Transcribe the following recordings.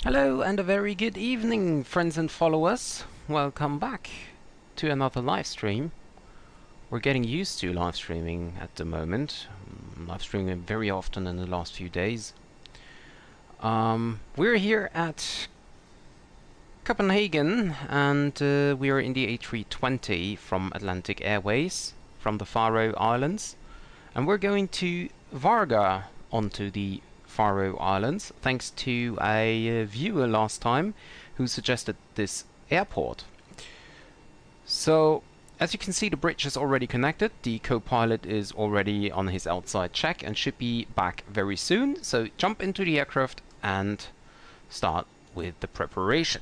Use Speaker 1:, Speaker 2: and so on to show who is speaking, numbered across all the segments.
Speaker 1: Hello and a very good evening, friends and followers. Welcome back to another live stream. We're getting used to live streaming at the moment. Live streaming very often in the last few days. We're here at Copenhagen and we are in the A320 from Atlantic Airways from the Faroe Islands. And we're going to Varga onto the Faroe Islands, thanks to a viewer last time who suggested this airport. So, as you can see, the bridge is already connected. The co-pilot is already on his outside check and should be back very soon. So, jump into the aircraft and start with the preparation.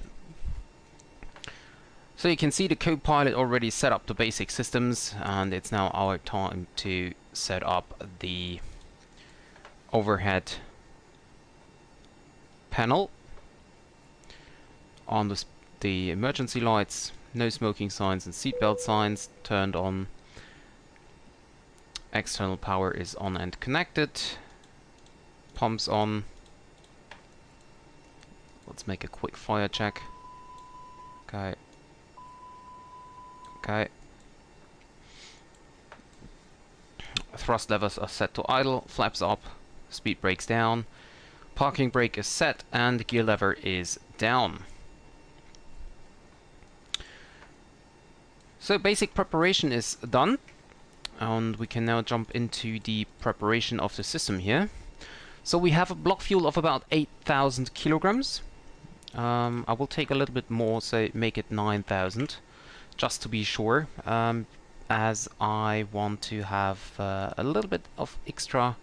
Speaker 1: So you can see the co-pilot already set up the basic systems, and it's now our time to set up the overhead panel. On the emergency lights, no smoking signs and seatbelt signs turned on. External power is on and connected. Pumps on. Let's make a quick fire check. Okay. Okay. Thrust levers are set to idle, flaps up, speed brakes down. Parking brake is set and gear lever is down. So basic preparation is done, and we can now jump into the preparation of the system here. So we have a block fuel of about 8,000 kilograms. I will take a little bit more, so make it 9,000, just to be sure, as I want to have a little bit of extra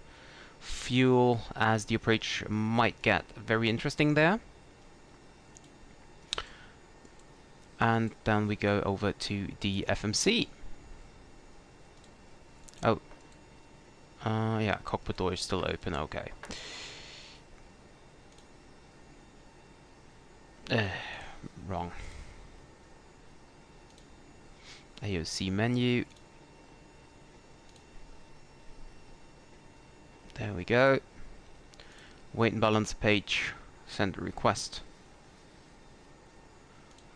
Speaker 1: fuel, as the approach might get very interesting there. And then we go over to the FMC. Oh, yeah, cockpit door is still open. Okay. Wrong. AOC menu. There we go. Weight and balance page. Send a request.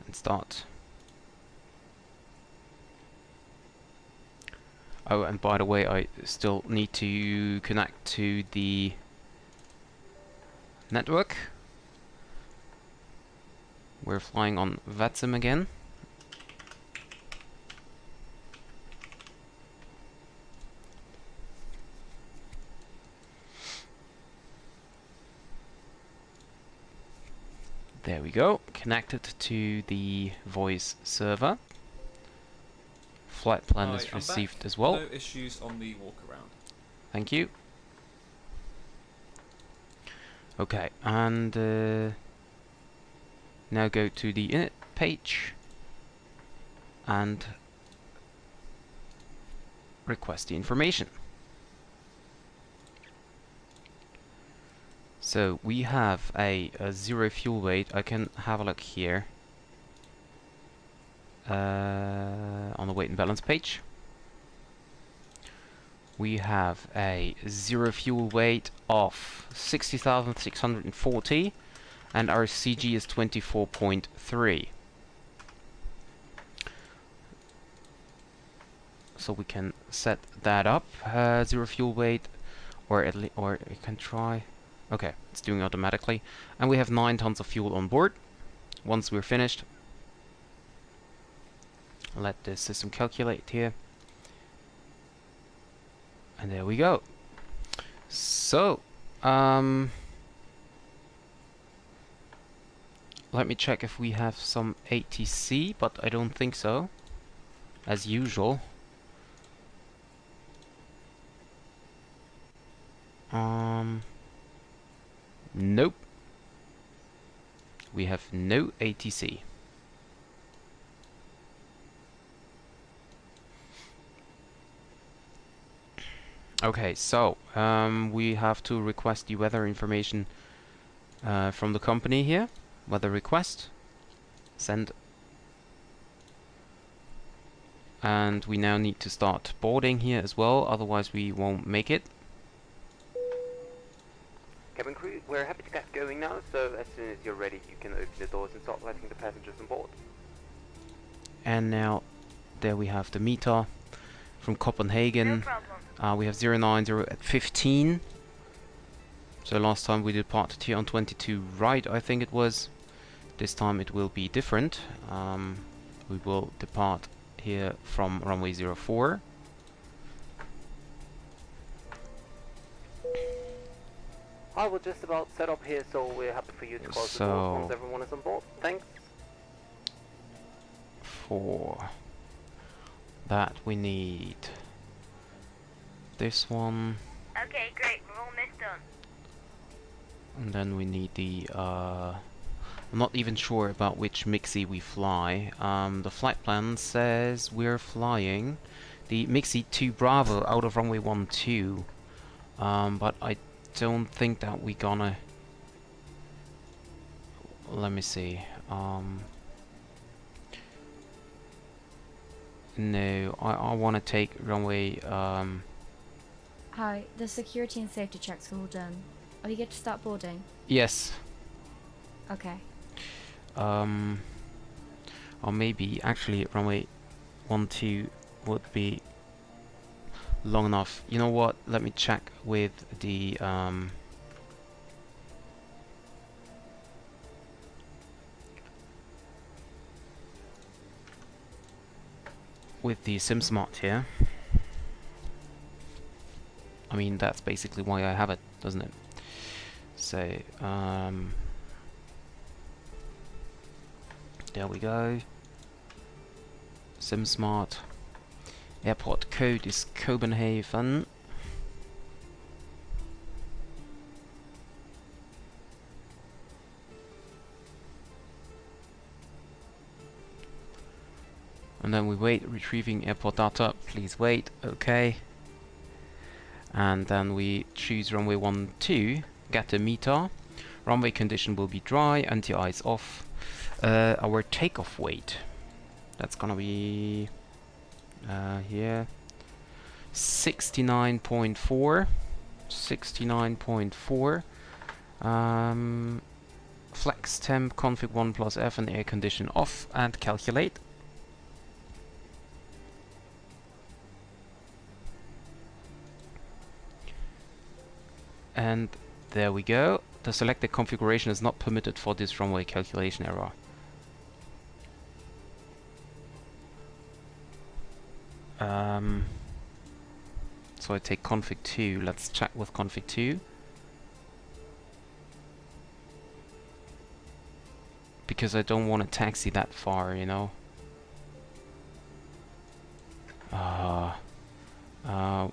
Speaker 1: And start. Oh, and by the way, I still need to connect to the network. We're flying on VATSIM again. There we go, connected to the voice server. Flight plan is received as well.
Speaker 2: No issues on the walk around.
Speaker 1: Thank you. Okay, and now go to the init page and request the information. So we have a 0 fuel weight. I can have a look here on the weight and balance page. We have a 0 fuel weight of 60,640 and our CG is 24.3. So we can set that up, 0 fuel weight, or you can try. Okay, it's doing automatically. And we have 9 tons of fuel on board. Once we're finished, let the system calculate here. And there we go. So, let me check if we have some ATC, but I don't think so, as usual. Nope. We have no ATC. Okay, so we have to request the weather information from the company here. Weather request. Send. And we now need to start boarding here as well, otherwise we won't make it. cabin crew, we're happy to get going now, so as soon as you're ready you can open the doors and start letting the passengers on board. And now, there we have the meter from Copenhagen.
Speaker 3: No problem.
Speaker 1: We have 090 at 15. So last time we departed here on 22 right, I think it was. This time it will be different. We will depart here from runway 04. I will just about set up here, so we're happy for you to close the doors once everyone is on board. Thanks. For that we need this one.
Speaker 3: Okay, great. We're almost done.
Speaker 1: And then we need the I'm not even sure about which Mixie we fly. The flight plan says we're flying the Mixie 2 Bravo out of runway 12. But I don't think that we're gonna... Let me see. No, I want to take runway...
Speaker 4: Hi, the security and safety checks are all done. Are you good to start boarding?
Speaker 1: Yes.
Speaker 4: Okay.
Speaker 1: Or maybe actually runway 12 would be long enough. You know what? Let me check with the SimSmart here. I mean, that's basically why I have it, doesn't it? So, there we go. SimSmart. Airport code is Copenhagen. And then we wait, retrieving airport data. Please wait. Okay. And then we choose runway 12, get a meter. Runway condition will be dry, anti-ice off. Our takeoff weight, that's gonna be here 69.4. 69.4. Flex temp config 1 plus F and air condition off and calculate. And there we go. The selected configuration is not permitted for this runway calculation error. So I take config 2. Let's check with config 2. Because I don't want to taxi that far, you know.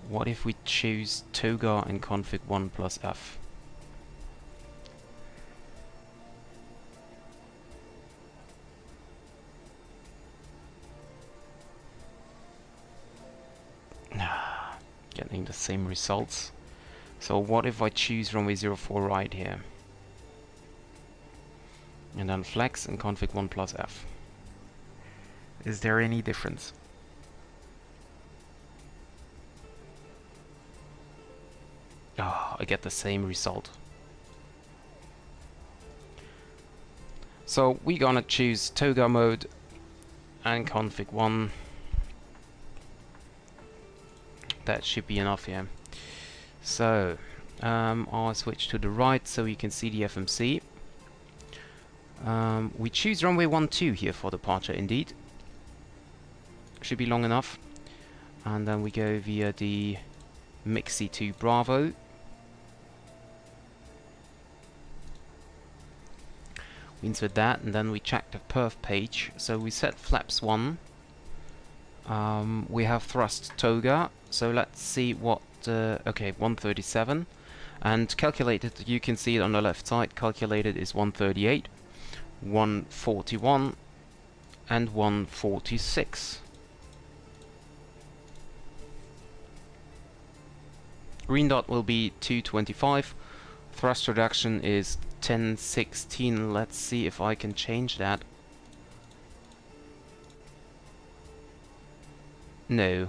Speaker 1: What if we choose Toga and config 1 plus F? Getting the same results. So what if I choose runway 04 right here? And then flex and config 1 plus F. Is there any difference? Oh, I get the same result. So we're gonna choose Toga mode and config 1. That should be enough here. So I'll switch to the right so you can see the FMC. We choose runway 12 here for departure indeed. Should be long enough. And then we go via the Mixie 2 Bravo. We insert that and then we check the perf page. So we set flaps 1. We have thrust Toga. So let's see what, okay, 137. And calculated, you can see it on the left side, calculated is 138, 141, and 146. Green dot will be 225. Thrust reduction is 1016. Let's see if I can change that. No.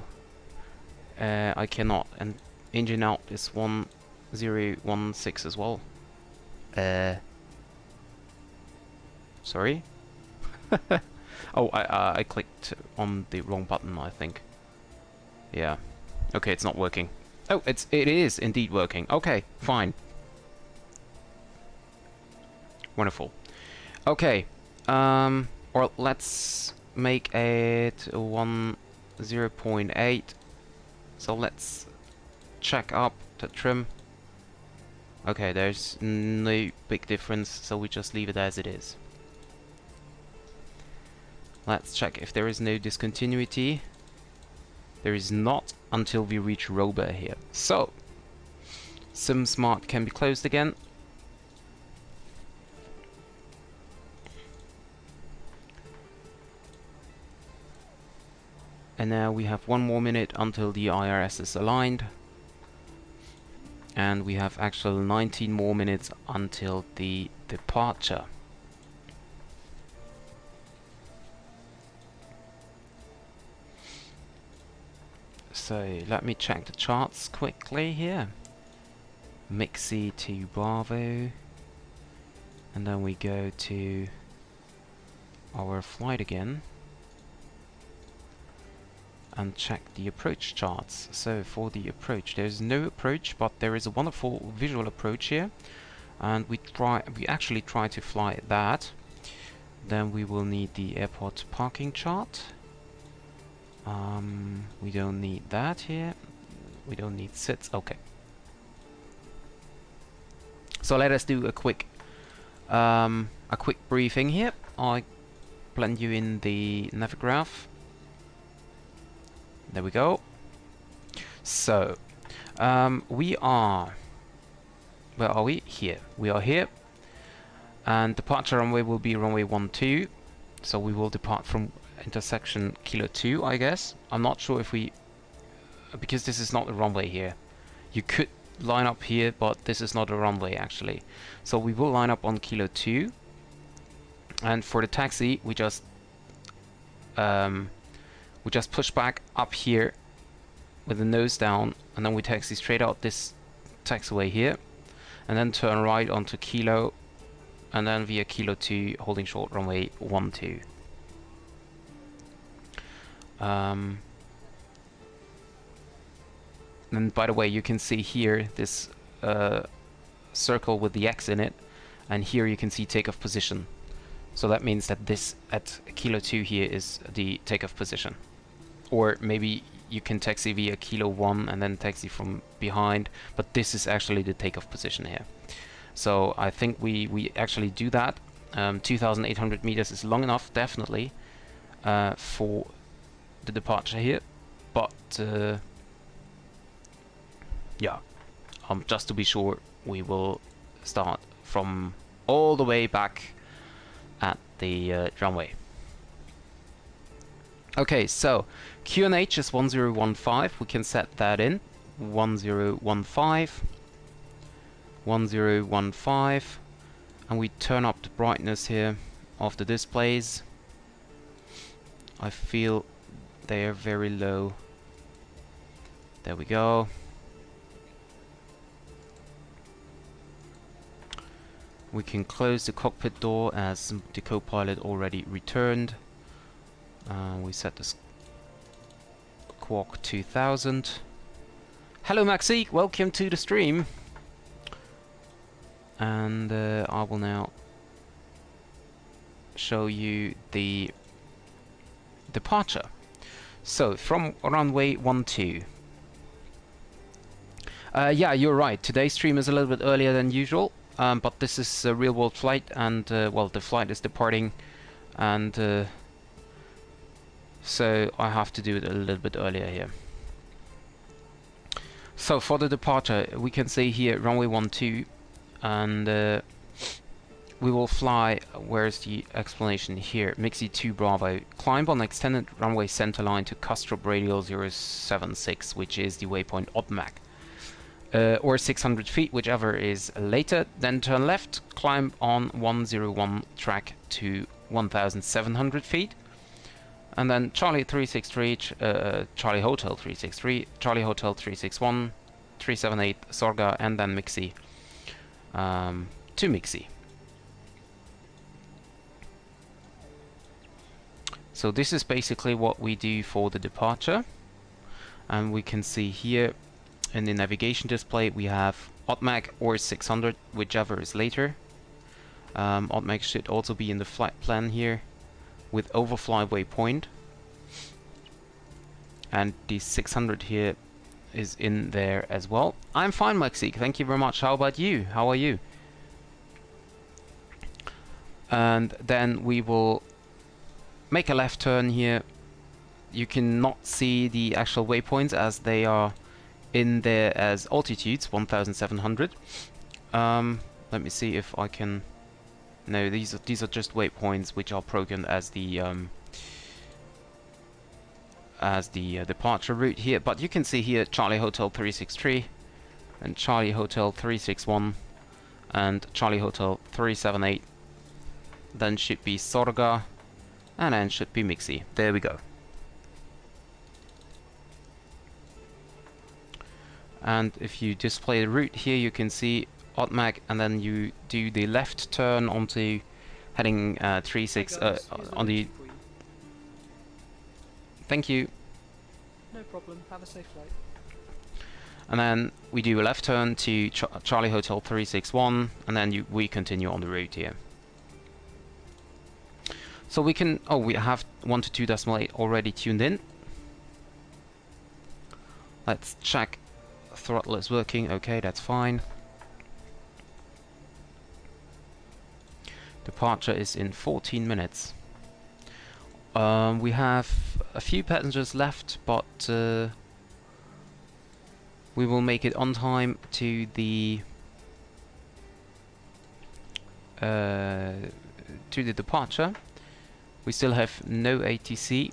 Speaker 1: I cannot. And engine out is 1016 as well. Sorry? Oh, I clicked on the wrong button, I think. Yeah. Okay, it's not working. Oh, it is indeed working. Okay, fine. Wonderful. Okay. Or let's make it 0.8. So let's check up the trim. Okay, there's no big difference, so we just leave it as it is. Let's check if there is no discontinuity. There is not until we reach Roba here. So, SimSmart can be closed again. And now we have 1 more minute until the IRS is aligned. And we have actually 19 more minutes until the departure. So let me check the charts quickly here. Mixi to Bravo. And then we go to our flight again. And check the approach charts. So for the approach, there's no approach, but there is a wonderful visual approach here, and we actually try to fly that. Then we will need the airport parking chart. We don't need that here. We don't need sits. Okay. So let us do a quick briefing here. I blend you in the Navigraph. There we go. So, we are... Where are we? Here. We are here. And departure runway will be runway 12. So we will depart from intersection Kilo 2, I guess. I'm not sure if we... Because this is not a runway here. You could line up here, but this is not a runway, actually. So we will line up on Kilo 2. And for the taxi, we just push back up here with the nose down, and then we taxi straight out this taxiway here, and then turn right onto Kilo, and then via Kilo 2 holding short runway 12. And by the way, you can see here this circle with the X in it, and here you can see takeoff position. So that means that this at Kilo 2 here is the takeoff position. Or maybe you can taxi via Kilo 1 and then taxi from behind, but this is actually the takeoff position here. So I think we actually do that. 2,800 meters is long enough, definitely, for the departure here. But yeah, just to be sure, we will start from all the way back at the runway. Okay, so QNH is 1015. We can set that in 1015, 1015, and we turn up the brightness here of the displays. I feel they are very low. There we go. We can close the cockpit door as the co-pilot already returned. We set this Quark 2000. Hello Maxi, welcome to the stream. And I will now show you the departure. So from runway 12. Yeah, you're right. Today's stream is a little bit earlier than usual, but this is a real-world flight, and well, the flight is departing, and so I have to do it a little bit earlier here. So for the departure, we can see here runway 12, and we will fly. Where's the explanation here? Mixi 2 Bravo. Climb on extended runway centerline to Castrop Radial 076, which is the waypoint ODMAC. Or 600 feet, whichever is later. Then turn left, climb on 101 track to 1,700 feet. And then Charlie 363, Charlie Hotel 363, Charlie Hotel 361, 378 Sorga, and then Mixi to Mixi. So this is basically what we do for the departure, and we can see here in the navigation display we have OTMAC or 600, whichever is later. OTMAC should also be in the flight plan here with overfly waypoint, and the 600 here is in there as well. I'm fine, Maxi, thank you very much. How about you? How are you? And then we will make a left turn here. You cannot see the actual waypoints as they are in there as altitudes, 1700. Let me see if I can... No, these are just waypoints which are programmed as the departure route here. But you can see here Charlie Hotel 363 and Charlie Hotel 361 and Charlie Hotel 378. Then should be Sorga, and then should be Mixi. There we go. And if you display the route here, you can see OTMAC, and then you do the left turn onto heading 36 on the... Thank you.
Speaker 5: No problem. Have a safe flight.
Speaker 1: And then we do a left turn to Charlie Hotel 361, and then we continue on the route here. So we can... Oh, we have 122.8 already tuned in. Let's check. Throttle is working. Okay, that's fine. Departure is in 14 minutes. We have a few passengers left, but we will make it on time to the departure. We still have no ATC.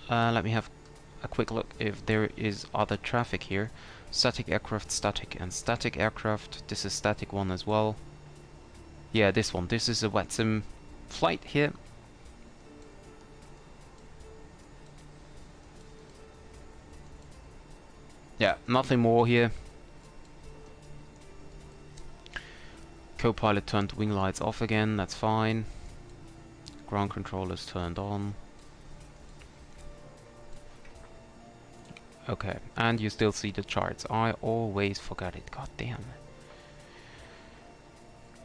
Speaker 1: Let me have a quick look if there is other traffic here. Static aircraft, static, and static aircraft. This is static one as well. Yeah, this one. This is a wet sim flight here. Yeah, nothing more here. Co-pilot turned wing lights off again, that's fine. Ground controllers turned on. Okay, and you still see the charts. I always forget it, god damn.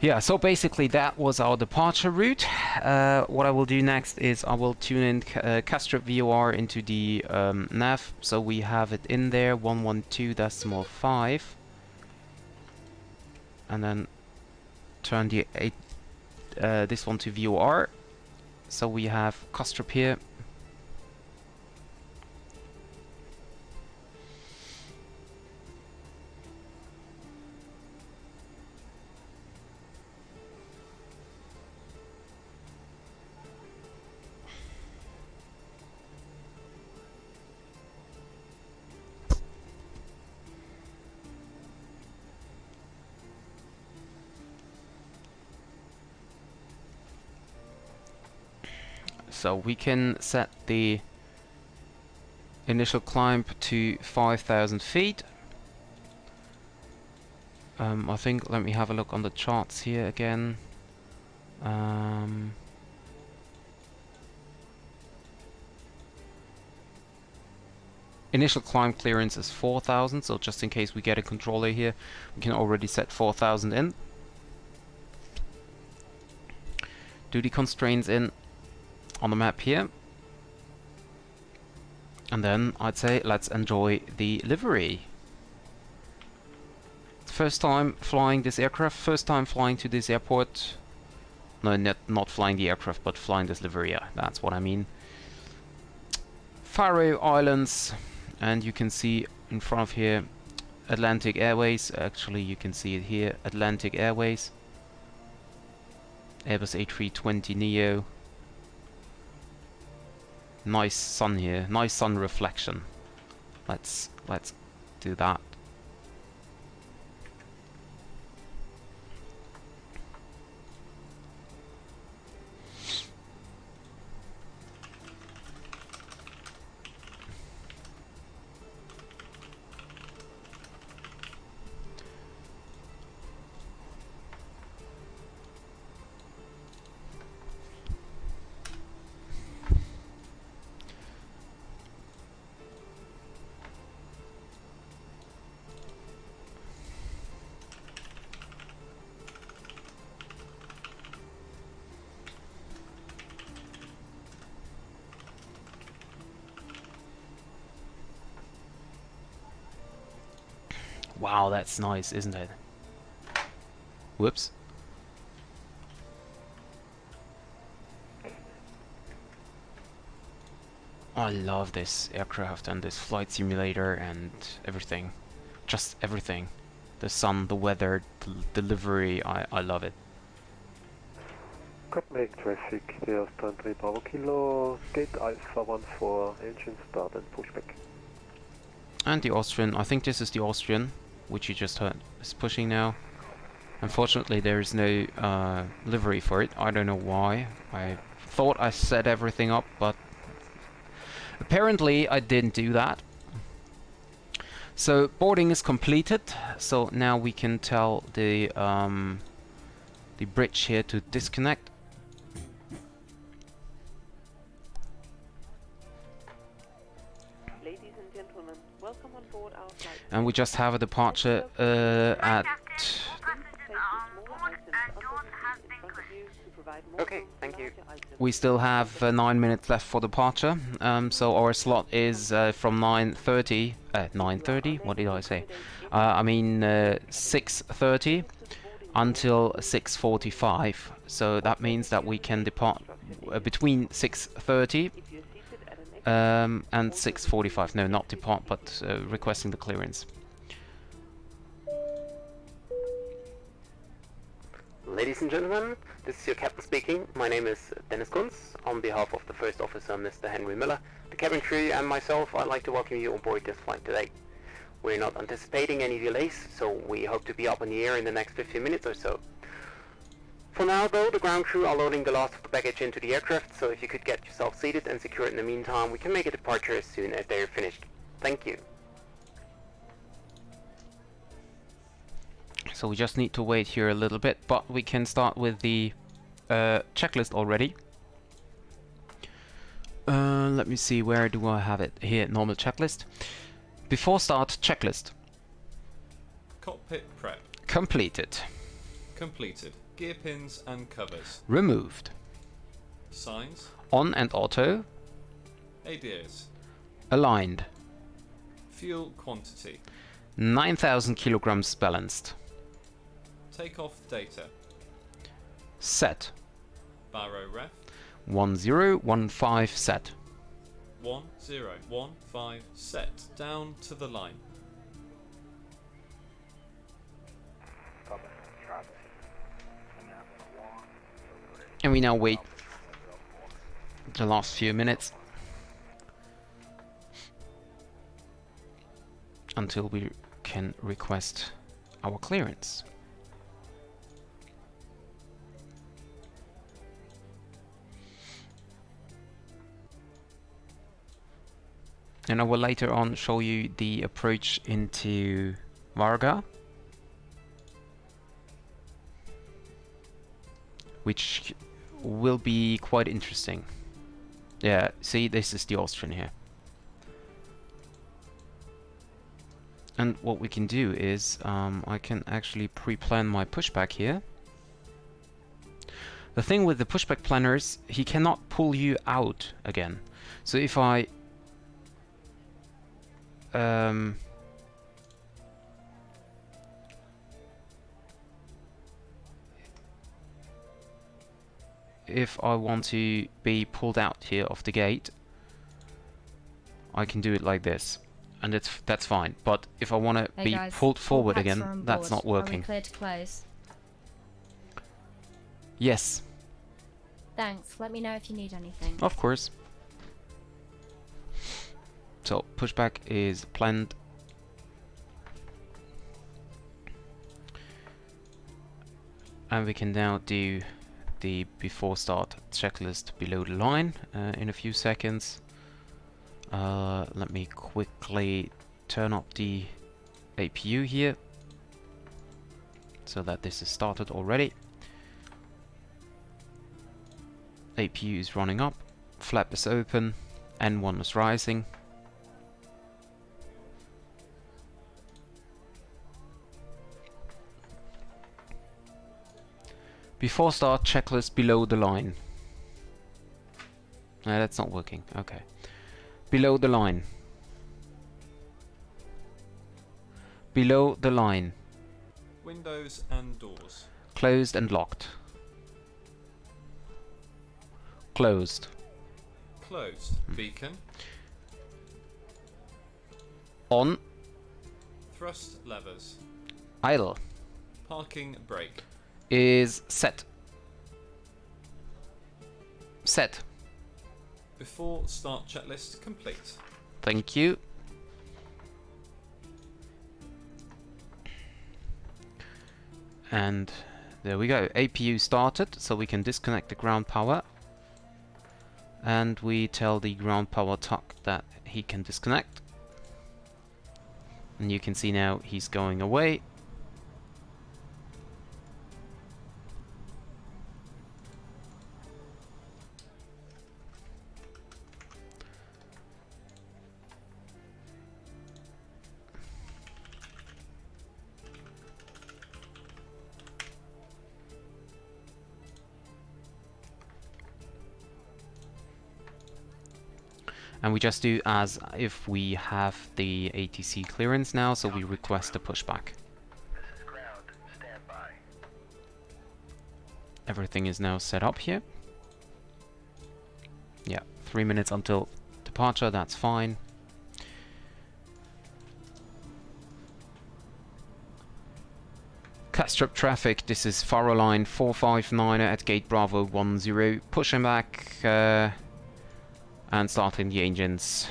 Speaker 1: Yeah, so basically that was our departure route. What I will do next is I will tune in Castrip VOR into the nav, so we have it in there, 112.5. And then turn the this one to VOR. So we have Castrip here. So we can set the initial climb to 5,000 feet. I think, let me have a look on the charts here again. Initial climb clearance is 4,000, so just in case we get a controller here, we can already set 4,000 in. Do the constraints in on the map here, and then I'd say let's enjoy the livery. First time flying this aircraft, first time flying to this airport. No, not flying the aircraft, but flying this livery, yeah, that's what I mean. Faroe Islands, and you can see in front of here Atlantic Airways. Actually you can see it here, Atlantic Airways, Airbus A320 Neo. Nice sun here, nice sun reflection. Let's do that. Wow, that's nice, isn't it? Whoops. I love this aircraft and this flight simulator and everything. Just everything. The sun, the weather, the delivery, I love it.
Speaker 6: Copenhagen traffic, there's 23 Bravo Kilo, gate Alpha 14, engine start and pushback.
Speaker 1: And the Austrian, I think this is the Austrian, which you just heard, is pushing now. Unfortunately there is no livery for it, I don't know why. I thought I set everything up, but apparently I didn't do that. So boarding is completed, so now we can tell the bridge here to disconnect.
Speaker 7: Ladies and gentlemen, welcome on board our flight.
Speaker 1: And we just have a departure at...
Speaker 7: Okay, thank you.
Speaker 1: We still have 9 minutes left for departure, so our slot is from 9:30. 9:30? What did I say? I mean 6:30 until 6:45. So that means that we can depart between 6:30 and 6:45. No, not depart, but requesting the clearance.
Speaker 8: Ladies and gentlemen, this is your captain speaking. My name is Dennis Kunz. On behalf of the first officer, Mr. Henry Miller, the cabin crew and myself, I'd like to welcome you on board this flight today. We're not anticipating any delays, so we hope to be up in the air in the next 15 minutes or so. For now though, the ground crew are loading the last of the baggage into the aircraft, so if you could get yourself seated and secured in the meantime, we can make a departure as soon as they are finished. Thank you.
Speaker 1: So we just need to wait here a little bit, but we can start with the checklist already. Let me see, where do I have it? Here, normal checklist. Before start, checklist.
Speaker 2: Cockpit prep.
Speaker 1: Completed.
Speaker 2: Completed. Gear pins and covers.
Speaker 1: Removed.
Speaker 2: Signs.
Speaker 1: On and auto.
Speaker 2: ADIRS.
Speaker 1: Aligned.
Speaker 2: Fuel quantity.
Speaker 1: 9,000 kilograms balanced.
Speaker 2: Takeoff data.
Speaker 1: Set.
Speaker 2: Baro ref.
Speaker 1: 1015 set.
Speaker 2: 1015 set. Down to the line.
Speaker 1: And we now wait the last few minutes until we can request our clearance. And I will later on show you the approach into Varga, which will be quite interesting. Yeah, see, this is the Austrian here. And what we can do is, I can actually pre-plan my pushback here. The thing with the pushback planners, he cannot pull you out again. So if I want to be pulled out here of the gate, I can do it like this, and that's fine. But if I want to be
Speaker 4: guys,
Speaker 1: pulled forward
Speaker 4: all packs
Speaker 1: again,
Speaker 4: are on
Speaker 1: that's
Speaker 4: board.
Speaker 1: not working.
Speaker 4: Are we clear to close?
Speaker 1: Yes,
Speaker 4: Thanks. Let me know if you need anything.
Speaker 1: of course. So pushback is planned. And we can now do the before start checklist below the line in a few seconds. Let me quickly turn up the APU here so that this is started already. APU is running up, flap is open, N1 is rising. Before start, checklist below the line. No, that's not working. Okay. Below the line. Below the line.
Speaker 2: Windows and doors.
Speaker 1: Closed and locked. Closed.
Speaker 2: Closed. Beacon.
Speaker 1: On.
Speaker 2: Thrust levers.
Speaker 1: Idle.
Speaker 2: Parking brake.
Speaker 1: Is set. Set.
Speaker 2: Before start checklist complete.
Speaker 1: Thank you. And there we go. APU started, so we can disconnect the ground power. And we tell the ground power tuck that he can disconnect. And you can see now he's going away. And we just do as if we have the ATC clearance now, so we request a pushback.
Speaker 9: This is ground. Stand by.
Speaker 1: Everything is now set up here. Yeah, 3 minutes until departure, that's fine. Castrop traffic, this is Faroe Line 459 at gate Bravo 10, pushing back and starting the engines.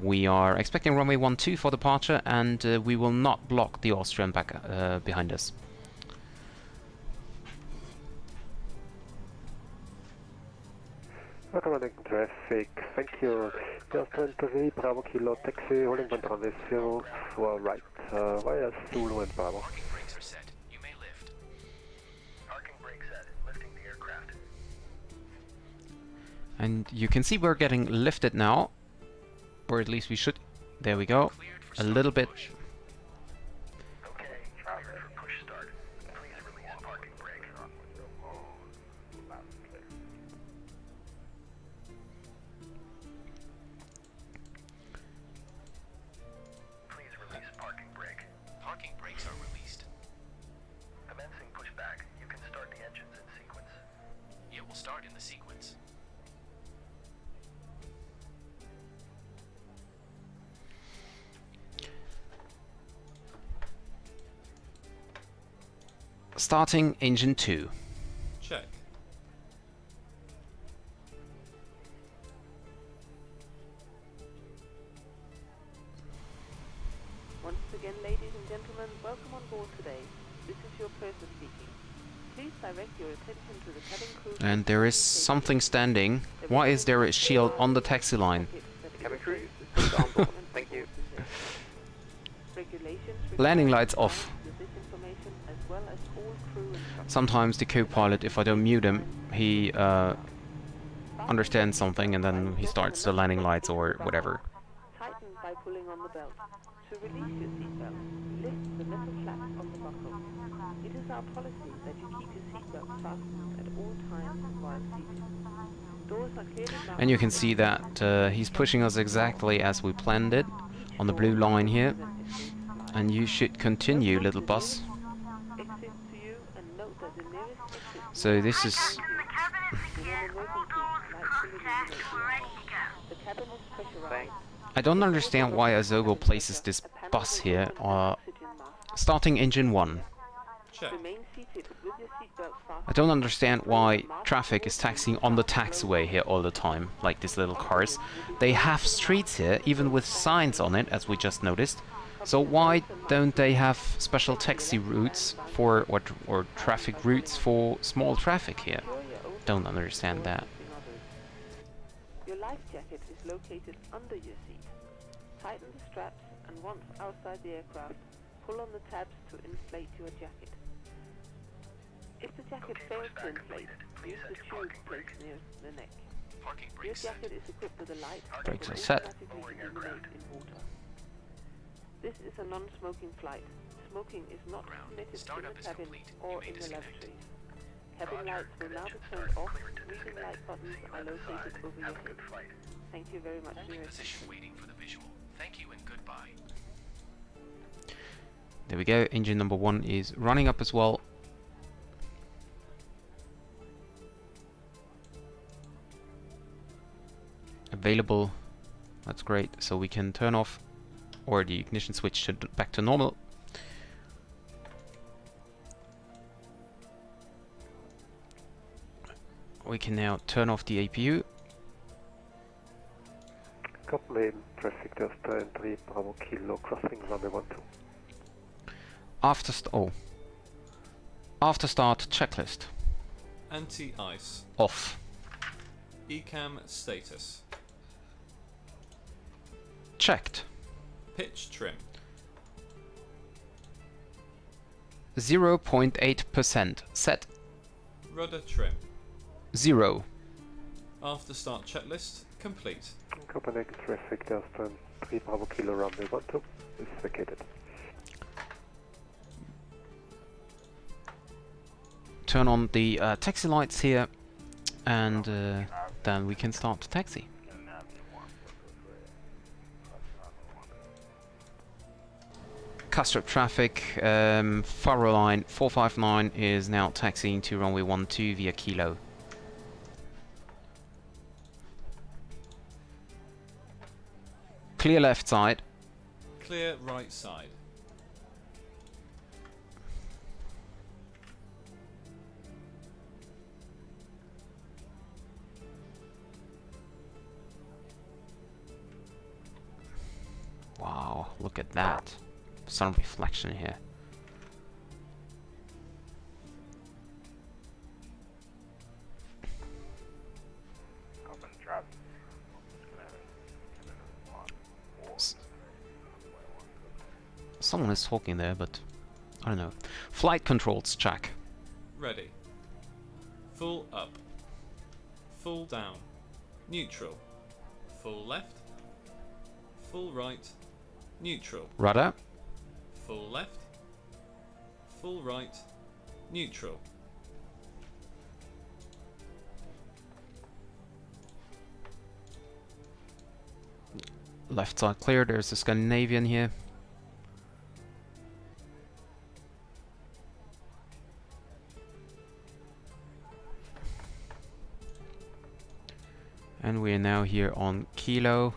Speaker 1: We are expecting runway 12 for departure, and we will not block the Austrian back behind us.
Speaker 6: Automatic traffic, thank you. Delta 3, Bravo Kilo, taxi, holding on runway 0 for right, via Zulu and Bravo.
Speaker 9: Parking brakes are set. You may lift. Parking brake set. Lifting the aircraft.
Speaker 1: And you can see we're getting lifted now, or at least we should. There we go.
Speaker 9: Cleared for
Speaker 1: A
Speaker 9: start
Speaker 1: little bit.
Speaker 9: push. Okay, cleared for push start. Please release parking brake. Please release parking brake. Parking brakes are released. Commencing pushback. You can start the engines in sequence. It will start in the sequence.
Speaker 1: Starting engine 2.
Speaker 2: Check.
Speaker 7: Once again, ladies and gentlemen, welcome on board today. This is your purser speaking. Please direct your attention to the cabin crew.
Speaker 1: And there is something standing. Why is there a shield on the taxi line?
Speaker 8: Cabin crew, please go on board. Thank you.
Speaker 1: Landing lights off.
Speaker 7: With this information, as well as all crew instructions.
Speaker 1: Sometimes the co-pilot, if I don't mute him, he understands something and then he starts the landing lights or whatever.
Speaker 7: Tighten by pulling on the belt. To release your seatbelt, lift the metal flap of the buckle. It is our policy that you keep your seatbelt fastened at all times while seated. Doors are clearly marked.
Speaker 1: And you can see that he's pushing us exactly as we planned it on the blue line here. And you should continue, little bus.
Speaker 7: Exit to you and note that the nearest exit.
Speaker 1: So this is...
Speaker 7: The cabin is pressurized.
Speaker 1: I don't understand why Azogo places this bus here. Starting engine 1.
Speaker 2: Check.
Speaker 7: Remain seated with your seatbelt fastened.
Speaker 1: I don't understand why traffic is taxiing on the taxiway here all the time, like these little cars. They have streets here, even with signs on it, as we just noticed. So why don't they have special taxi routes for, or traffic routes for small traffic here? Don't understand that.
Speaker 7: Your life jacket is located under your seat. Tighten the straps, and once outside the aircraft, pull on the tabs to inflate your jacket. If the jacket fails to inflate, use the tube placed near the neck. Your jacket is equipped with a light that
Speaker 1: Brakes
Speaker 7: will
Speaker 1: are set.
Speaker 7: automatically illuminate in water. This is a non-smoking flight. Smoking is not permitted in the cabin or in the lavatories. Cabin lights will now be turned off. Reading light buttons are located over your head. Thank you very much for your attention.
Speaker 9: Waiting for the visual. Thank you and goodbye.
Speaker 1: There we go, engine number 1 is running up as well. Available, that's great, so we can turn off or the ignition switch to back to normal. We can now turn off the APU.
Speaker 6: Copenhagen, traffic Delta entry, Bravo Kilo, crossing runway 12.
Speaker 1: After start checklist.
Speaker 2: Anti-ice.
Speaker 1: Off.
Speaker 2: ECAM status.
Speaker 1: Checked.
Speaker 2: Pitch trim.
Speaker 1: 0.8%. Set.
Speaker 2: Rudder trim.
Speaker 1: 0.
Speaker 2: After start checklist complete.
Speaker 6: Copenhagen, traffic Delta 3 Bravo Kilo, runway 12 is vacated.
Speaker 1: Turn on the taxi lights here, and then we can start the taxi. Castrop traffic, Faroe line 459 is now taxiing to runway 12 via Kilo. Clear left side.
Speaker 2: Clear right side.
Speaker 1: Wow, look at that. Sun reflection here. Someone is talking there, but I don't know. Flight controls check.
Speaker 2: Ready. Full up. Full down. Neutral. Full left. Full right. Neutral.
Speaker 1: Rudder.
Speaker 2: Full left. Full right. Neutral.
Speaker 1: Left side clear. There's a Scandinavian here. And we are now here on Kilo.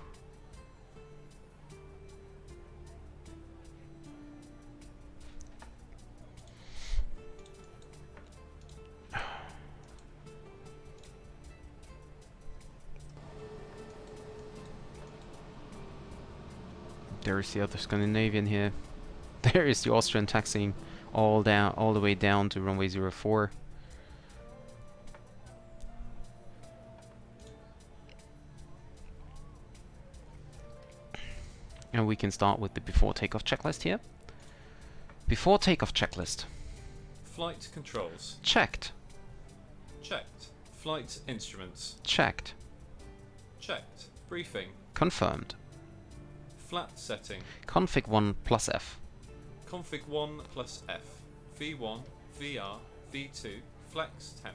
Speaker 1: There is the other Scandinavian here. There is the Austrian taxiing all the way down to runway 04. And we can start with the before takeoff checklist here. Before takeoff checklist.
Speaker 2: Flight controls.
Speaker 1: Checked.
Speaker 2: Checked. Flight instruments.
Speaker 1: Checked.
Speaker 2: Checked. Briefing.
Speaker 1: Confirmed.
Speaker 2: Flat setting.
Speaker 1: Config 1 plus F.
Speaker 2: Config 1 plus F. V1, VR, V2, flex temp.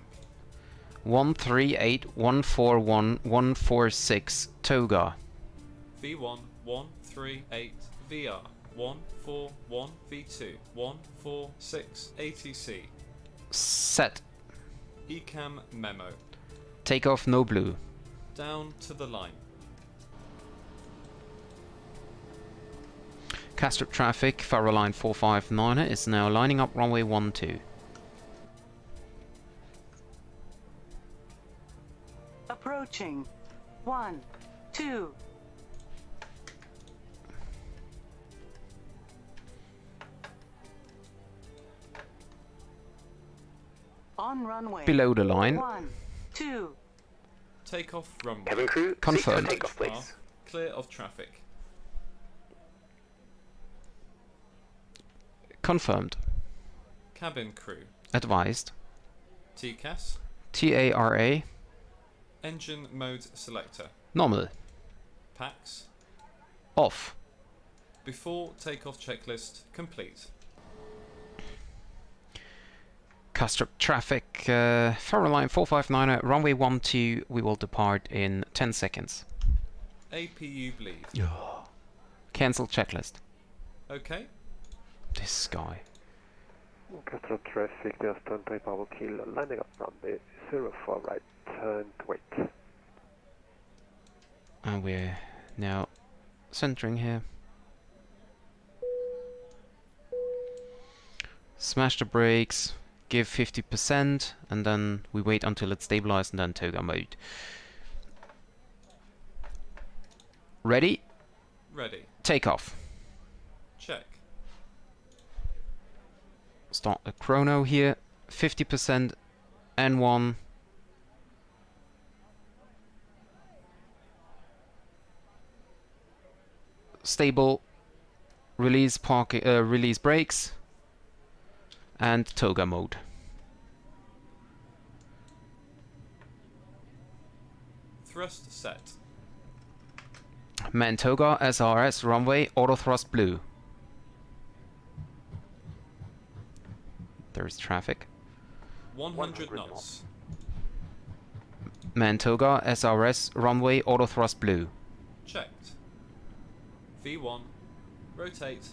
Speaker 1: 138.141.146 Toga.
Speaker 2: V1, 138 VR, 141 V2, 146 ATC.
Speaker 1: Set.
Speaker 2: ECAM memo.
Speaker 1: Takeoff no blue.
Speaker 2: Down to the line.
Speaker 1: Castrop traffic, Faroe line 459 is now lining up runway 12.
Speaker 10: Approaching. 1, 2. On runway.
Speaker 1: Below the line.
Speaker 10: 1, 2.
Speaker 2: Takeoff runway.
Speaker 8: Cabin crew,
Speaker 1: Confirmed.
Speaker 8: takeoff, please.
Speaker 2: Clear of traffic.
Speaker 1: Confirmed.
Speaker 2: Cabin crew.
Speaker 1: Advised.
Speaker 2: TCAS.
Speaker 1: TARA.
Speaker 2: Engine mode selector.
Speaker 1: Normal.
Speaker 2: PAX.
Speaker 1: Off.
Speaker 2: Before takeoff checklist complete.
Speaker 1: Castrop traffic, Faroe line 459 at runway 12. We will depart in 10 seconds.
Speaker 2: APU bleed.
Speaker 1: Cancel checklist.
Speaker 2: Okay.
Speaker 1: This guy.
Speaker 6: Orchestra traffic, there's 20 Bravo Kilo, lining up runway 04 right, and wait.
Speaker 1: And we're now centering here. Smash the brakes, give 50%, and then we wait until it's stabilized and then toga mode. Ready?
Speaker 2: Ready.
Speaker 1: Take off.
Speaker 2: Check.
Speaker 1: Start a chrono here. 50% N1. Stable. Release release brakes. And toga mode.
Speaker 2: Thrust set.
Speaker 1: Man toga, SRS, runway, auto thrust blue. There's traffic.
Speaker 2: 100 knots.
Speaker 1: Man toga, SRS, runway, auto thrust blue.
Speaker 2: Checked. V1. Rotate.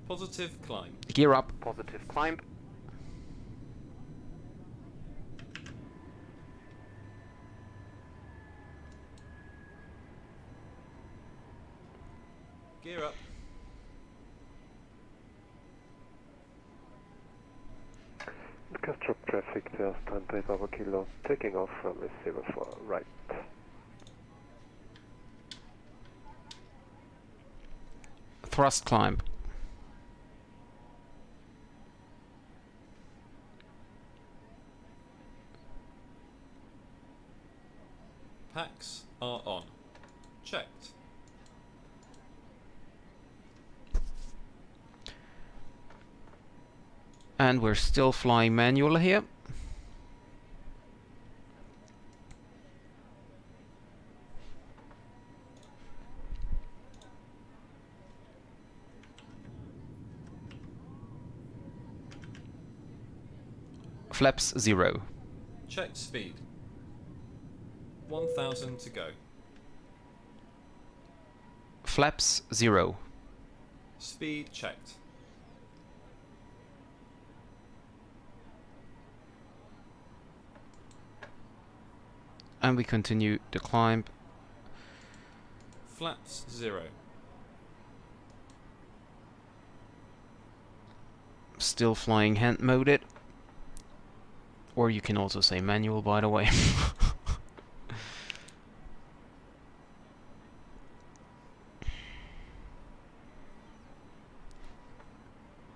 Speaker 2: Positive climb.
Speaker 1: Gear up.
Speaker 8: Positive climb.
Speaker 2: Gear up.
Speaker 6: Orchestra traffic, there's 20 Bravo Kilo, taking off from 04 right.
Speaker 1: Thrust climb.
Speaker 2: Packs are on. Checked.
Speaker 1: And we're still flying manual here. Flaps 0.
Speaker 2: Checked speed. 1000 to go.
Speaker 1: Flaps 0.
Speaker 2: Speed checked.
Speaker 1: And we continue the climb.
Speaker 2: Flaps 0.
Speaker 1: Still flying hand moded. Or you can also say manual, by the way.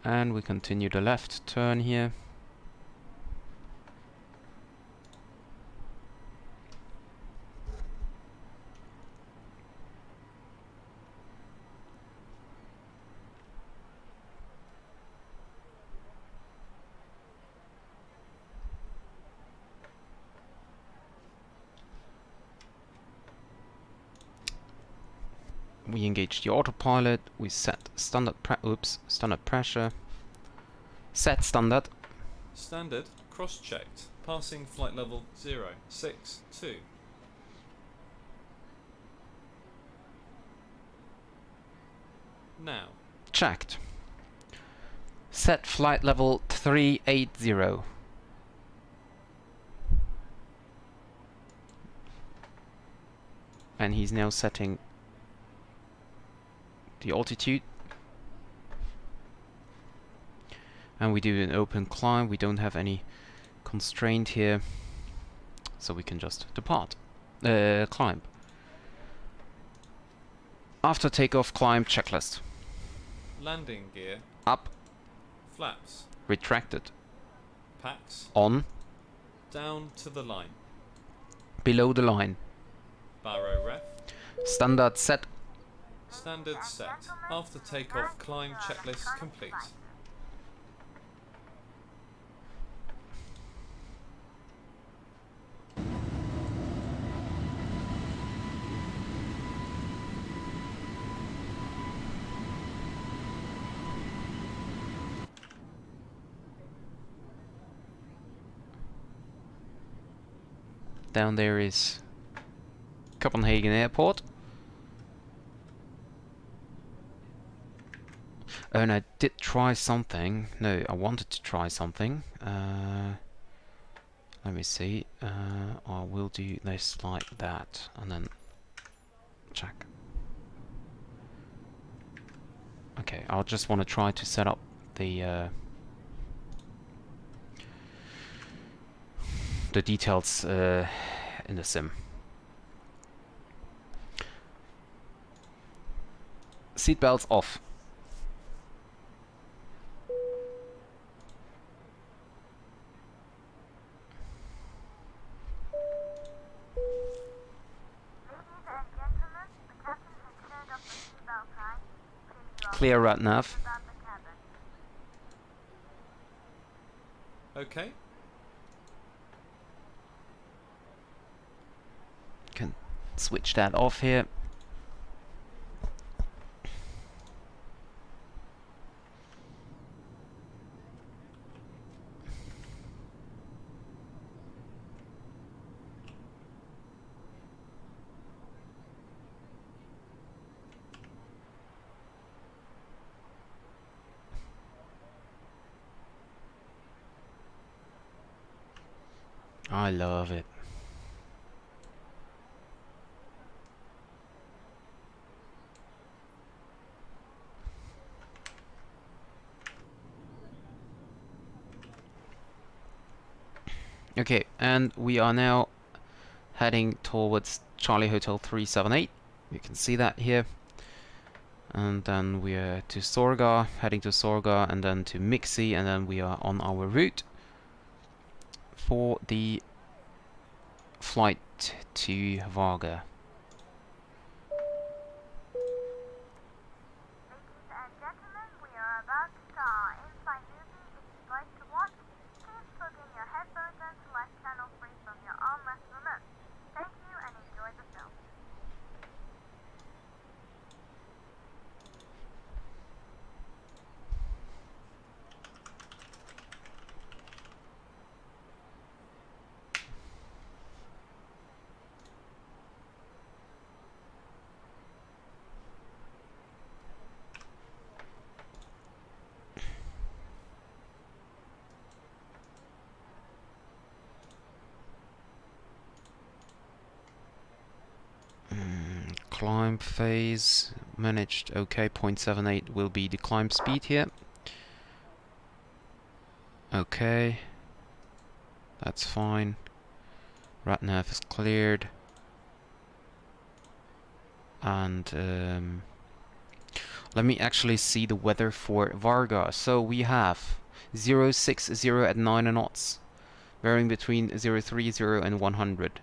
Speaker 1: And we continue the left turn here. We engage the autopilot, we set standard pressure, set standard,
Speaker 2: Standard cross-checked. Passing flight level 062. Now.
Speaker 1: checked, set flight level 380. And he's now setting the altitude. And we do an open climb, we don't have any constraint here, so we can just depart, climb. After takeoff, climb checklist.
Speaker 2: Landing gear.
Speaker 1: Up,
Speaker 2: Flaps.
Speaker 1: retracted,
Speaker 2: Packs.
Speaker 1: on,
Speaker 2: Down to the line.
Speaker 1: below the line.
Speaker 2: Barrow ref.
Speaker 1: Standard set.
Speaker 2: Standard set. After takeoff, climb checklist complete.
Speaker 1: Down there is Copenhagen airport. Oh, and I did try something. No, I wanted to try something. Let me see. I will do this like that, and then check. Okay, I'll just want to try to set up the details in the sim. Seatbelts off. Clear right nav.
Speaker 2: Okay.
Speaker 1: Can switch that off here. I love it. Okay, and we are now heading towards Charlie Hotel 378. You can see that here. And then we are to Sorga, heading to Sorga, and then to Mixi, and then we are on our route for the flight to Varga. Climb phase managed. Okay, 0.78 will be the climb speed here. Okay, that's fine. Rat nav is cleared. And let me actually see the weather for Varga. So we have 060 at 9 knots, varying between 030 and 100.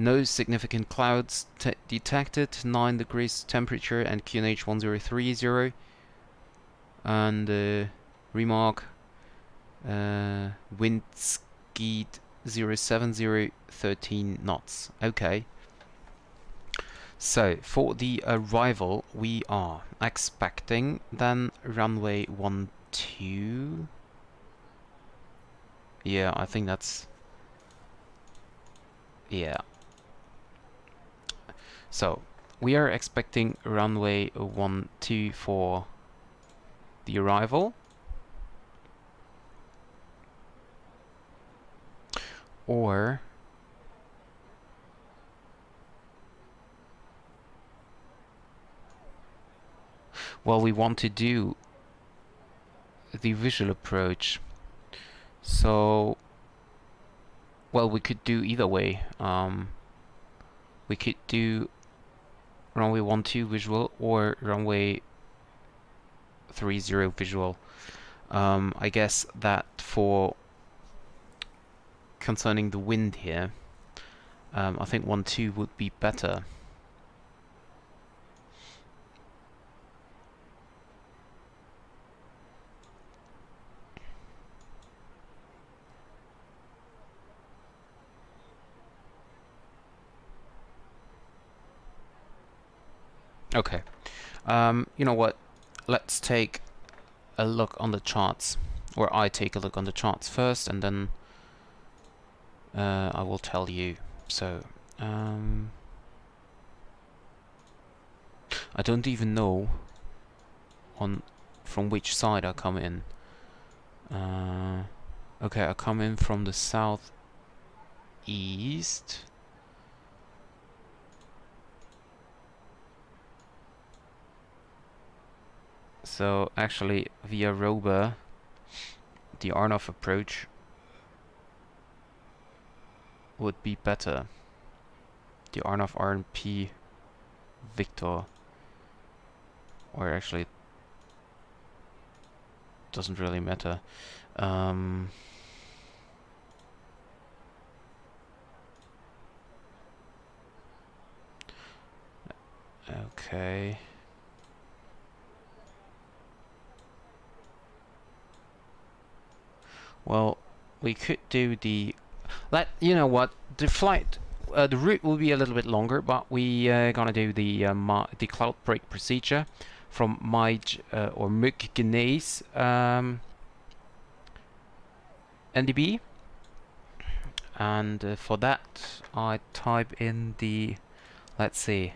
Speaker 1: No significant clouds detected, 9 degrees temperature and QNH 1030. And remark, wind speed 070, 13 knots. Okay. So for the arrival, we are expecting then runway 12. Yeah, I think that's... yeah. So, we are expecting runway 12 for the arrival. Or... well, we want to do the visual approach. So... well, we could do either way. We could do runway 12 visual or runway 30 visual. I guess that for concerning the wind here, I think 12 would be better. Okay, you know what, let's take a look on the charts, or I take a look on the charts first, and then I will tell you. So, I don't even know from which side I come in. Okay, I come in from the southeast. So actually via Roba, the Arnov approach would be better. The Arnov RNP Victor, or actually it doesn't really matter. Okay. Well, we could do the... you know what? The flight... the route will be a little bit longer, but we gonna do the cloud break procedure from Mij or Muggenees NDB. And for that, I type in the... Let's see.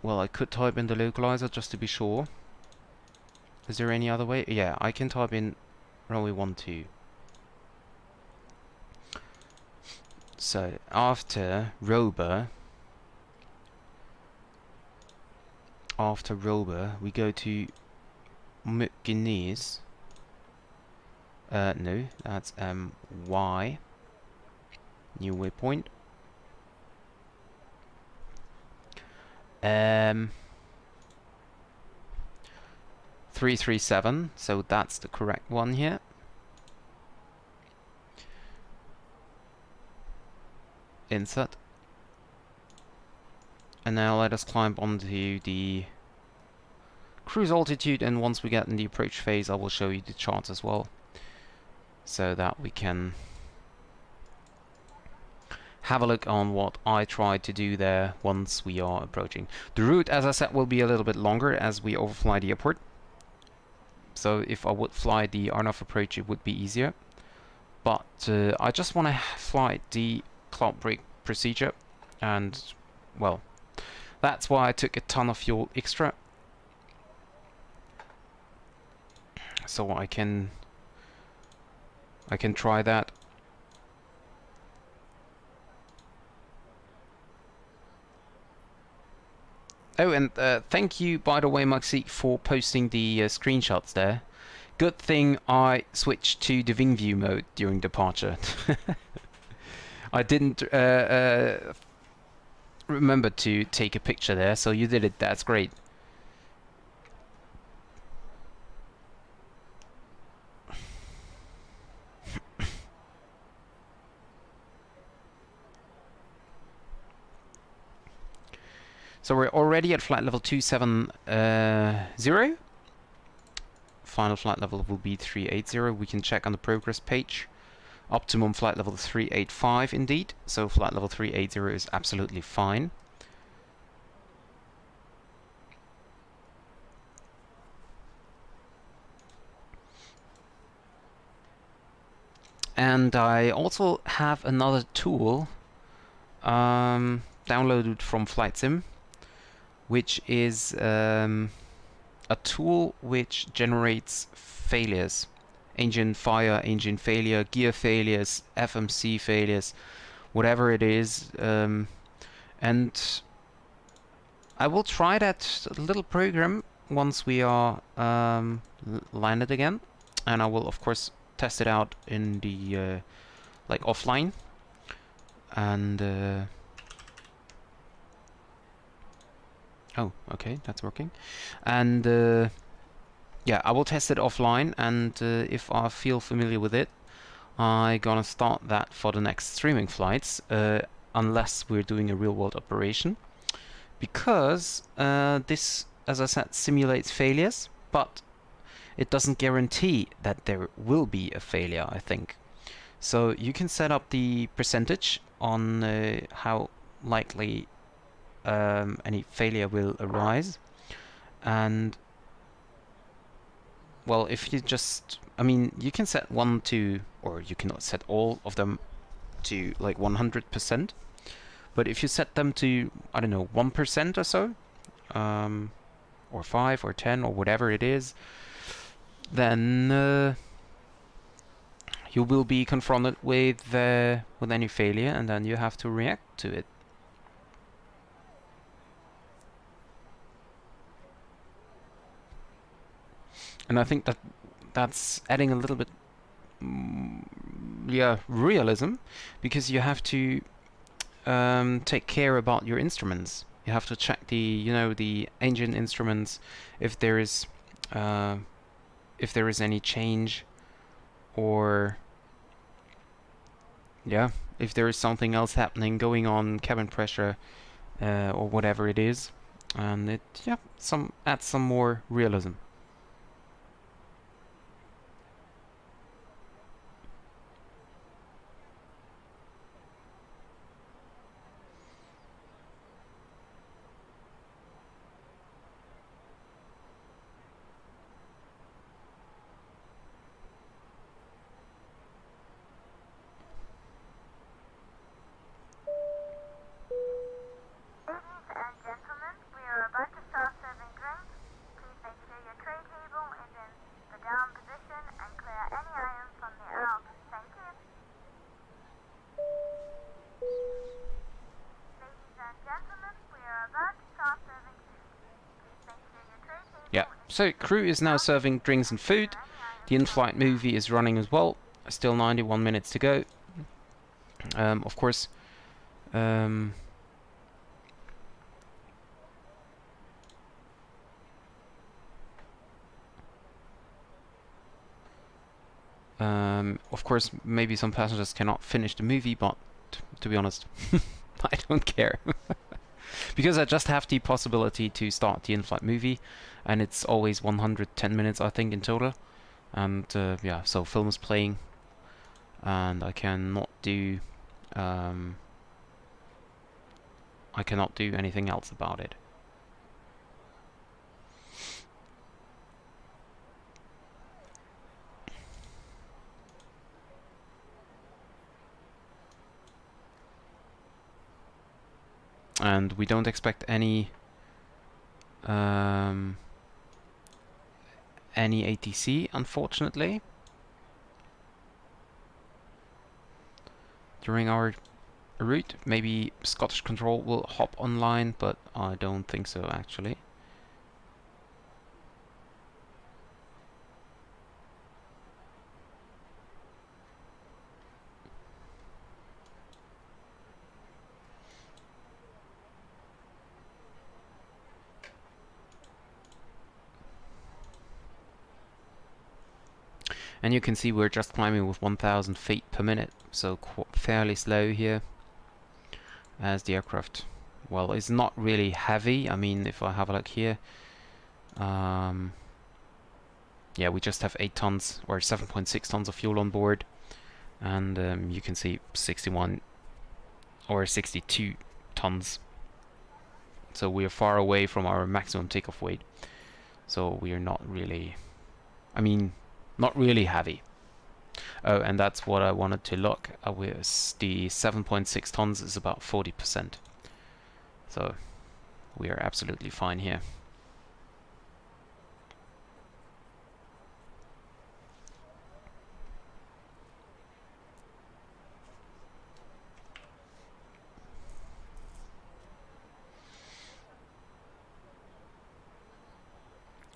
Speaker 1: Well, I could type in the localizer just to be sure. Is there any other way? Yeah, I can type in runway 12. So after Roba, we go to Muggenees. No, that's Y. New waypoint. 337, so that's the correct one here. Insert. And now let us climb onto the cruise altitude, and once we get in the approach phase I will show you the charts as well, so that we can have a look on what I tried to do there once we are approaching. The route, as I said, will be a little bit longer as we overfly the airport. So if I would fly the Arnov approach, it would be easier. But I just want to fly the cloud break procedure, and well, that's why I took a ton of fuel extra, so I can try that. Oh, and thank you, by the way, Maxi, for posting the screenshots there. Good thing I switched to the wing view mode during departure. I didn't remember to take a picture there, so you did it. That's great. So we're already at flight level 270. Final flight level will be 380. We can check on the progress page. Optimum flight level 385 indeed. So flight level 380 is absolutely fine. And I also have another tool downloaded from FlightSim, which is a tool which generates failures. Engine fire, engine failure, gear failures, FMC failures, whatever it is. And I will try that little program once we are landed again. And I will, of course, test it out in the like offline. And oh, okay, that's working. And yeah, I will test it offline, and if I feel familiar with it, I'm gonna start that for the next streaming flights, unless we're doing a real-world operation. Because this, as I said, simulates failures, but it doesn't guarantee that there will be a failure, I think. So you can set up the percentage on how likely any failure will arise, and well, if you just, I mean, you can set 1, 2, or you can set all of them to like 100%. But if you set them to, I don't know, 1% or so, or 5 or 10 or whatever it is, then you will be confronted with any failure, and then you have to react to it. And I think that that's adding a little bit, yeah, realism, because you have to take care about your instruments. You have to check the, you know, the engine instruments, if there is any change, or yeah, if there is something else happening, going on, cabin pressure, or whatever it is, and it, yeah, adds some more realism. Yeah, so crew is now serving drinks and food. The in-flight movie is running as well. Still 91 minutes to go. Of course, of course, maybe some passengers cannot finish the movie, but to be honest, I don't care. Because I just have the possibility to start the in-flight movie, and it's always 110 minutes, I think, in total. And yeah, so film is playing, and I cannot do anything else about it. And we don't expect any ATC, unfortunately, during our route. Maybe Scottish Control will hop online, but I don't think so, actually. And you can see we're just climbing with 1,000 feet per minute, so fairly slow here, as the aircraft, well, is not really heavy. I mean, if I have a look here, yeah, we just have 8 tons or 7.6 tons of fuel on board, and you can see 61 or 62 tons. So we are far away from our maximum takeoff weight. So we are not really, I mean, not really heavy. Oh, and that's what I wanted to look at. The 7.6 tons is about 40%. So we are absolutely fine here.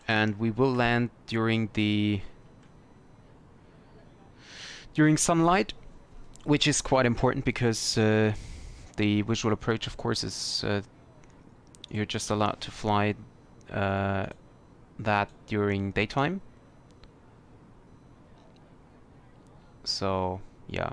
Speaker 1: And we will land during sunlight, which is quite important, because the visual approach, of course, is you're just allowed to fly that during daytime. So yeah.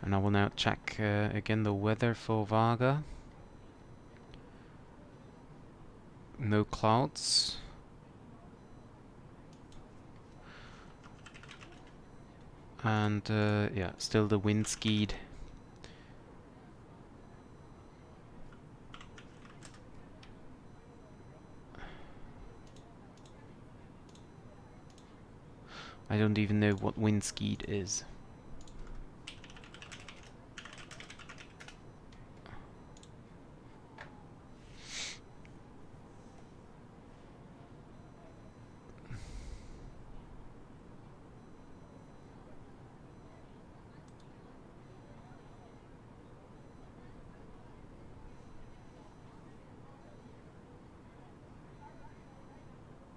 Speaker 1: And I will now check again the weather for Varga. No clouds. And yeah, still the wind skied. I don't even know what wind skied is.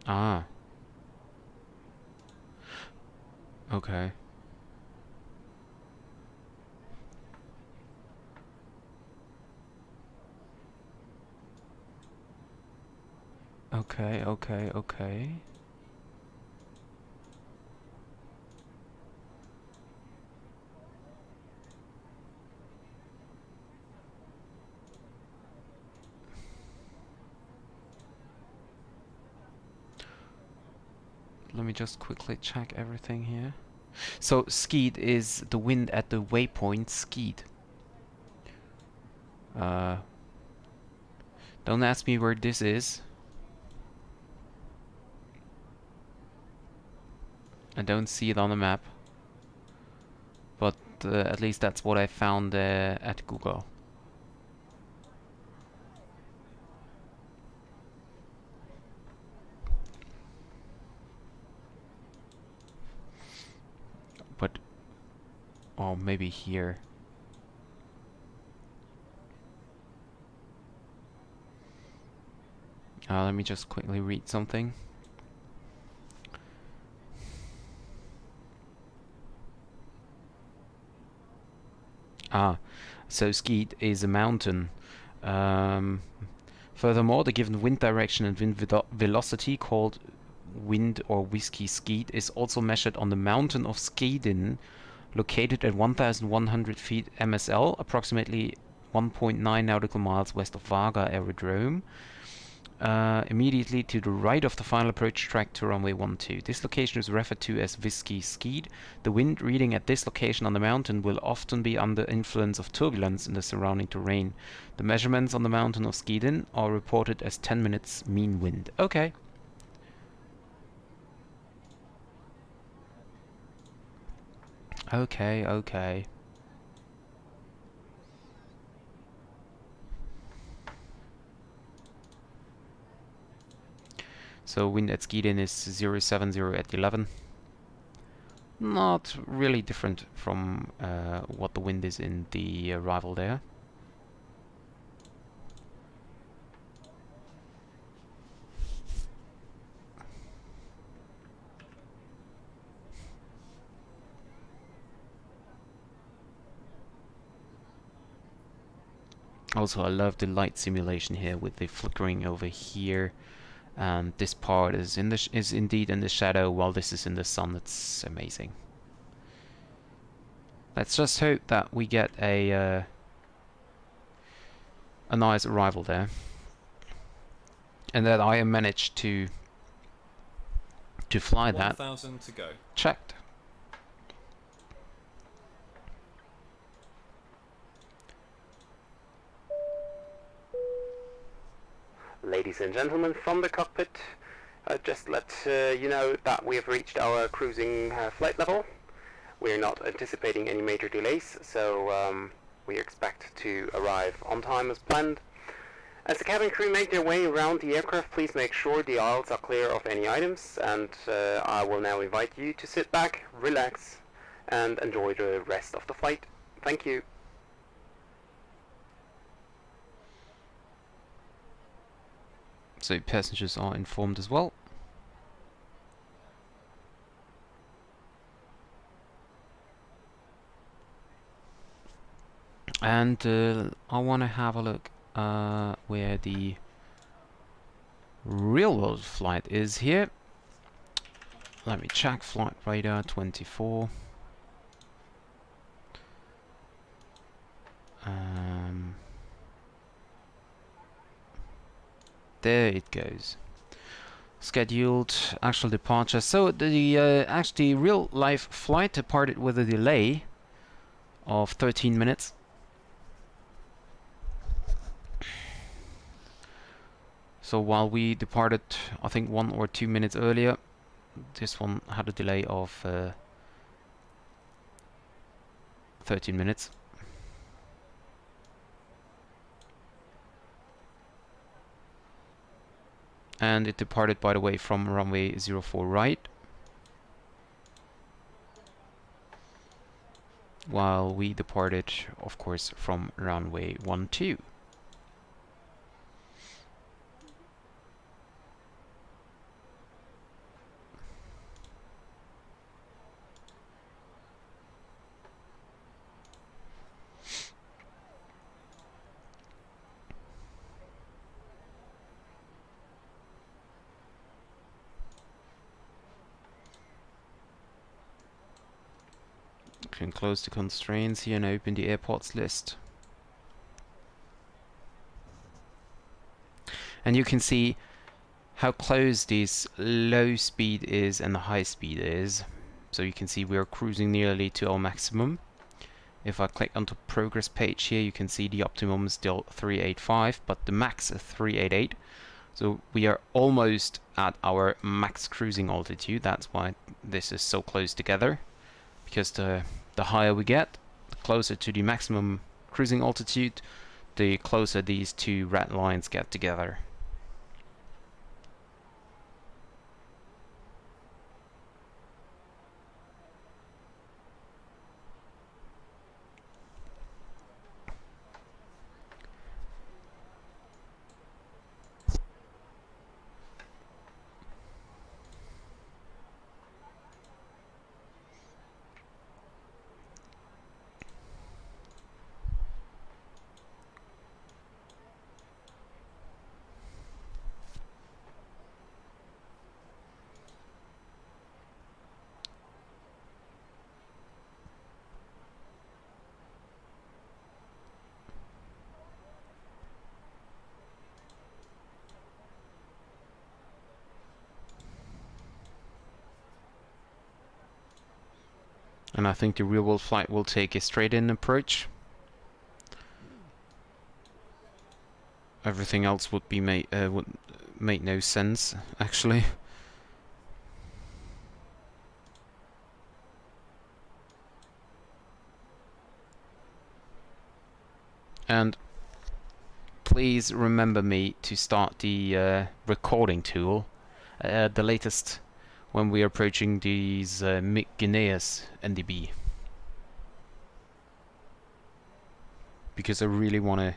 Speaker 1: Ah. Okay. Okay. Let me just quickly check everything here. So skied is the wind at the waypoint skied. Don't ask me where this is. I don't see it on the map. But at least that's what I found at Google. But, oh, maybe here. Let me just quickly read something. So skied is a mountain. Furthermore, the given wind direction and wind velocity, called wind or whiskey skied, is also measured on the mountain of Skadin, located at 1,100 feet MSL, approximately 1.9 nautical miles west of Varga Aerodrome. Immediately to the right of the final approach track to runway 12. This location is referred to as Whiskey Skied. The wind reading at this location on the mountain will often be under influence of turbulence in the surrounding terrain. The measurements on the mountain of Skidin are reported as 10 minutes mean wind. Okay. Okay. So wind at Skidin is 070 at 11. Not really different from what the wind is in the arrival there. Also, I love the light simulation here with the flickering over here. And this part is indeed in the shadow while this is in the sun. It's amazing. Let's just hope that we get a nice arrival there, and that I managed to fly that.
Speaker 2: 1,000 to go.
Speaker 1: Checked.
Speaker 8: Ladies and gentlemen, from the cockpit, just let you know that we have reached our cruising flight level. We're not anticipating any major delays, so we expect to arrive on time as planned. As the cabin crew make their way around the aircraft, please make sure the aisles are clear of any items, and I will now invite you to sit back, relax, and enjoy the rest of the flight. Thank you.
Speaker 1: So passengers are informed as well. And I want to have a look where the real world flight is here. Let me check. Flight radar 24. There it goes. scheduled actual departure. So the actually real life flight departed with a delay of 13 minutes. So while we departed, I think 1 or 2 minutes earlier, this one had a delay of 13 minutes. And it departed, by the way, from runway 04 right, while we departed, of course, from runway 12. Can close the constraints here and open the airports list. And you can see how close this low speed is and the high speed is. So you can see we are cruising nearly to our maximum. If I click onto progress page here, you can see the optimum is still 385, but the max is 388. So we are almost at our max cruising altitude. That's why this is so close together, because the higher we get, the closer to the maximum cruising altitude, the closer these two red lines get together. And I think the real world flight will take a straight in approach. Everything else would be would make no sense, actually. And please remember me to start the recording tool, the latest, when we are approaching these Guineas NDB, because I really want to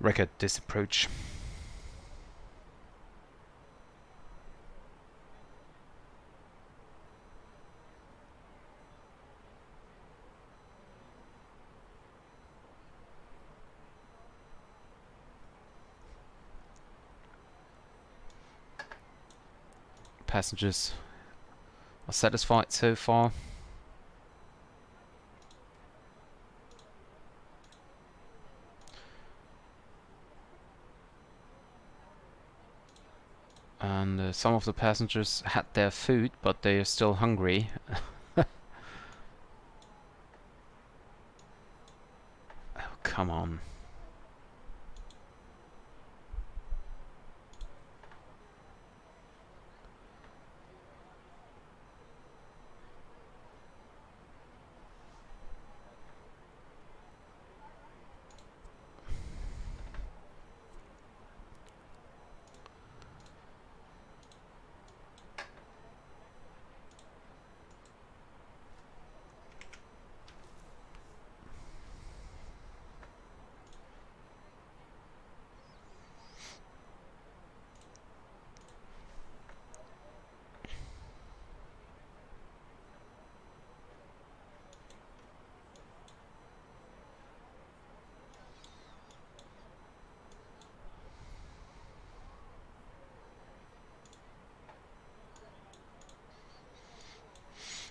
Speaker 1: record this approach. Passengers are satisfied so far. And some of the passengers had their food, but they are still hungry. Oh, come on.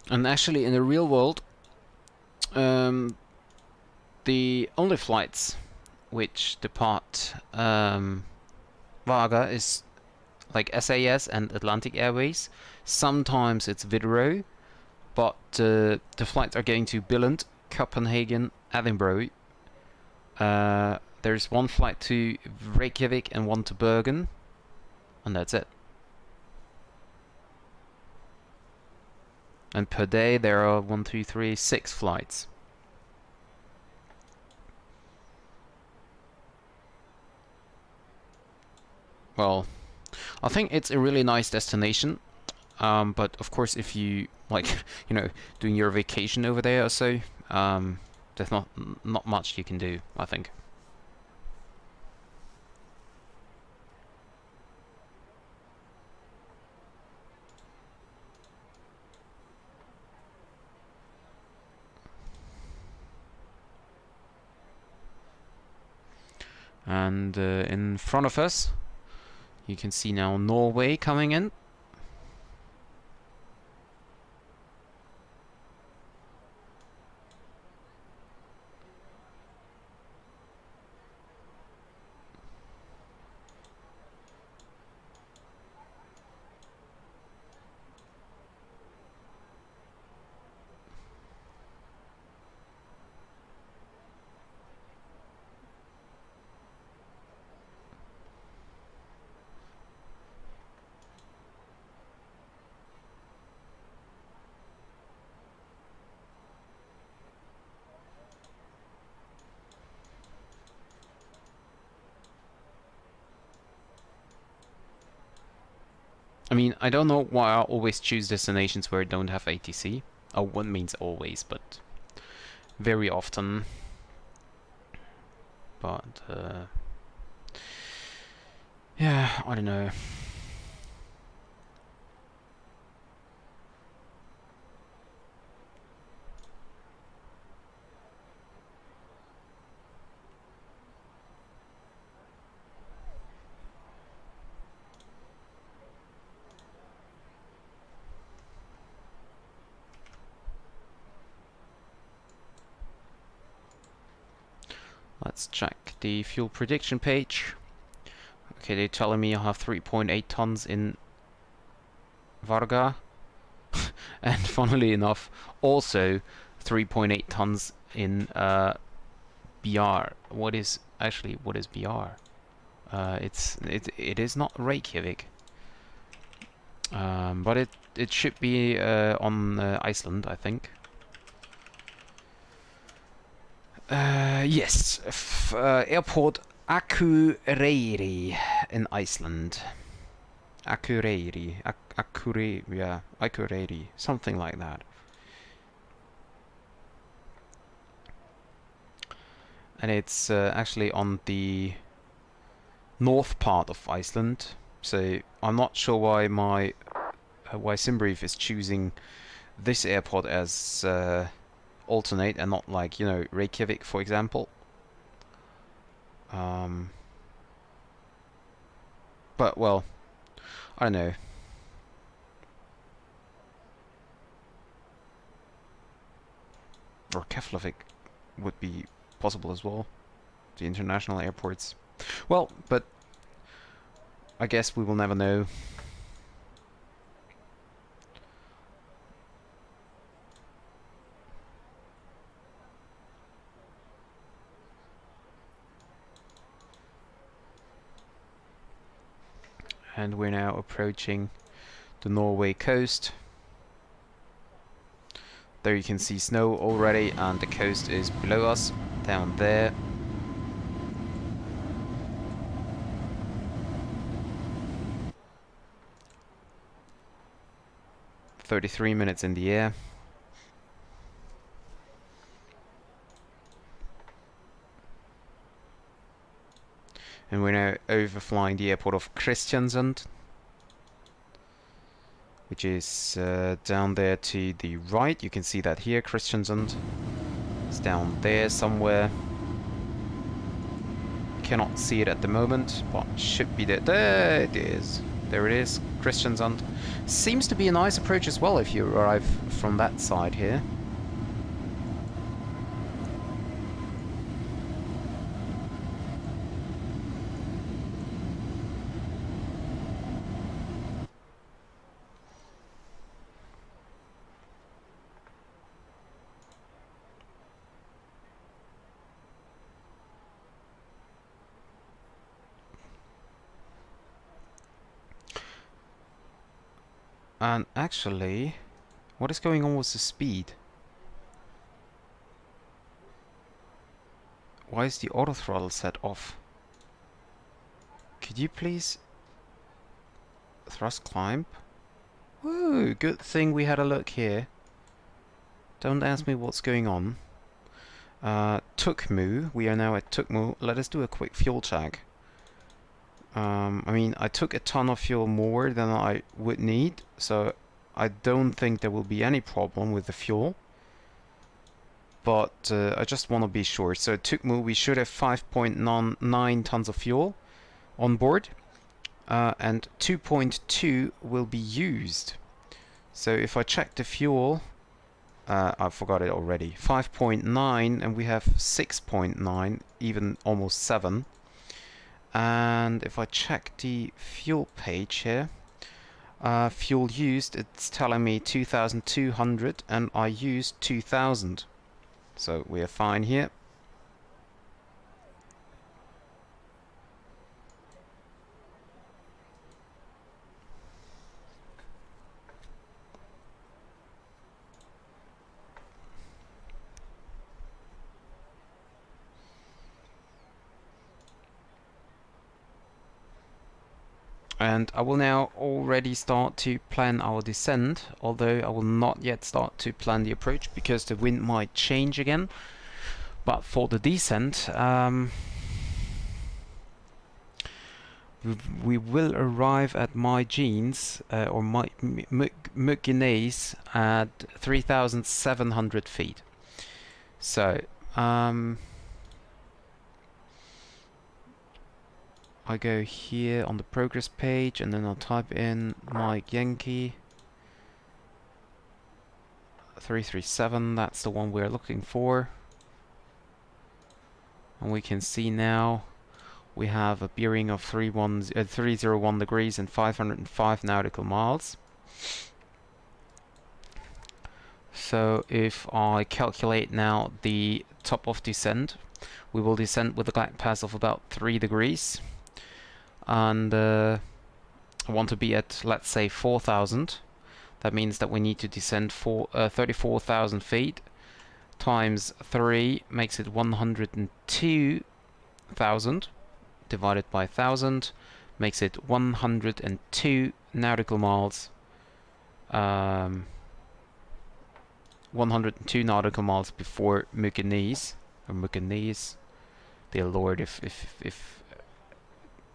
Speaker 1: And actually, in the real world, the only flights which depart Varga is like SAS and Atlantic Airways. Sometimes it's Widerøe, but the flights are going to Billund, Copenhagen, Edinburgh. There's one flight to Reykjavik and one to Bergen, and that's it. And per day there are 6 flights. Well, I think it's a really nice destination, but of course if you like, you know, doing your vacation over there or so, there's not much you can do, I think. And in front of us, you can see now Norway coming in. I mean, I don't know why I always choose destinations where I don't have ATC. Oh, what means always, but very often. But, yeah, I don't know. Let's check the fuel prediction page. Okay, they're telling me I have 3.8 tons in Varga. And funnily enough, also 3.8 tons in BR. What is BR? It is not Reykjavik. But it should be on Iceland, I think. Yes, airport Akureyri in Iceland. Akureyri, Akureyri, something like that. And it's actually on the north part of Iceland. So I'm not sure why why Simbrief is choosing this airport as alternate and not, like, you know, Reykjavik, for example. But, well, I don't know. Or Keflavik would be possible as well. The international airports. Well, but I guess we will never know. And we're now approaching the Norway coast. There you can see snow already, and the coast is below us, down there. "33 minutes in the air." And we're now overflying the airport of Kristiansand, which is down there to the right. You can see that here. Kristiansand is down there somewhere. Cannot see it at the moment, but should be there. There it is. There it is. Kristiansand. Seems to be a nice approach as well if you arrive from that side here. And actually, what is going on with the speed? Why is the auto throttle set off? Could you please thrust climb? Woo, good thing we had a look here. Don't ask me what's going on. Tukmu, we are now at Tukmu. Let us do a quick fuel check. I mean, I took a ton of fuel more than I would need, so I don't think there will be any problem with the fuel. But I just want to be sure. So Tukmu, we should have 5.9 tons of fuel on board, and 2.2 will be used. So if I check the fuel, I forgot it already. 5.9, and we have 6.9, even almost 7. And if I check the fuel page here, fuel used, it's telling me 2,200, and I used 2,000. So we are fine here. And I will now already start to plan our descent, although I will not yet start to plan the approach because the wind might change again. But for the descent, we will arrive at my genes, or my Mugines, at 3,700 feet. So, I go here on the progress page, and then I'll type in Mike Yankee 337. That's the one we're looking for. And we can see now we have a bearing of 301 degrees and 505 nautical miles. So if I calculate now the top of descent, we will descend with a glide path of about 3 degrees. And I want to be at, let's say, 4,000. That means that we need to descend 34,000 feet times 3 makes it 102,000 divided by 1,000 makes it 102 nautical miles. 102 nautical miles before Mugines, or Mugines. Dear Lord, if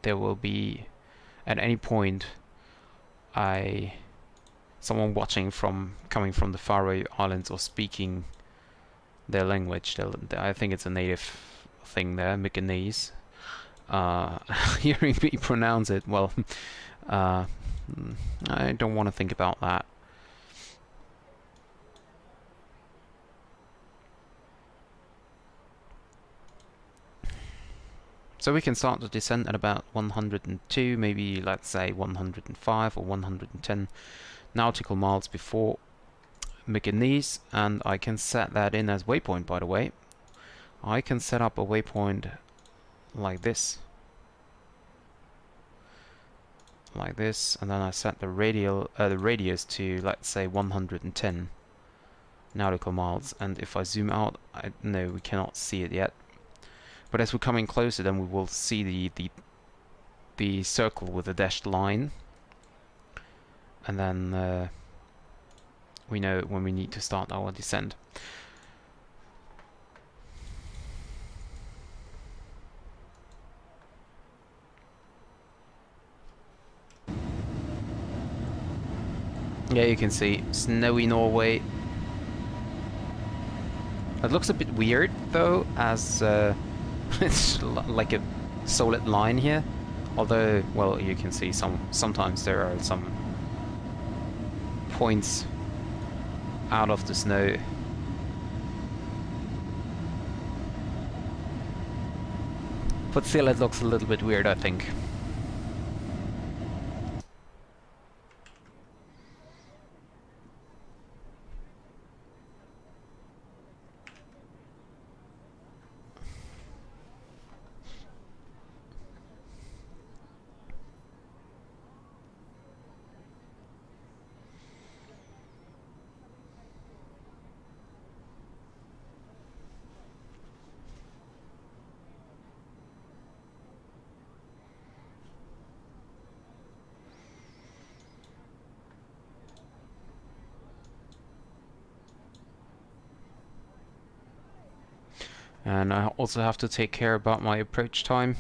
Speaker 1: there will be at any point someone watching coming from the Faroe Islands or speaking their language, I think it's a native thing there, Mugines. Hearing me pronounce it, well, I don't want to think about that. So we can start the descent at about 102, maybe let's say 105 or 110 nautical miles before Mugines, and I can set that in as waypoint, by the way. I can set up a waypoint like this. Like this, and then I set the radius to, let's say, 110 nautical miles, and if I zoom out, no, we cannot see it yet. But as we're coming closer, then we will see the circle with the dashed line, and then we know when we need to start our descent. Yeah, you can see snowy Norway. It looks a bit weird though, as it's like a solid line here. Although, well, you can see sometimes there are some points out of the snow. But still, it looks a little bit weird, I think. And I also have to take care about my approach time.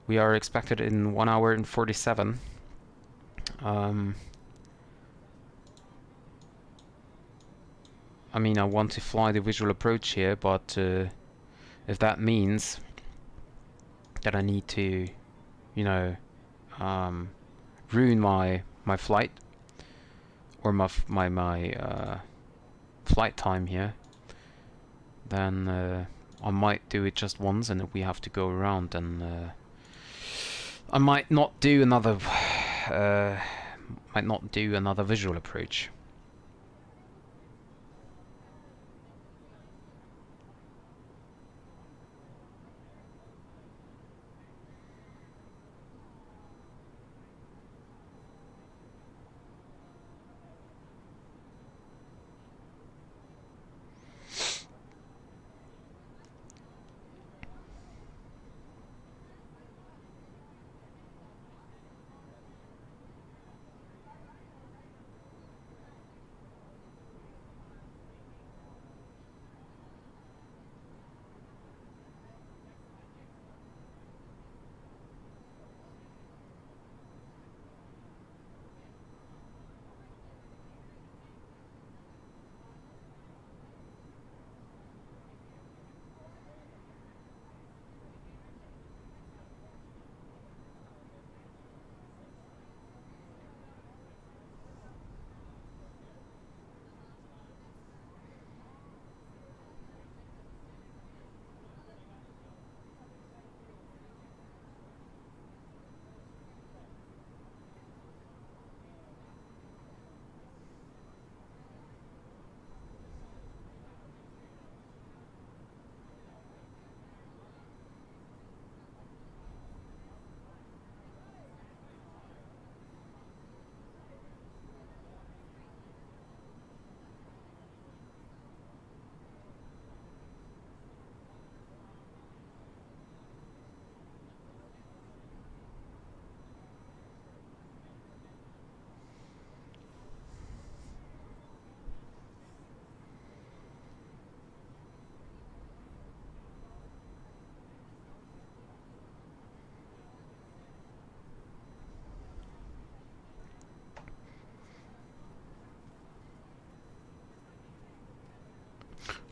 Speaker 1: We are expected in 1 hour and 47. I mean, I want to fly the visual approach here, but if that means that I need to, you know, ruin my flight or my flight time here, then I might do it just once, and if we have to go around, and I might not do another visual approach.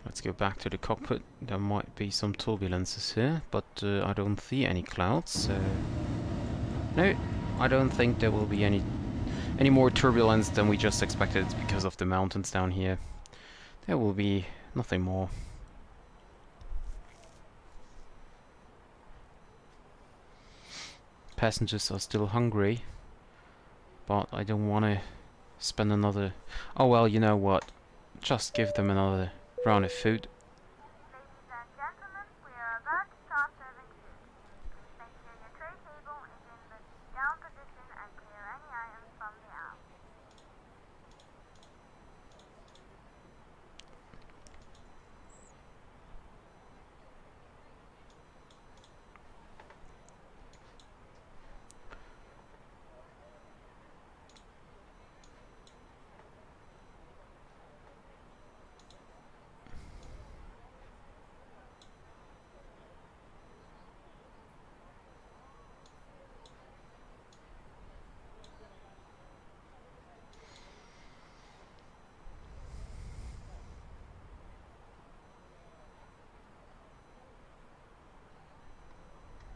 Speaker 1: Let's go back to the cockpit. There might be some turbulences here, but I don't see any clouds, so... No, I don't think there will be any more turbulence than we just expected because of the mountains down here. There will be nothing more. Passengers are still hungry, but I don't want to spend another... Oh well, you know what? Just give them another round of food.
Speaker 3: Ladies and gentlemen, we are about to start serving food. Please make sure your tray table is in the down position and clear any items from the aisle.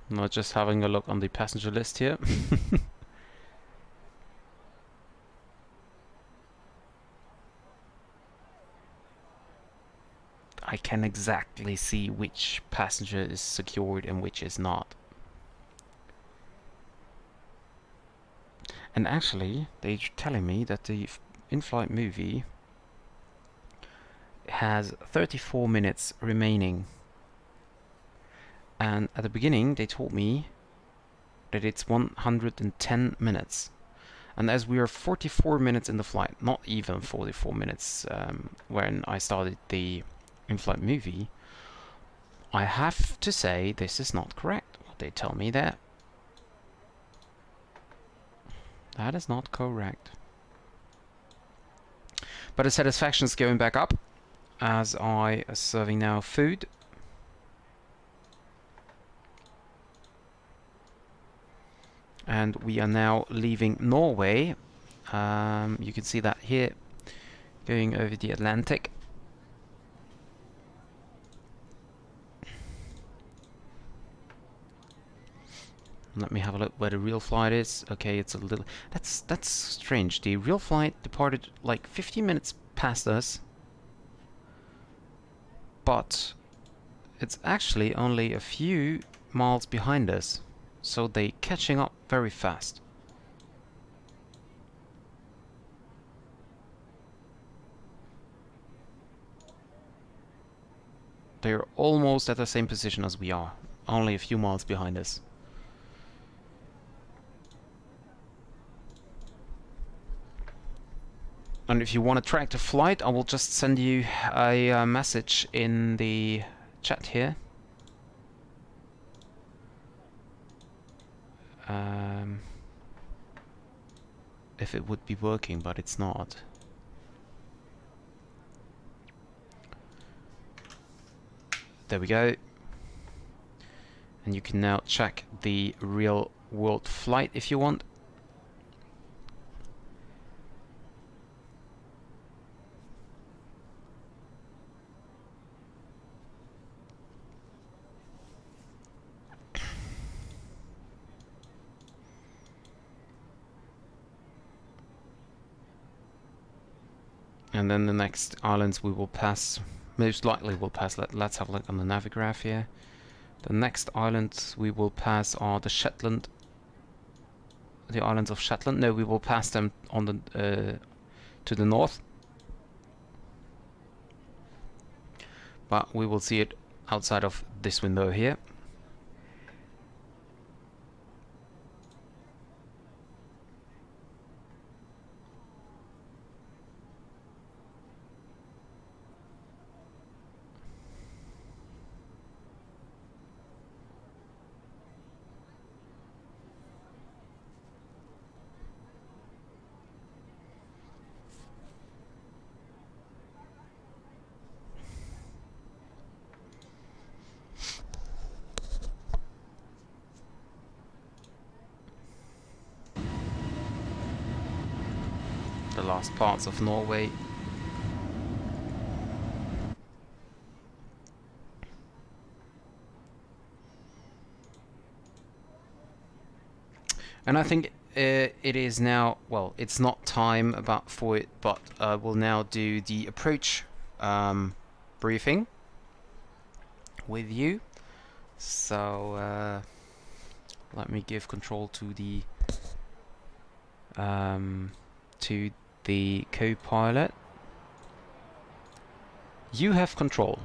Speaker 1: Not just having a look on the passenger list here. I can exactly see which passenger is secured and which is not. And actually, they're telling me that the in-flight movie has 34 minutes remaining. And at the beginning they told me that it's 110 minutes. And as we are 44 minutes in the flight, not even 44 minutes when I started the in-flight movie, I have to say this is not correct, what they tell me there. That is not correct. But the satisfaction is going back up as I am serving now food. and we are now leaving Norway. You can see that here, going over the Atlantic. Let me have a look where the real flight is. Okay, it's a little... That's strange. The real flight departed like 15 minutes past us. But it's actually only a few miles behind us. So they're catching up very fast. They're almost at the same position as we are. Only a few miles behind us. And if you want to track the flight, I will just send you a message in the chat here. If it would be working, but it's not. There we go. And you can now check the real world flight if you want. And then the next islands we will pass, most likely we'll pass, let's have a look on the navigraph here. The next islands we will pass are the Shetland, the islands of Shetland. No, we will pass them on the to the north. But we will see it outside of this window here. The last parts of Norway. And I think it is now, well, it's not time for it, but we'll now do the approach briefing with you. So let me give control to the co-pilot. You have control.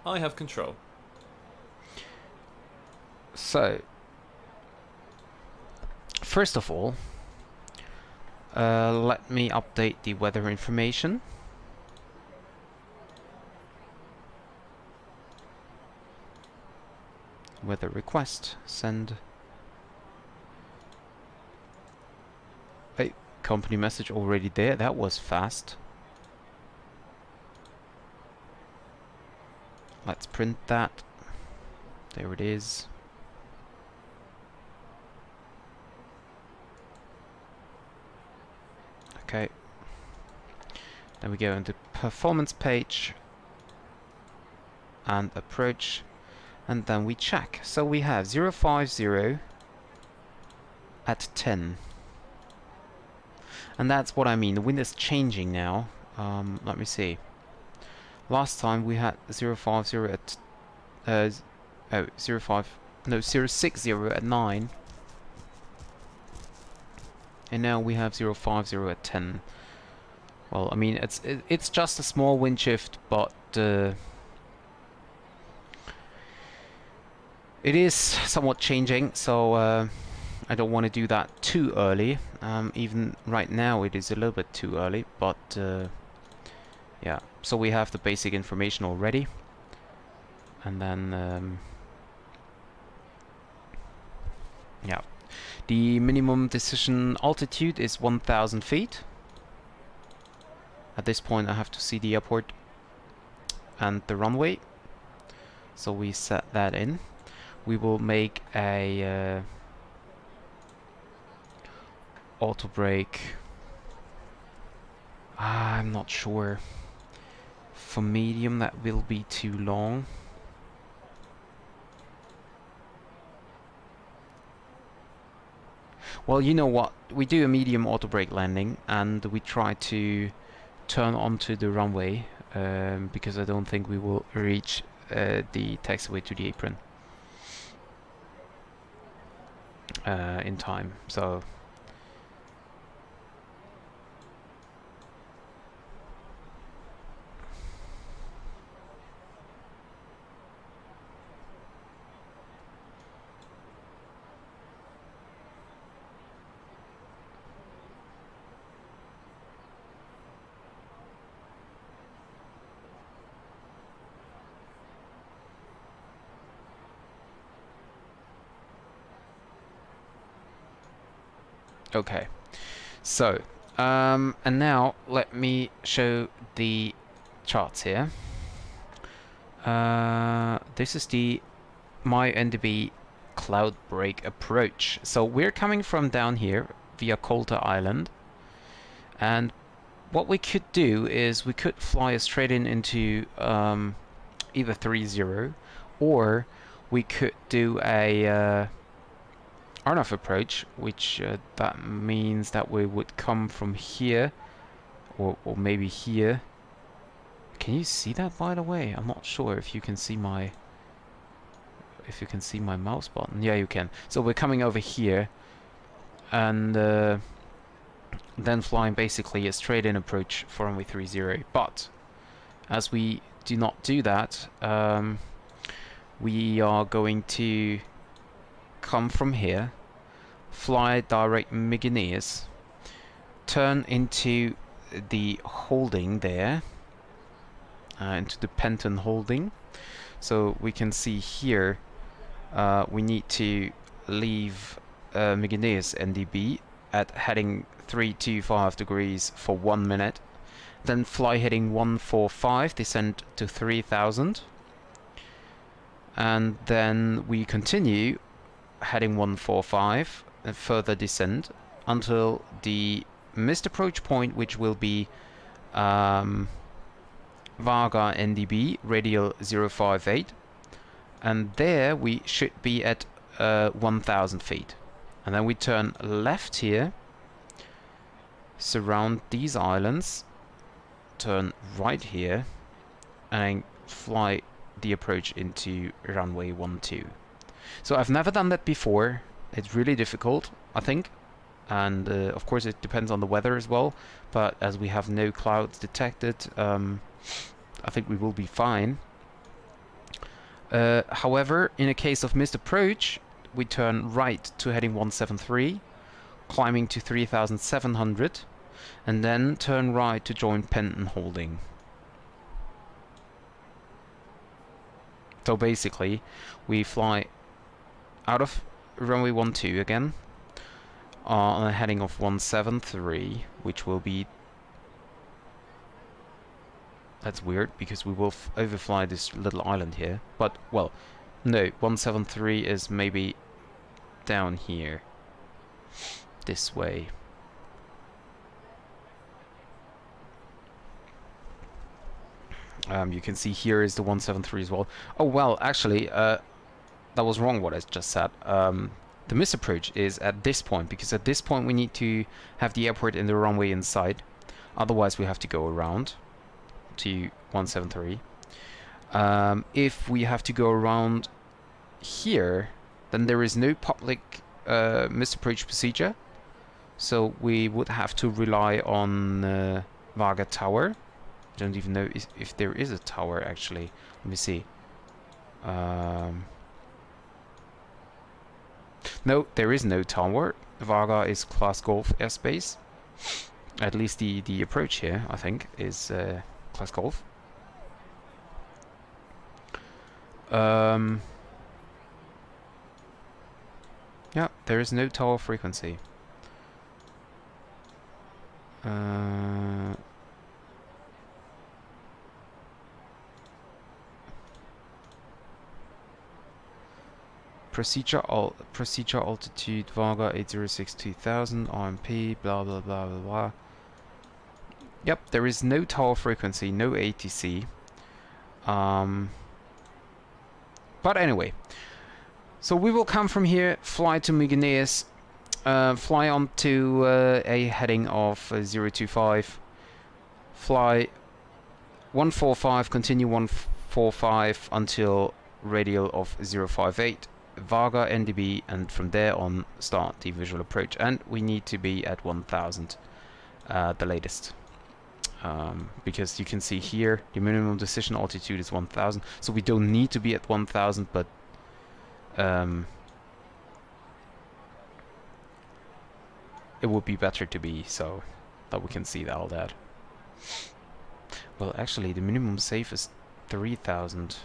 Speaker 2: I have control.
Speaker 1: So, first of all, let me update the weather information. Weather request, send. Hey, company message already there. That was fast. Let's print that. There it is. Okay. Then we go into performance page and approach, and then we check. So we have 050 at 10. And that's what I mean. The wind is changing now. Let me see. Last time we had 050 at 060 at 9. And now we have 050 at 10. Well, I mean, it's just a small wind shift, but it is somewhat changing, so I don't want to do that too early. Even right now it is a little bit too early, but yeah. So we have the basic information already, and then yeah. The minimum decision altitude is 1,000 feet. At this point I have to see the airport and the runway. So we set that in. We will make a auto brake. I'm not sure. For medium, that will be too long. Well, you know what? We do a medium auto brake landing, and we try to turn onto the runway, because I don't think we will reach the taxiway to the apron in time. So. Okay, so and now let me show the charts here. This is the MyNDB cloud brake approach. So we're coming from down here via Coulter Island, and what we could do is we could fly straight into either 30, or we could do a RNAV approach, which that means that we would come from here, or maybe here. Can you see that, by the way? I'm not sure if you can see my mouse button. Yeah, you can. So we're coming over here, and then flying basically a straight-in approach for runway 30. But as we do not do that, we are going to come from here, fly direct Mykonos, turn into the holding there, into the Penton holding. So we can see here we need to leave Mykonos NDB at heading 325 degrees for 1 minute, then fly heading 145, descend to 3000, and then we continue heading 145 and further descend until the missed approach point, which will be Varga NDB radial 058, and there we should be at 1000 feet, and then we turn left here, surround these islands, turn right here, and fly the approach into runway 12. So I've never done that before. It's really difficult, I think, and of course it depends on the weather as well, but as we have no clouds detected, I think we will be fine. However, in a case of missed approach, we turn right to heading 173, climbing to 3700, and then turn right to join Penton holding. So basically, we fly out of runway 12 again, on a heading of 173, which will be... That's weird, because we will overfly this little island here. But, well, no, 173 is maybe down here. This way. You can see here is the 173 as well. Oh, well, actually, that was wrong what I just said. The misapproach is at this point, because at this point we need to have the airport in the runway inside. Otherwise we have to go around to 173. If we have to go around here, then there is no public misapproach procedure. So we would have to rely on Varga Tower. I don't even know if there is a tower, actually. Let me see. No, there is no tower. Varga is class Golf airspace. At least the approach here, I think, is class Golf. Yeah, there is no tower frequency. procedure altitude Varga 806 2000 RMP blah blah blah blah blah. Yep, there is no tower frequency, no ATC. But anyway, so we will come from here, fly to Mygneus, fly on to a heading of 025, fly 145, continue 145 until radial of 058, Varga NDB, and from there on start the visual approach. And we need to be at 1000 the latest. Because you can see here the minimum decision altitude is 1000, so we don't need to be at 1000, but it would be better to be, so that we can see all that. Well, actually the minimum safe is 3000.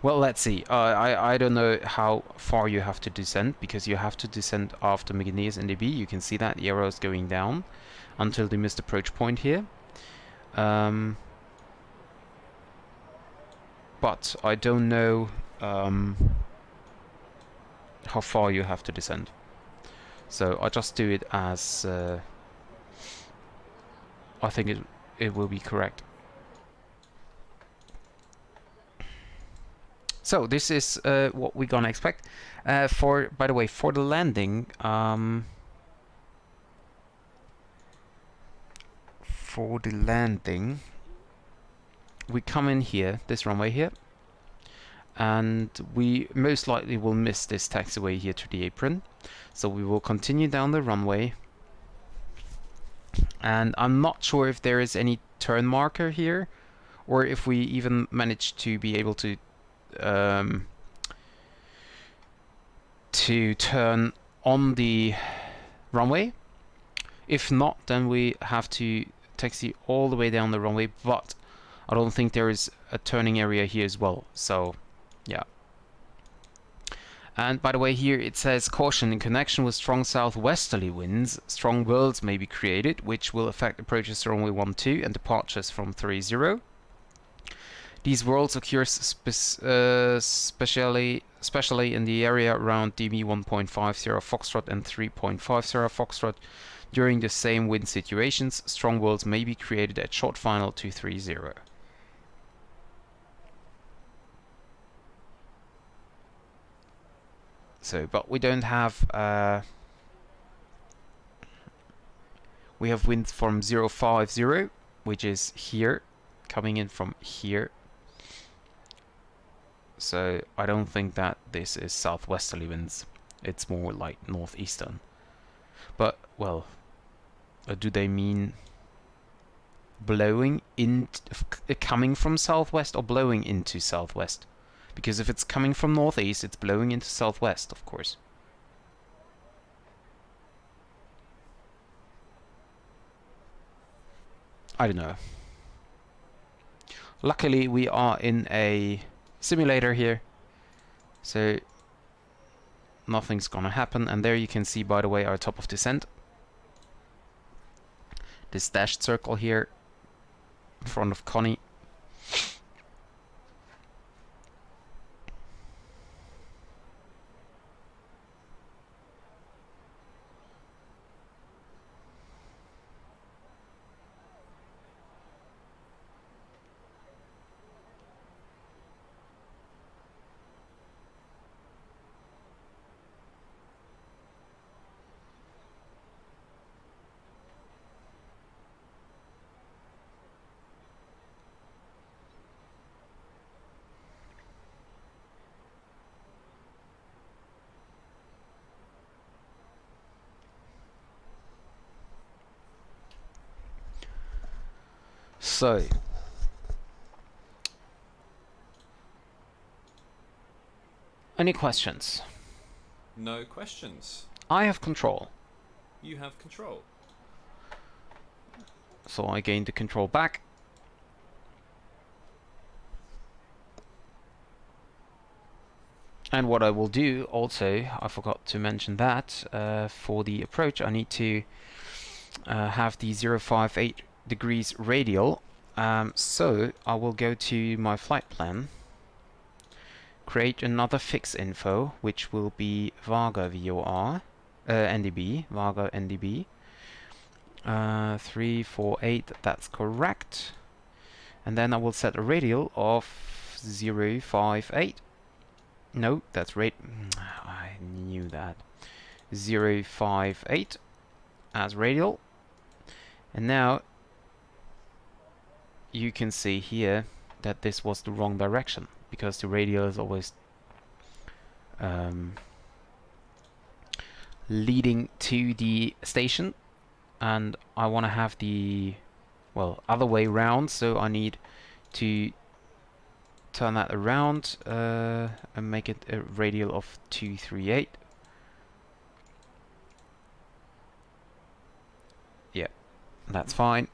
Speaker 1: Well, let's see. I don't know how far you have to descend, because you have to descend after Mygneus NDB. You can see that the arrow is going down until the missed approach point here. But I don't know how far you have to descend. So I just do it as I think it will be correct. So this is what we're gonna expect. By the way, for the landing, we come in here, this runway here, and we most likely will miss this taxiway here to the apron. So we will continue down the runway, and I'm not sure if there is any turn marker here, or if we even manage to be able to turn on the runway. If not, then we have to taxi all the way down the runway, but I don't think there is a turning area here as well, so yeah. And by the way, here it says caution, in connection with strong southwesterly winds, strong whirls may be created, which will affect approaches to runway 12 and departures from 30. These whirls occur especially in the area around DB 1.50 Foxtrot and 3.50 Foxtrot. During the same wind situations, strong whirls may be created at short final 230. So, but we don't have we have winds from 050, which is here, coming in from here. So I don't think that this is southwesterly winds. It's more like northeastern. But, well, do they mean blowing in, coming from southwest, or blowing into southwest? Because if it's coming from northeast, it's blowing into southwest, of course. I don't know. Luckily, we are in a simulator here, so nothing's gonna happen. And there you can see, by the way, our top of descent. This dashed circle here in front of Connie. So, any questions?
Speaker 2: No questions.
Speaker 1: I have control.
Speaker 2: You have control.
Speaker 1: So I gain the control back. And what I will do also, I forgot to mention that, for the approach I need to have the 058 degrees radial. So I will go to my flight plan, create another fix info, which will be Varga VOR, NDB, Varga NDB. 348, that's correct. And then I will set a radial of 058. No, that's right. I knew that. 058 as radial. And now you can see here that this was the wrong direction, because the radial is always leading to the station, and I want to have the, well, other way round, so I need to turn that around and make it a radial of 238. Yeah, that's fine.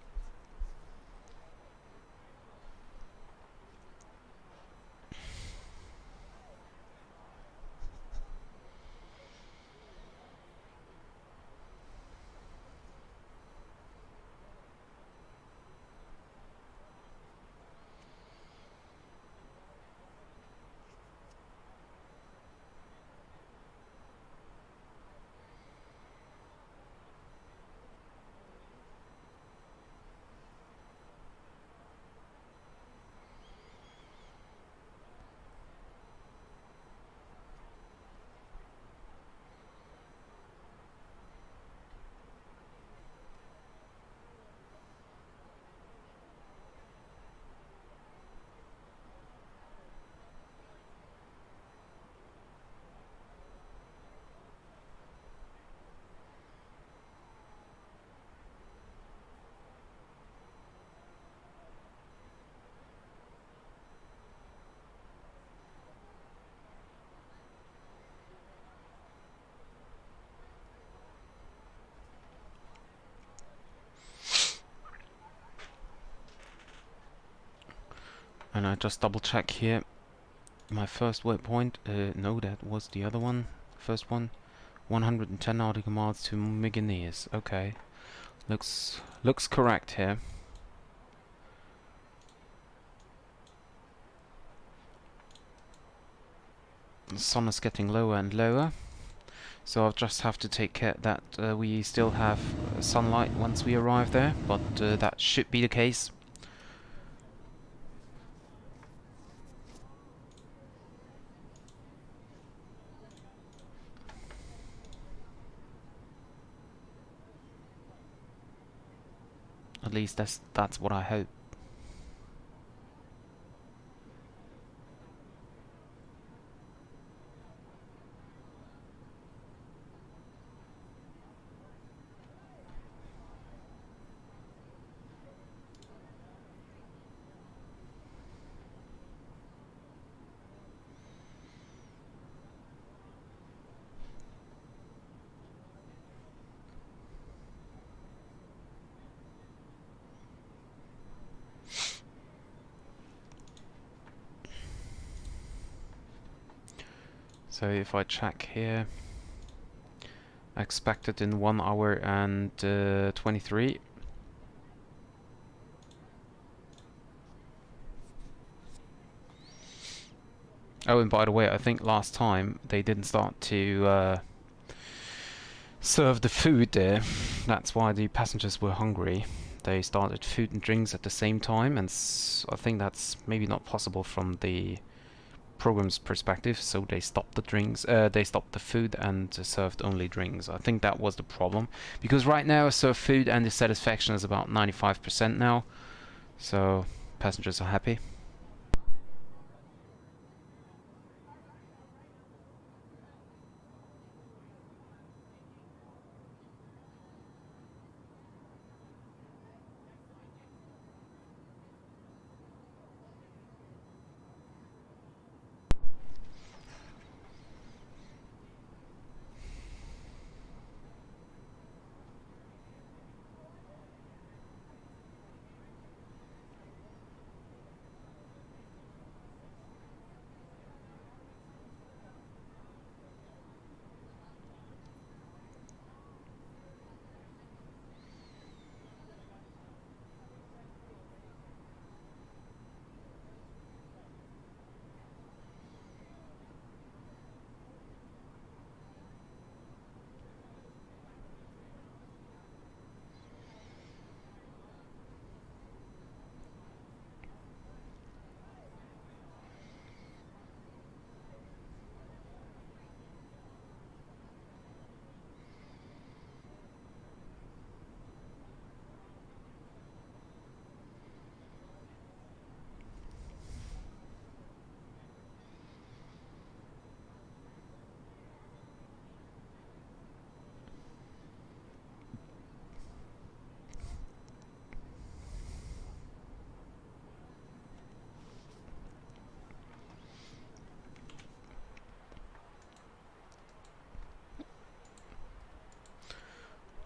Speaker 1: And I just double check here. My first waypoint, no, that was the other one. First one, 110 nautical miles to Mykonos. Okay, looks correct here. The sun is getting lower and lower, so I'll just have to take care that we still have sunlight once we arrive there, but that should be the case. At least that's what I hope. So if I check here, I expect it in 1 hour and 23. Oh, and by the way, I think last time they didn't start to serve the food there. That's why the passengers were hungry. They started food and drinks at the same time, and I think that's maybe not possible from the program's perspective, so they stopped the drinks, they stopped the food and served only drinks. I think that was the problem, because right now I serve food and the satisfaction is about 95% now, so passengers are happy.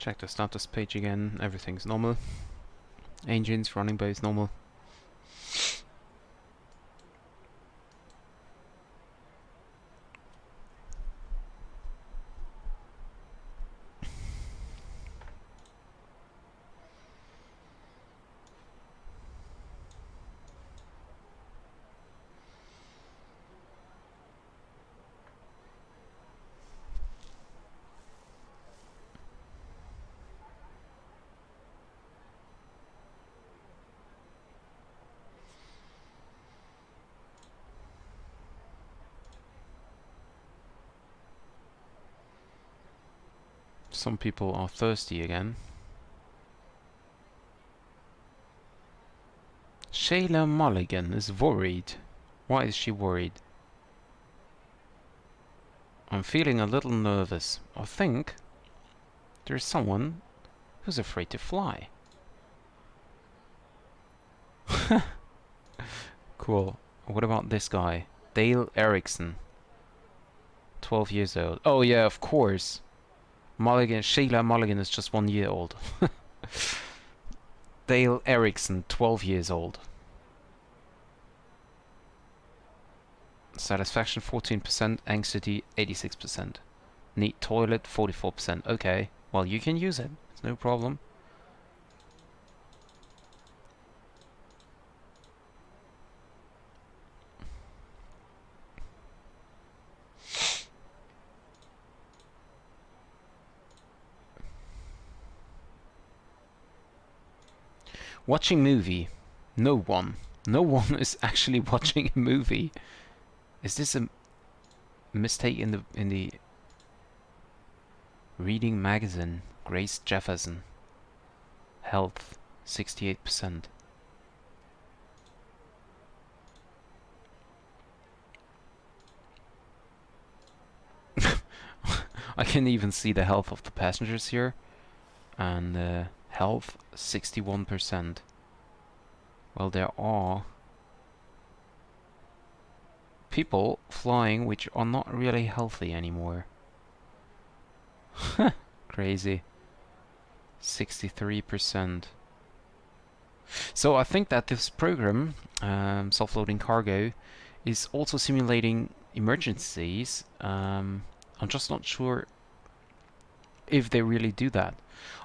Speaker 1: Check the status page again. Everything's normal. Engines running both normal. Some people are thirsty again. Shayla Mulligan is worried. Why is she worried? I'm feeling a little nervous. I think there's someone who's afraid to fly. Cool. What about this guy? Dale Erickson. 12 years old. Oh yeah, of course. Mulligan, Shayla Mulligan is just 1 year old. Dale Erickson, 12 years old. Satisfaction 14%, anxiety 86%. Neat toilet 44%. Okay, well you can use it. It's no problem. Watching movie. No one. No one is actually watching a movie. Is this a mistake in the reading magazine? Grace Jefferson. Health 68%. I can even see the health of the passengers here. And health 61%. Well, there are people flying which are not really healthy anymore. Crazy. 63%. So I think that this program, self-loading cargo, is also simulating emergencies. I'm just not sure if they really do that.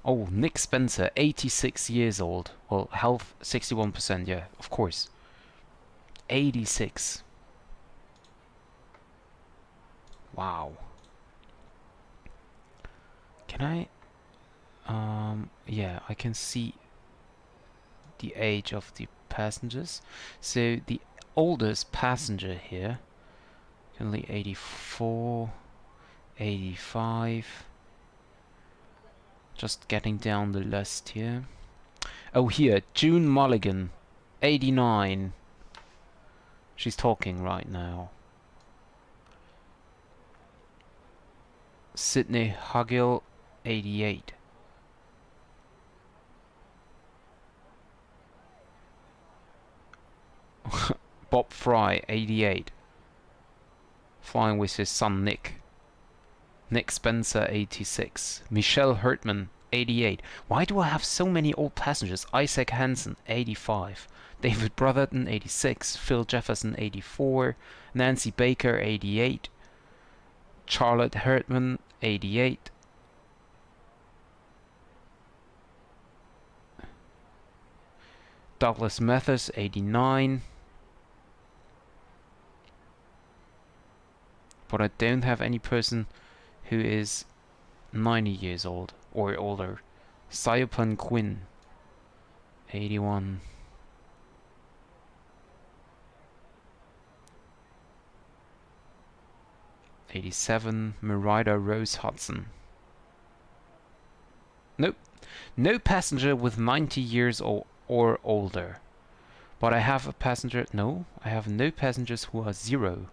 Speaker 1: Oh, Nick Spencer, 86 years old. Well, health 61%, yeah, of course. 86. Wow. Can I... yeah, I can see the age of the passengers. So the oldest passenger here, currently 84, 85. Just getting down the list here. Oh, here, June Mulligan, 89. She's talking right now. Sydney Hugill, 88. Bob Fry, 88. Flying with his son Nick. Nick Spencer, 86. Michelle Hertman, 88. Why do I have so many old passengers? Isaac Hansen, 85. David Brotherton, 86. Phil Jefferson, 84. Nancy Baker, 88. Charlotte Hertman, 88. Douglas Mathers, 89. But I don't have any person who is 90 years old or older. Siopan Quinn, 81. Merida Rose Hudson. Nope. No passenger with 90 years or older. But I have a passenger... No, I have no passengers who are 0.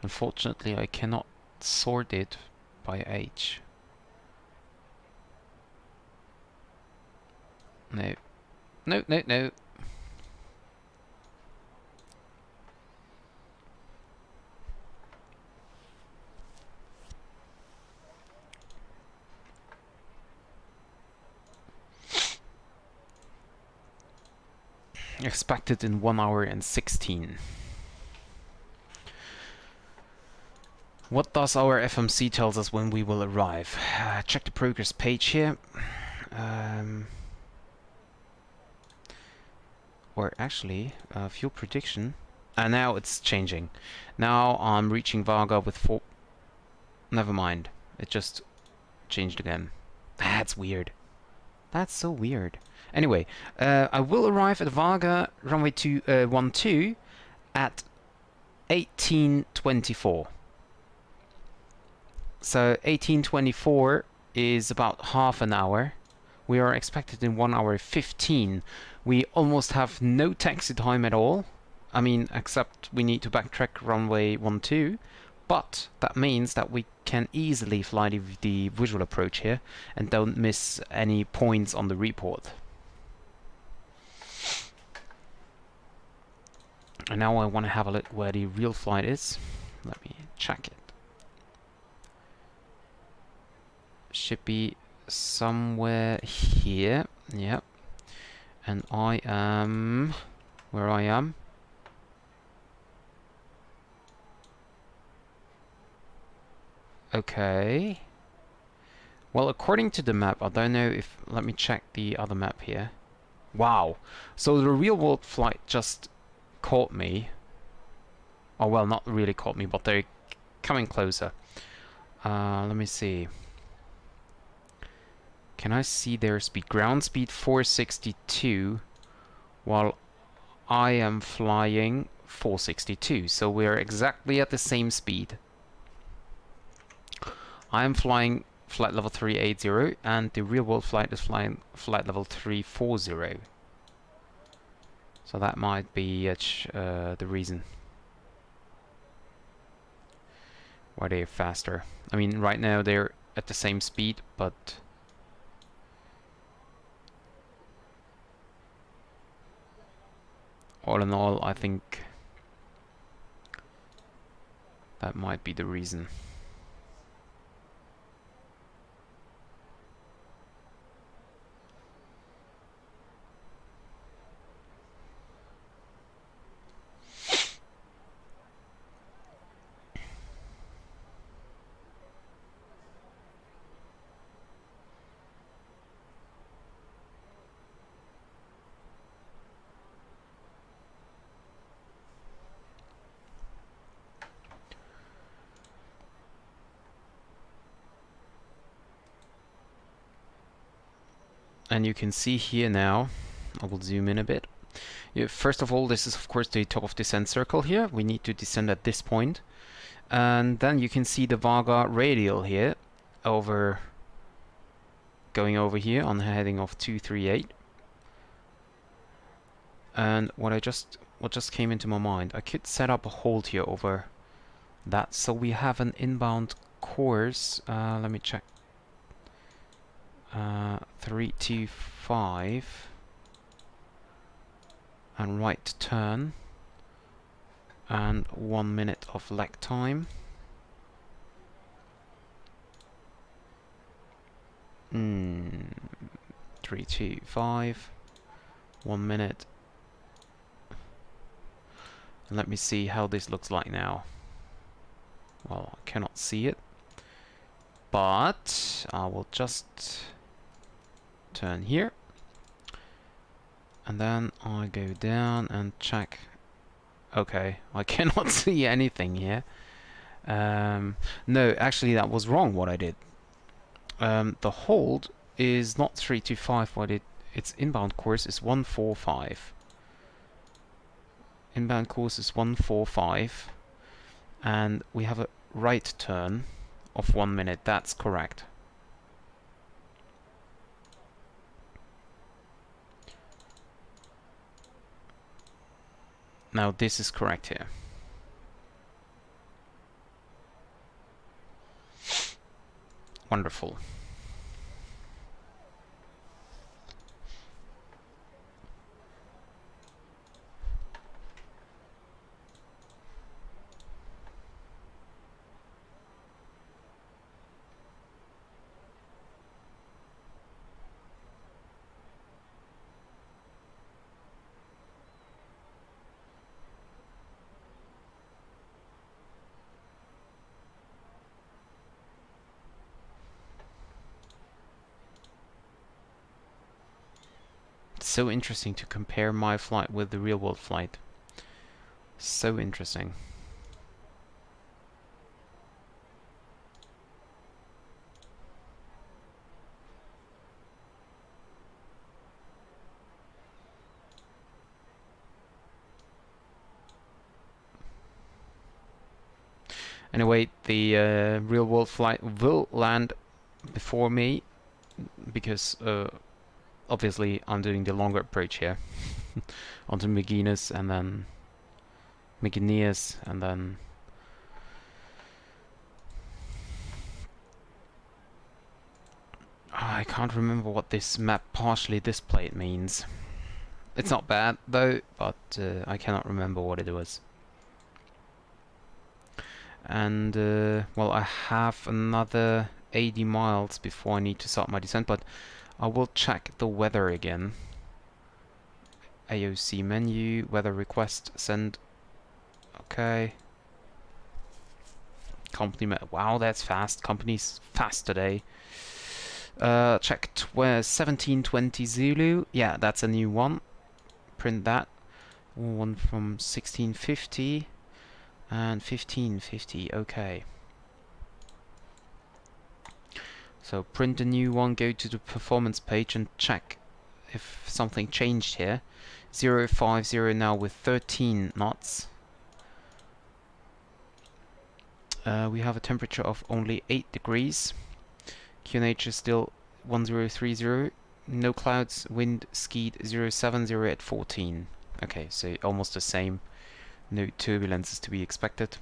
Speaker 1: Unfortunately, I cannot sort it by age. No. No, no, no. Expected in 1 hour and 16. What does our FMC tells us when we will arrive? Check the progress page here. Or actually, fuel prediction. Now it's changing. Now I'm reaching Varga with 4... Never mind. It just changed again. That's weird. That's so weird. Anyway, I will arrive at Varga runway 12 at 18:24. So 18:24 is about half an hour. We are expected in 1 hour 15. We almost have no taxi time at all. I mean, except we need to backtrack runway 12. But that means that we can easily fly the visual approach here and don't miss any points on the report. And now I want to have a look where the real flight is. Let me check it. Should be somewhere here. Yep. And I am where I am. Okay. Well, according to the map, I don't know if... Let me check the other map here. Wow. So the real world flight just caught me. Oh, well, not really caught me, but they're coming closer. Let me see. Can I see their speed? Ground speed 462, while I am flying 462. So we're exactly at the same speed. I am flying flight level 380, and the real world flight is flying flight level 340. So that might be the reason why they're faster. I mean, right now they're at the same speed, but all in all, I think that might be the reason. And you can see here now, I will zoom in a bit. First of all, this is of course the top of descent circle here. We need to descend at this point. And then you can see the Varga radial here, going over here on the heading of 238. And what just came into my mind, I could set up a hold here over that, so we have an inbound course. Let me check. 325 and right turn and 1 minute of lag time. 325, 1 minute. And let me see how this looks like now. Well, I cannot see it, but I will just turn here, and then I go down and check. Okay, I cannot see anything here. No, actually that was wrong what I did. The hold is not 325, what its inbound course is 145. Inbound course is 145, and we have a right turn of 1 minute. That's correct. Now this is correct here. Wonderful. so interesting to compare my flight with the real world flight. So interesting. Anyway, the real world flight will land before me because obviously I'm doing the longer approach here onto McGuinness and then McGuinness and then I can't remember what this map partially displayed means. It's not bad though, but I cannot remember what it was. And well, I have another 80 miles before I need to start my descent, but I will check the weather again. AOC menu, weather request, send. Okay. Company, wow, that's fast. Company's fast today. Check 1720 Zulu. Yeah, that's a new one. Print that. One from 1650 and 1550. Okay. So print a new one, go to the performance page and check if something changed here. 050 now with 13 knots. We have a temperature of only 8 degrees. QNH is still 1030. No clouds, wind skied 070 at 14. Okay, so almost the same. No turbulences to be expected.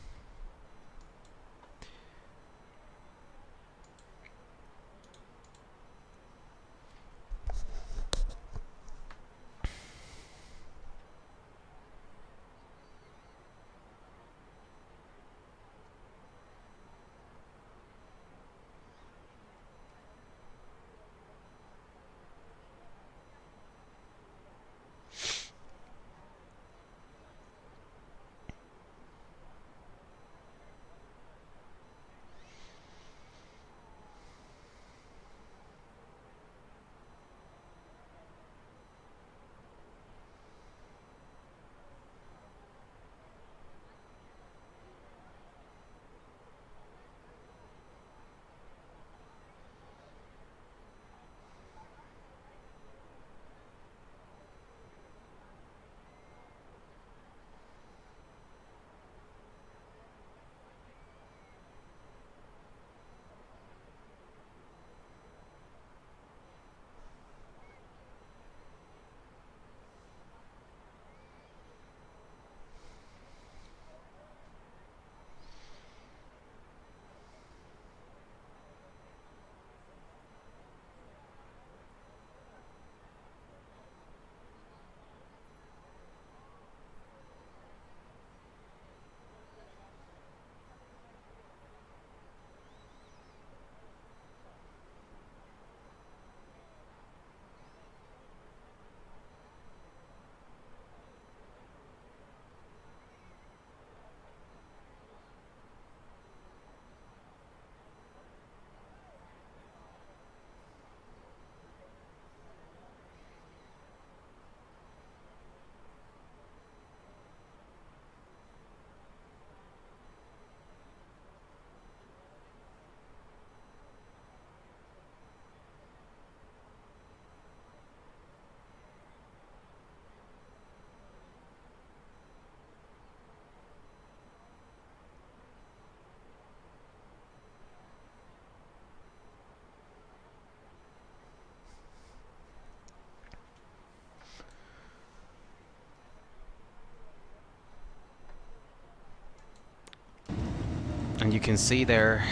Speaker 1: And you can see there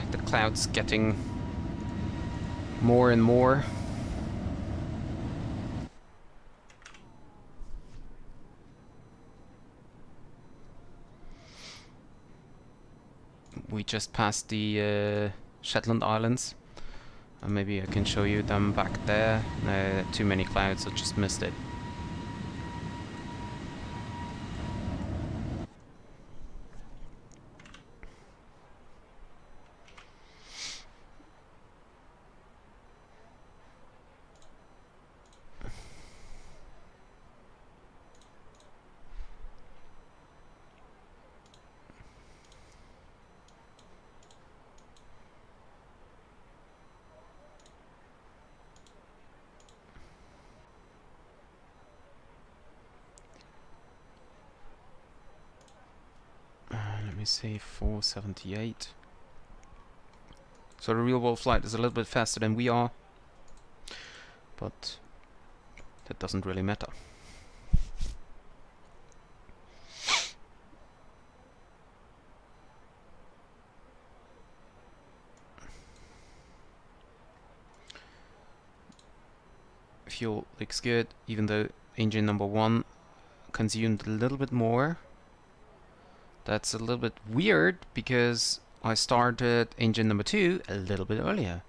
Speaker 1: the clouds getting more and more. We just passed the Shetland Islands. Maybe I can show you them back there. Too many clouds, I just missed it. me see, 478. So the real world flight is a little bit faster than we are, but that doesn't really matter. Fuel looks good, even though engine number 1 consumed a little bit more. That's a little bit weird because I started engine number 2 a little bit earlier.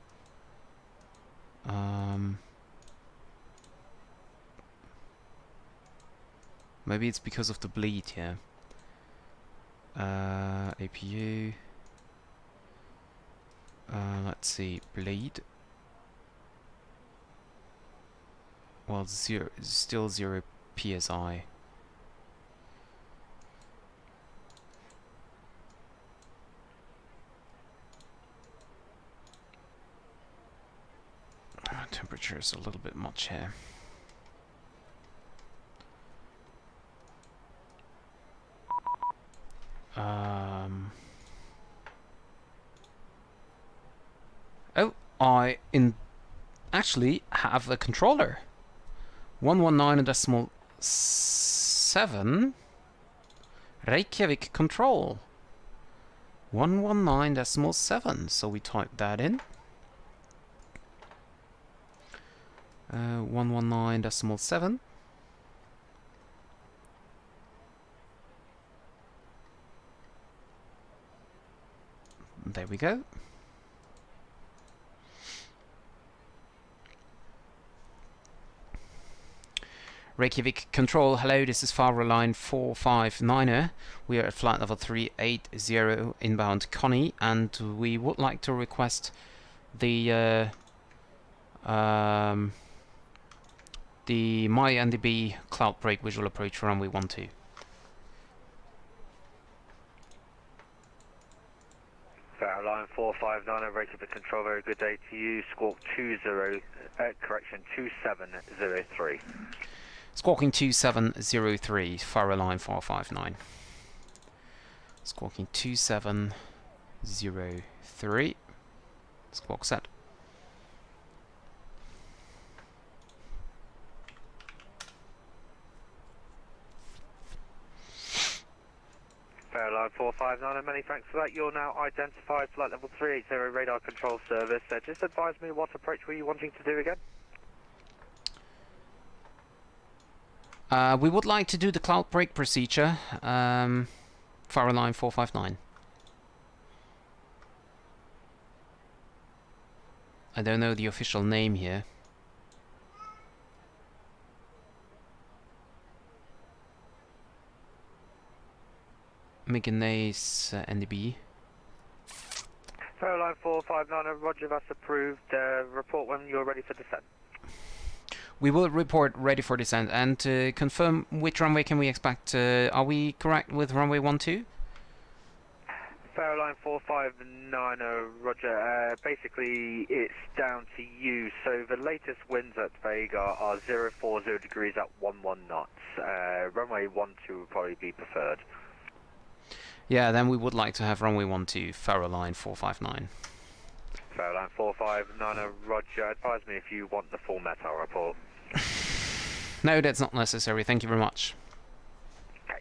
Speaker 1: Maybe it's because of the bleed here. APU. Let's see, bleed. Well, still 0 PSI. Temperature is a little bit much here. Oh, I actually have a controller. 119.7 Reykjavik control. 119.7. So we type that in. 119.7. There we go. Reykjavik Control, hello, this is Faroe Line 459er. We are at flight level 380 inbound Connie, and we would like to request the MyNDB cloud break visual approach for runway 12.
Speaker 6: Faroe Line 459 over Reykjavik Control, very good day to you. Squawk 2703.
Speaker 1: Squawking 2703, Faroe Line 459. Squawking 2703. Squawk set.
Speaker 6: Faroe Line 459, and many thanks for that. You're now identified flight level 380 radar control service. Just advise me what approach were you wanting to do again?
Speaker 1: We would like to do the cloud break procedure. Faroe Line 459. I don't know the official name here. Migenes NDB.
Speaker 6: Faroe Line 459, roger, that's approved. Report when you're ready for descent.
Speaker 1: We will report ready for descent, and to confirm which runway can we expect. Are we correct with runway 12?
Speaker 6: Faroe Line 459, roger. Basically, it's down to you. So the latest winds at Varga are 040 degrees at 11 knots. Runway 12 would probably be preferred.
Speaker 1: Yeah, then we would like to have runway 12, Faroe Line 459.
Speaker 6: Faroe Line 459, roger. Advise me if you want the full METAR report.
Speaker 1: No, that's not necessary. Thank you very much.
Speaker 6: Okay.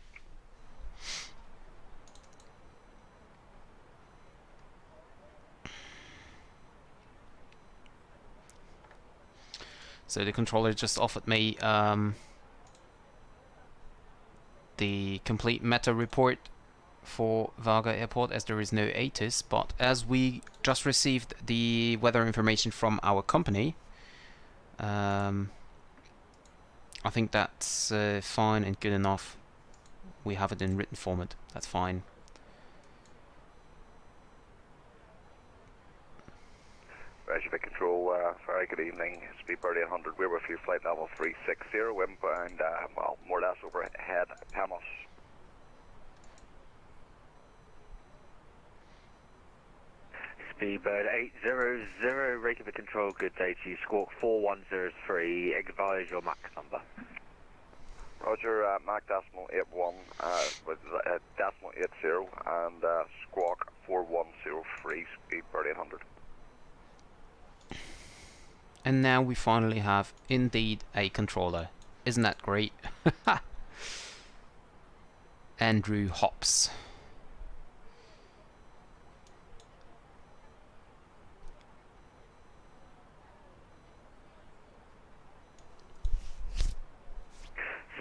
Speaker 1: So the controller just offered me the complete meta report for Varga Airport, as there is no ATIS, but as we just received the weather information from our company, I think that's fine and good enough. We have it in written format. That's fine.
Speaker 11: Reykjavik Control, very good evening. Speed birdie 100. We're with you, flight level 360, inbound, well, more or less overhead Panos.
Speaker 6: Speedbird 800, Reykjavik Control, good day to you. Squawk 4103, advise your MAX number.
Speaker 11: Roger, Mac decimal 81 with decimal 80 and squawk 4103, speed 3800.
Speaker 1: And now we finally have indeed a controller. Isn't that great? Andrew Hops.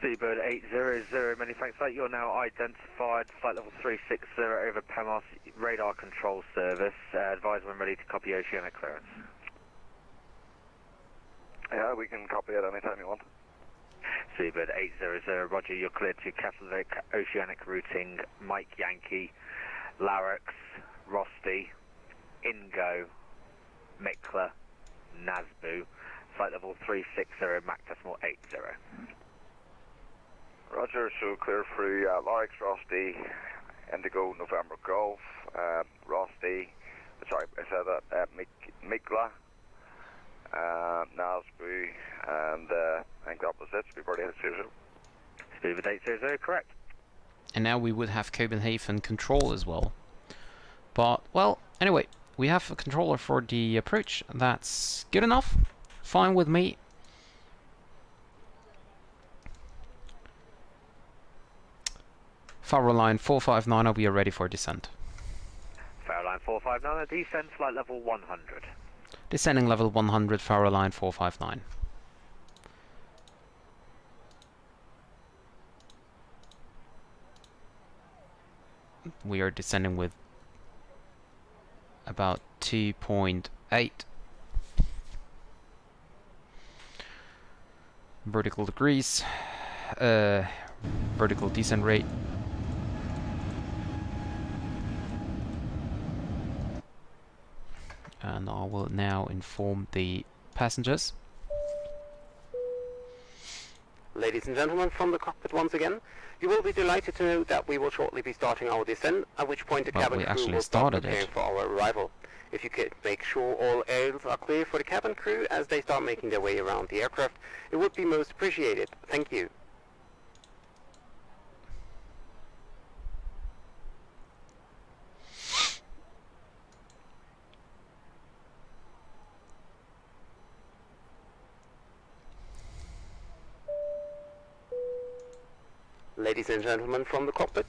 Speaker 6: Speedbird 800, many thanks. You're now identified, flight level 360 over PEMOS radar control service. Advise when ready to copy oceanic clearance.
Speaker 11: Yeah, we can copy it anytime you want.
Speaker 6: Speedbird 800, roger, you're cleared to Catholic oceanic routing, Mike Yankee, Larix, Rosti, Ingo, Mikla, Nazbu, flight level 360, Mac decimal 80.
Speaker 11: Roger, so clear through Larix, Rosti, Indigo, November Golf, Rosti, sorry, I said that, Mikla, Nazbu, and I think that was it, Speedbird 800.
Speaker 6: Speedbird 800, correct.
Speaker 1: And now we would have Copenhagen control as well. But, well, anyway, we have a controller for the approach. That's good enough. Fine with me. Faroe line 459, we are ready for descent.
Speaker 6: Faroe line 459, descent flight level 100.
Speaker 1: Descending level 100, Faroe line 459. We are descending with about 2.8 vertical degrees, vertical descent rate. And I will now inform the passengers.
Speaker 8: Ladies and gentlemen, from the cockpit once again, you will be delighted to know that we will shortly be starting our descent, at which point the cabin crew will start preparing for our arrival. If you could make sure all aisles are clear for the cabin crew as they start making their way around the aircraft, it would be most appreciated. Thank you. Ladies and gentlemen from the cockpit,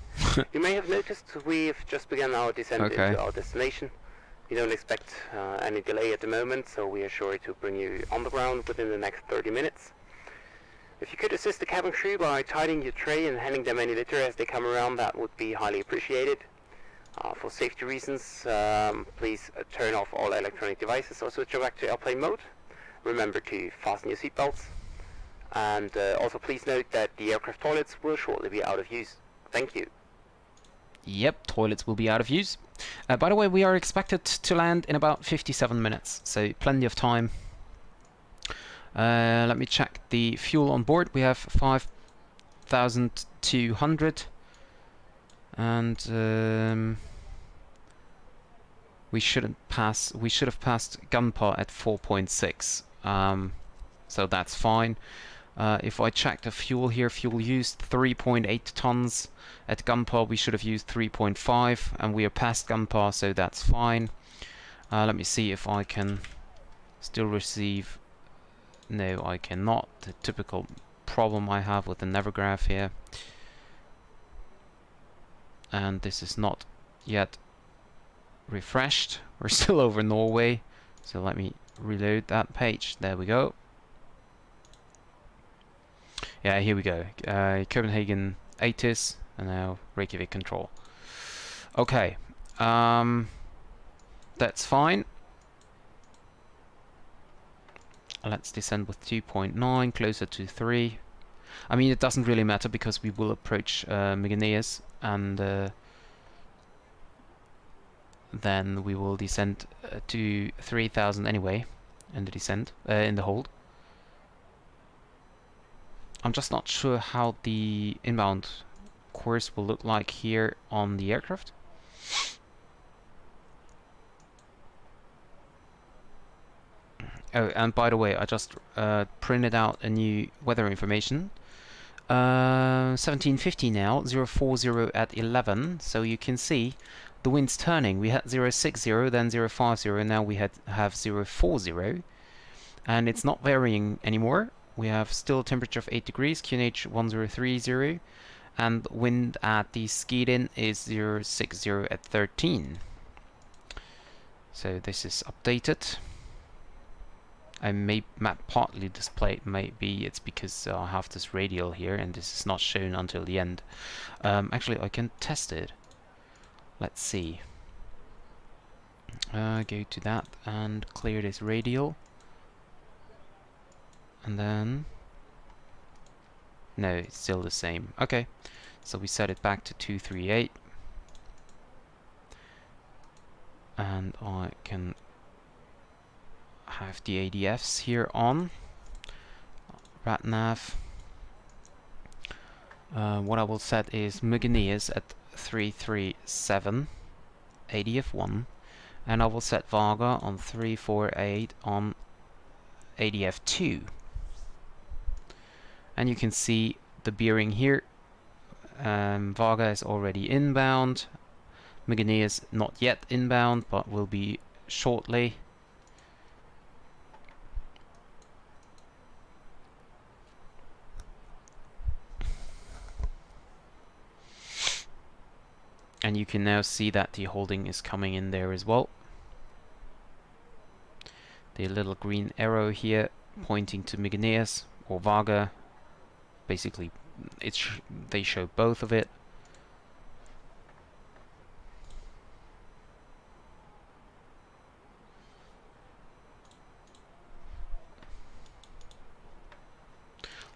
Speaker 8: you may have noticed we've just begun our descent into our destination. We don't expect any delay at the moment, so we are sure to bring you on the ground within the next 30 minutes. If you could assist the cabin crew by tidying your tray and handing them any litter as they come around, that would be highly appreciated. For safety reasons, please turn off all electronic devices or switch back to airplane mode. Remember to fasten your seatbelts. And also please note that the aircraft toilets will shortly be out of use. Thank you.
Speaker 1: Yep, toilets will be out of use. By the way, we are expected to land in about 57 minutes, so plenty of time. Let me check the fuel on board. We have 5,200. And we should have passed Gunpa at 4.6. So that's fine. If I check the fuel here, fuel used 3.8 tons. At Gunpa we should have used 3.5, and we are past Gunpa, so that's fine. Let me see if I can still receive. No, I cannot. The typical problem I have with the Navigraph here. And this is not yet refreshed. We're still over Norway, so let me reload that page. There we go. Yeah, here we go. Copenhagen 80s, and now Reykjavik control. Okay, that's fine. Let's descend with 2.9, closer to 3. I mean, it doesn't really matter because we will approach Mygneas, and then we will descend to 3,000 anyway in the descent, in the hold. I'm just not sure how the inbound course will look like here on the aircraft. Oh, and by the way, I just printed out a new weather information. 1750 now, 040 at 11, so you can see the wind's turning. We had 060, then 050, now we have 040, and it's not varying anymore. We have still temperature of 8 degrees, QNH 1030, and wind at the skied-in is 060 at 13. So this is updated. I may map partly displayed, maybe it's because I have this radial here and this is not shown until the end. Actually, I can test it. Let's see. Go to that and clear this radial. And then... no, it's still the same. Okay, so we set it back to 238. And I can have the ADFs here on. RatNav. What I will set is Mygoneus at 337, ADF1, and I will set Varga on 348 on ADF2. And you can see the bearing here. Varga is already inbound. Mygoneus not yet inbound, but will be shortly. And you can now see that the holding is coming in there as well. The little green arrow here pointing to Mygoneus or Varga. Basically, they show both of it.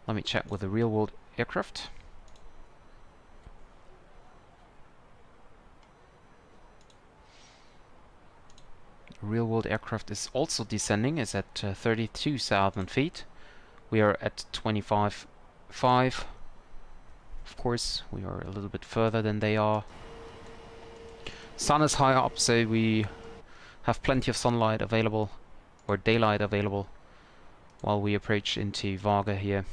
Speaker 1: Let me check with the real-world aircraft. Real-world aircraft is also descending, is at 32,000 feet. We are at 25,500. Of course, we are a little bit further than they are. Sun is high up, so we have plenty of sunlight available, or daylight available, while we approach into Varga here.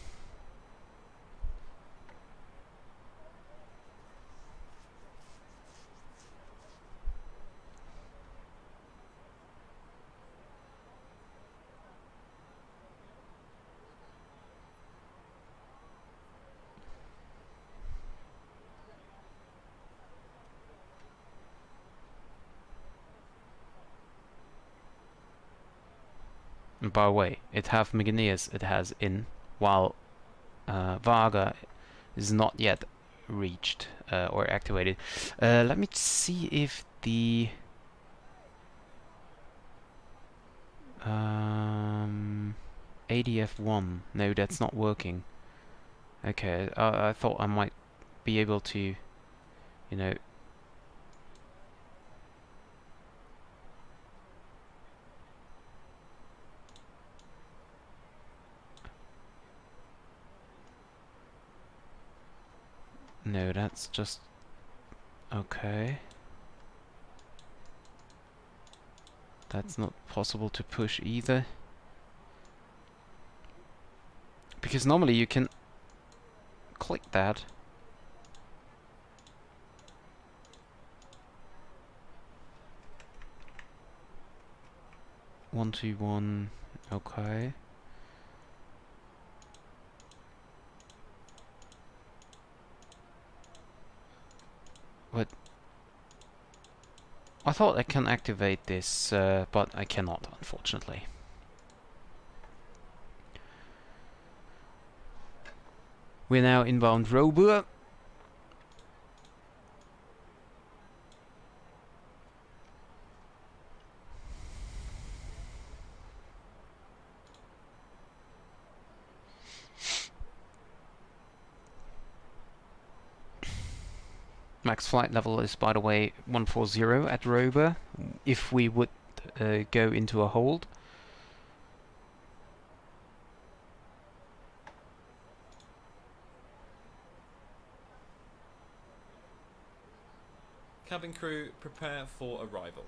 Speaker 1: And by the way, it have Mygoneus, it has in, while Varga is not yet reached or activated. Let me see if the ADF1, no, that's not working. Okay, I thought I might be able to, you know, no, that's just okay. That's not possible to push either. Because normally you can click that. One, two, one, okay. But I thought I can activate this, but I cannot, unfortunately. We're now inbound RWO. Max flight level is, by the way, 140 at RWO, if we would go into a hold.
Speaker 2: Cabin crew, prepare for arrival.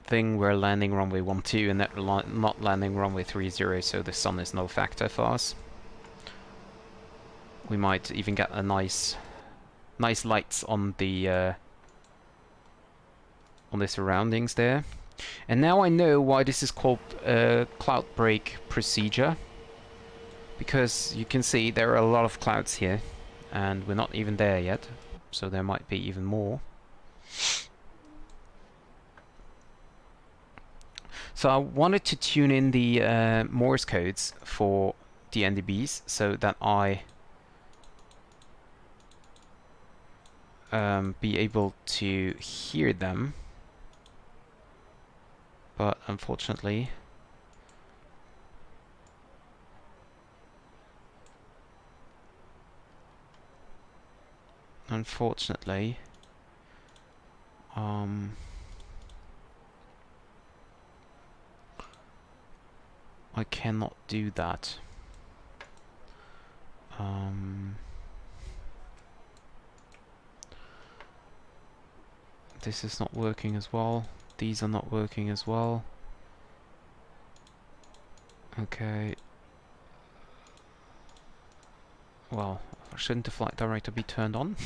Speaker 1: thing we're landing runway 12 and not landing runway 30, so the sun is no factor for us. We might even get a nice lights on the surroundings there. And now I know why this is called cloud break procedure, because you can see there are a lot of clouds here, and we're not even there yet, so there might be even more. So I wanted to tune in the Morse codes for the NDBs so that I be able to hear them, but unfortunately I cannot do that. This is not working as well. These are not working as well. Okay. Well, shouldn't the flight director be turned on?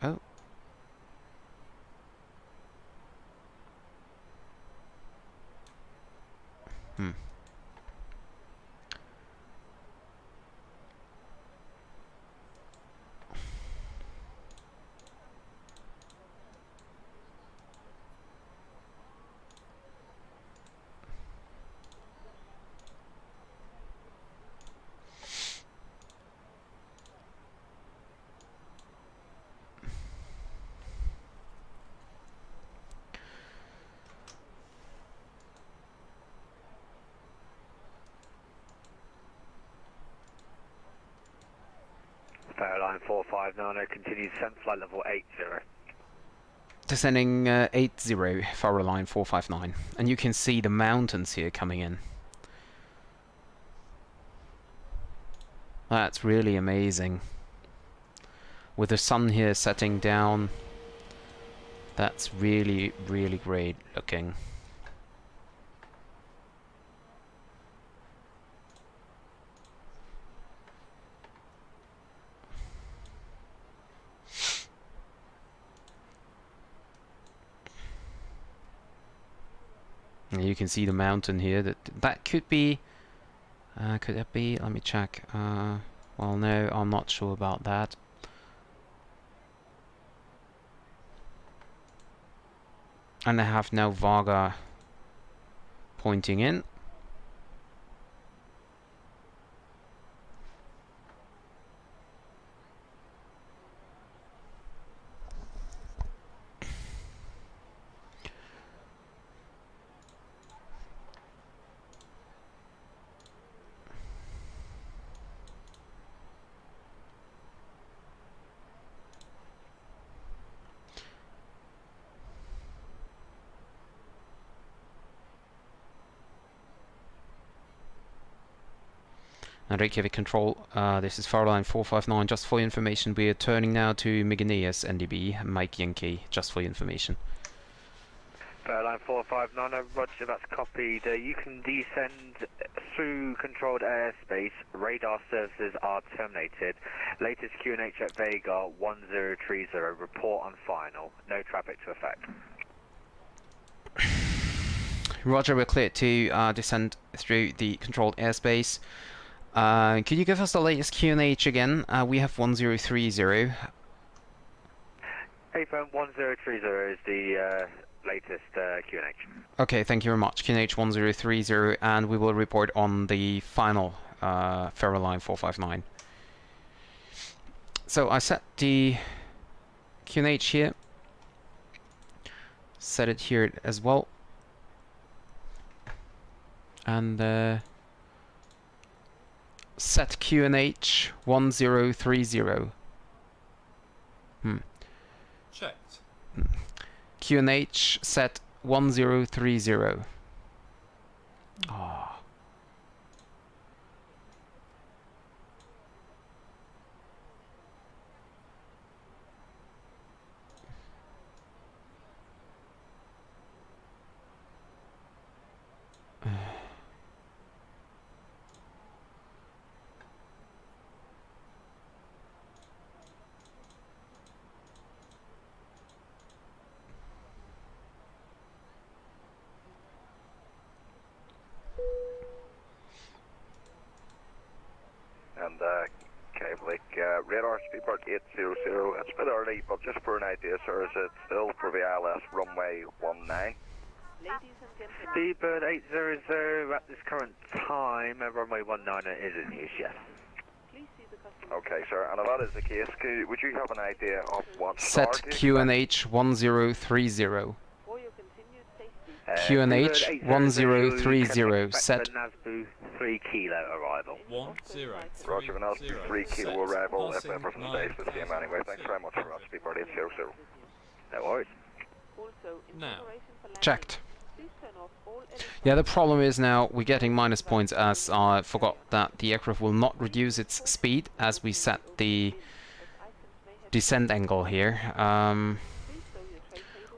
Speaker 1: Oh.
Speaker 6: Airline 459, continued descent, flight level 80.
Speaker 1: Descending 80, Faroe Line 459. And you can see the mountains here coming in. That's really amazing. With the sun here setting down, that's really, really great looking. You can see the mountain here. That could be. Could that be? Let me check. Well, no, I'm not sure about that. And I have now Varga pointing in. And Reykjavik Control, this is Faroe Line 459, just for your information. We are turning now to Mygneas NDB, Mike Yankee, just for your information.
Speaker 6: Airline 459, roger, that's copied. You can descend through controlled airspace. Radar services are terminated. Latest QNH at Vega 1030. Report on final. No traffic to effect.
Speaker 1: Roger, we're cleared to descend through the controlled airspace. Could you give us the latest QNH again? We have 1030.
Speaker 6: AFM 1030 is the latest QNH.
Speaker 1: Okay, thank you very much. QNH 1030, and we will report on the final Faroe Line 459. So I set the QNH here. Set it here as well. And set QNH 1030.
Speaker 2: Checked.
Speaker 1: QNH set 1030. Ah.
Speaker 11: radar speedbird 800. It's a bit early, but just for an idea, sir, is it still for the ILS runway 19?
Speaker 7: Ladies and gentlemen.
Speaker 6: Speedbird 800 at this current time, runway 19 is in use, yes.
Speaker 7: Please see the customer.
Speaker 11: Okay, sir, and if that is the case, would you have an idea of what
Speaker 1: Set
Speaker 11: start is?
Speaker 1: QNH 1030.
Speaker 7: For your continued safety.
Speaker 1: QNH 1030 set.
Speaker 6: Nasbu 3 kilo arrival.
Speaker 2: 1030.
Speaker 11: Roger, and that's 3 kilo
Speaker 2: Set.
Speaker 11: arrival if
Speaker 2: Passing
Speaker 11: everything stays the same
Speaker 2: 9,000
Speaker 11: anyway. Thanks very much for that, Speedbird 800.
Speaker 6: No worries.
Speaker 7: Also, in
Speaker 2: Now.
Speaker 7: preparation for landing,
Speaker 1: Checked.
Speaker 7: please turn off all electronic
Speaker 1: Yeah, the problem is now we're getting minus points as I forgot that the aircraft will not reduce its speed as we set the descent angle here.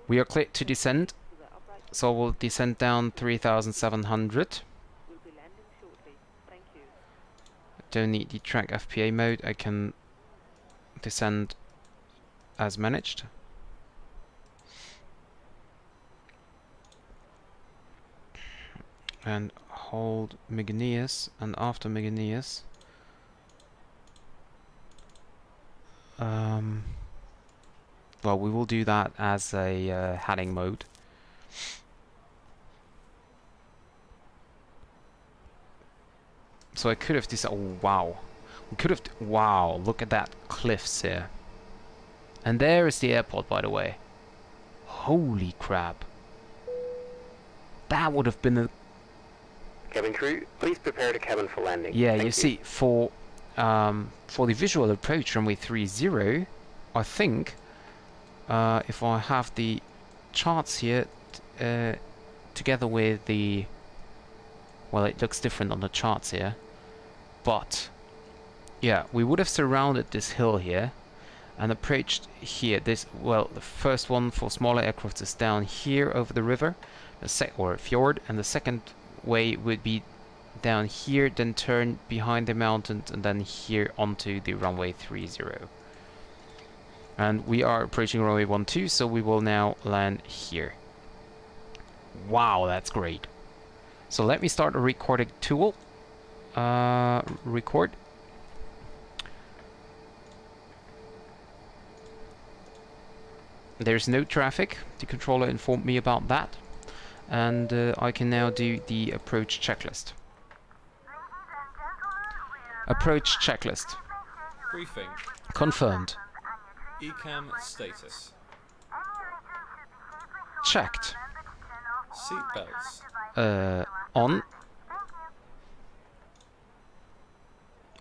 Speaker 1: We are clear to descend, so we'll descend down 3,700.
Speaker 7: will be landing shortly. Thank you.
Speaker 1: Don't need the track FPA mode, I can descend as managed. And hold Meganias, and after Meganias well, we will do that as a heading mode. So I could have decided, oh wow, we could have, wow, look at that cliffs here. And there is the airport, by the way. Holy crap. That would have been a
Speaker 8: Cabin crew, please prepare the cabin for landing.
Speaker 1: yeah,
Speaker 8: Thank
Speaker 1: you see, for the visual approach runway 30, I think if I have the charts here together with the, well, it looks different on the charts here, but yeah, we would have surrounded this hill here and approached here. This, well, the first one for smaller aircraft is down here over the river, or fjord, and the second way would be down here, then turn behind the mountains, and then here onto the runway 30. And we are approaching runway 12, so we will now land here. Wow, that's great. So let me start a recording tool. Record. There's no traffic. The controller informed me about that. And I can now do the approach checklist. Approach checklist.
Speaker 2: Briefing.
Speaker 1: Confirmed.
Speaker 2: ECAM status.
Speaker 1: Checked.
Speaker 2: Seatbelts.
Speaker 1: On.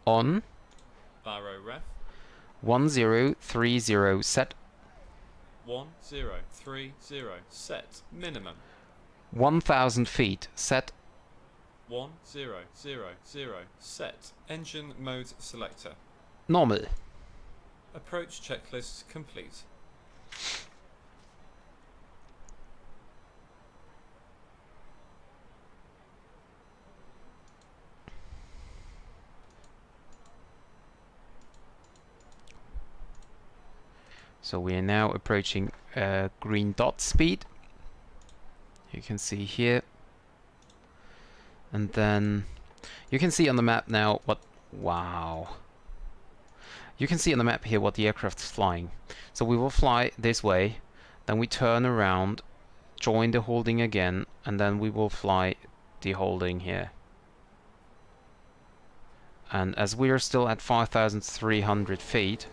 Speaker 1: On.
Speaker 2: Baro ref.
Speaker 1: 1030 set.
Speaker 2: 1030 set. Minimum.
Speaker 1: 1,000 feet set.
Speaker 2: 1000 set. Engine mode selector.
Speaker 1: Normal.
Speaker 2: Approach checklist complete.
Speaker 1: So we are now approaching green dot speed. You can see here. And then you can see on the map now what, wow. You can see on the map here what the aircraft is flying. So we will fly this way, then we turn around, join the holding again, and then we will fly the holding here. And as we are still at 5,300 feet,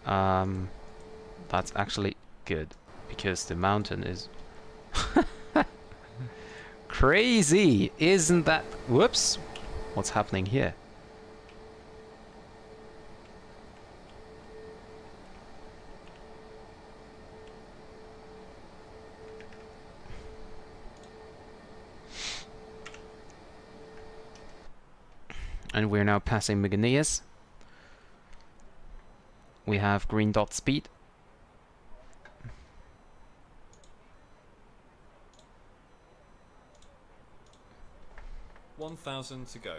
Speaker 1: that's actually good, because the mountain is crazy, isn't that? Whoops, what's happening here? And we're now passing Meganias. We have green dot speed.
Speaker 2: $1,000 to go.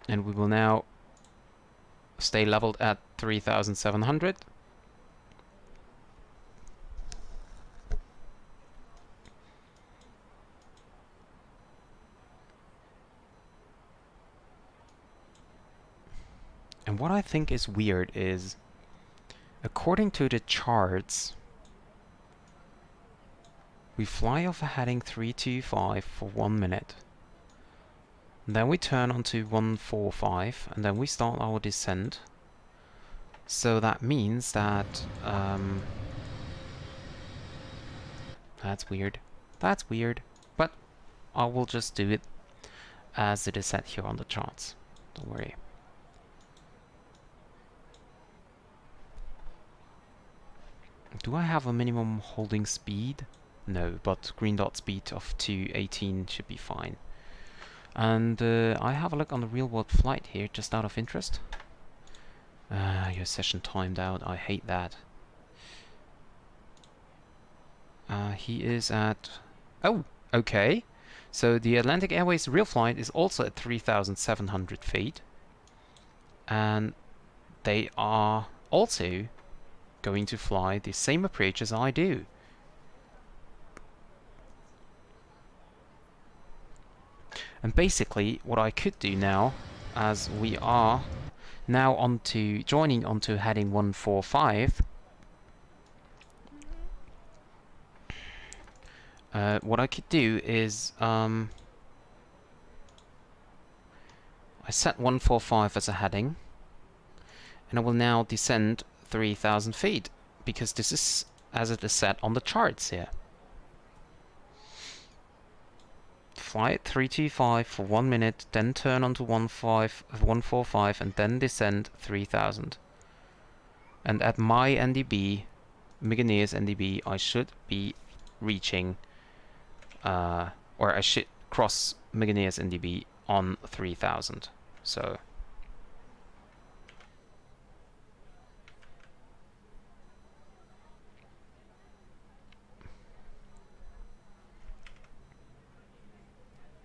Speaker 1: And we will now stay leveled at 3,700. And what I think is weird is, according to the charts, we fly off a heading 325 for 1 minute. Then we turn onto 145, and then we start our descent. So that means that... that's weird. That's weird. But I will just do it as it is set here on the charts. Don't worry. Do I have a minimum holding speed? No, but green dot speed of 218 should be fine. And I have a look on the real world flight here, just out of interest. Your session timed out, I hate that. He is at... Oh, okay. So the Atlantic Airways real flight is also at 3,700 feet. And they are also going to fly the same approach as I do. And basically what I could do now, as we are now joining onto heading 145, what I could do is I set 145 as a heading, and I will now descend 3,000 feet, because this is as it is set on the charts here. Fly at 325 for 1 minute, then turn onto 145 and then descend 3,000. And at my NDB, Meganeer's NDB, I should be reaching, or I should cross Meganeer's NDB on 3,000. So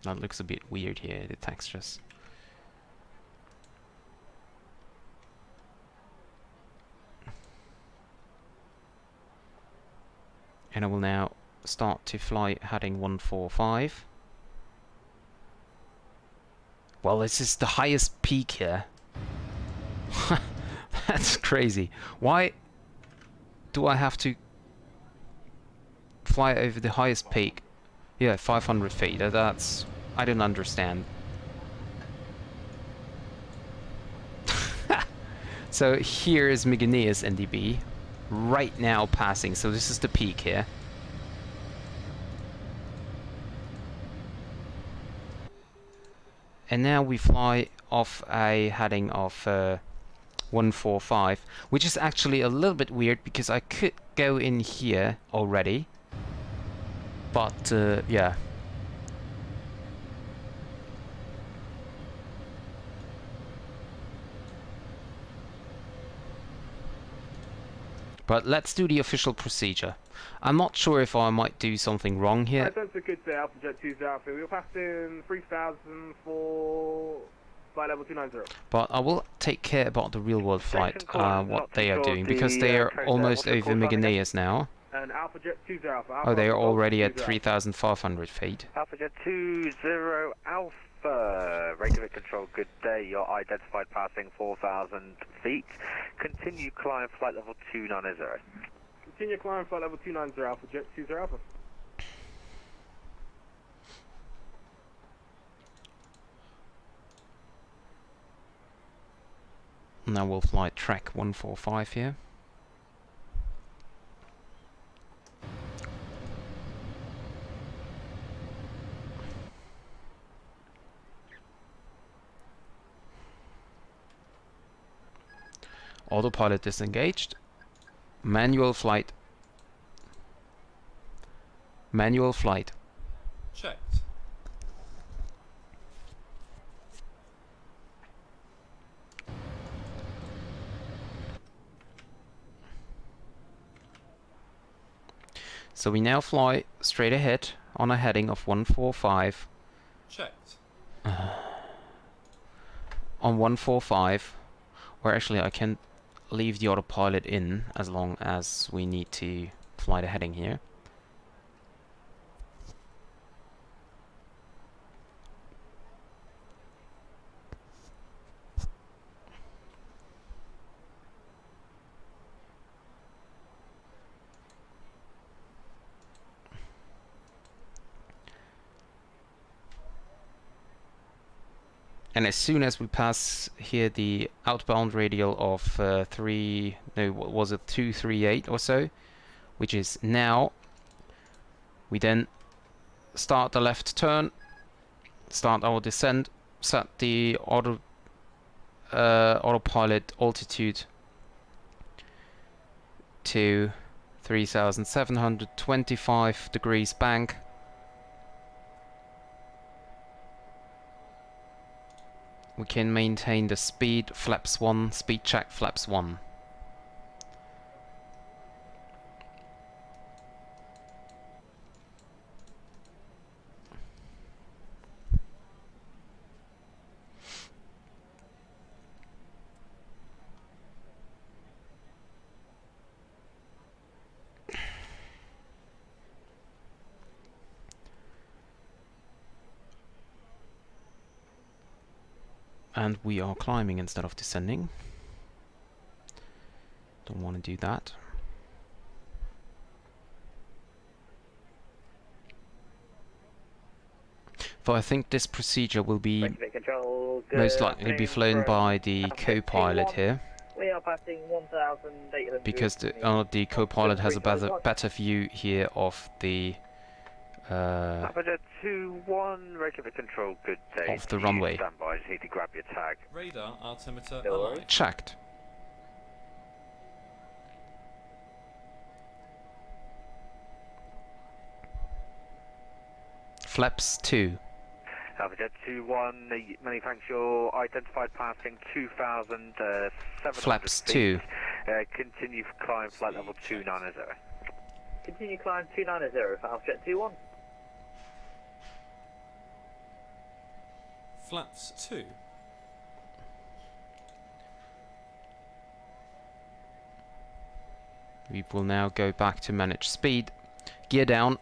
Speaker 1: that looks a bit weird here, the textures. And I will now start to fly heading 145. Well, this is the highest peak here. That's crazy. Why do I have to fly over the highest peak? Yeah, 500 feet. That's... I don't understand. So here is Meganeer's NDB. Right now passing. So this is the peak here. And now we fly off a heading of 145, which is actually a little bit weird because I could go in here already. But yeah. But let's do the official procedure. I'm not sure if I might do something wrong here.
Speaker 12: Sensor good to Alpha Jet 20, we'll pass in 3,000 for flight level 290.
Speaker 1: But I will take care about the real world flight, what they are doing, because they are almost over Meganeer's now.
Speaker 12: And Alpha Jet 20 Alpha.
Speaker 1: Oh, they are already at 3,500 feet.
Speaker 6: Alpha Jet 20 Alpha, regular control, good day. You're identified passing 4,000 feet. Continue climb flight level 290.
Speaker 12: Continue climb flight level 290 Alpha Jet 20 Alpha.
Speaker 1: Now we'll fly track 145 here. Autopilot disengaged. Manual flight. Manual flight.
Speaker 2: Checked.
Speaker 1: So we now fly straight ahead on a heading of 145.
Speaker 2: Checked.
Speaker 1: on 145, or actually I can leave the autopilot in as long as we need to fly the heading here. And as soon as we pass here the outbound radial of 238 or so, which is now, we then start the left turn, start our descent, set the autopilot altitude to 3,725 degrees bank. We can maintain the speed, flaps 1, speed check, flaps 1. And we are climbing instead of descending. Don't want to do that. But I think this procedure will be most likely be flown by the co-pilot here,
Speaker 13: We are passing 1,800.
Speaker 1: because the co-pilot has a better view here of the
Speaker 6: Aperture 2-1, Reykjavik control, good day.
Speaker 1: of the runway.
Speaker 6: Stand by, just need to grab your tag.
Speaker 2: Radar altimeter
Speaker 13: No
Speaker 2: aligned.
Speaker 13: worries.
Speaker 1: Checked. Flaps 2.
Speaker 6: Aperture 2-1, the manufacturer identified passing 2,700
Speaker 1: Flaps
Speaker 6: feet.
Speaker 1: 2.
Speaker 6: Continue climb flight level 290.
Speaker 13: Continue climb 290 for Alpha 21.
Speaker 2: Flaps 2.
Speaker 1: We will now go back to manage speed. Gear down.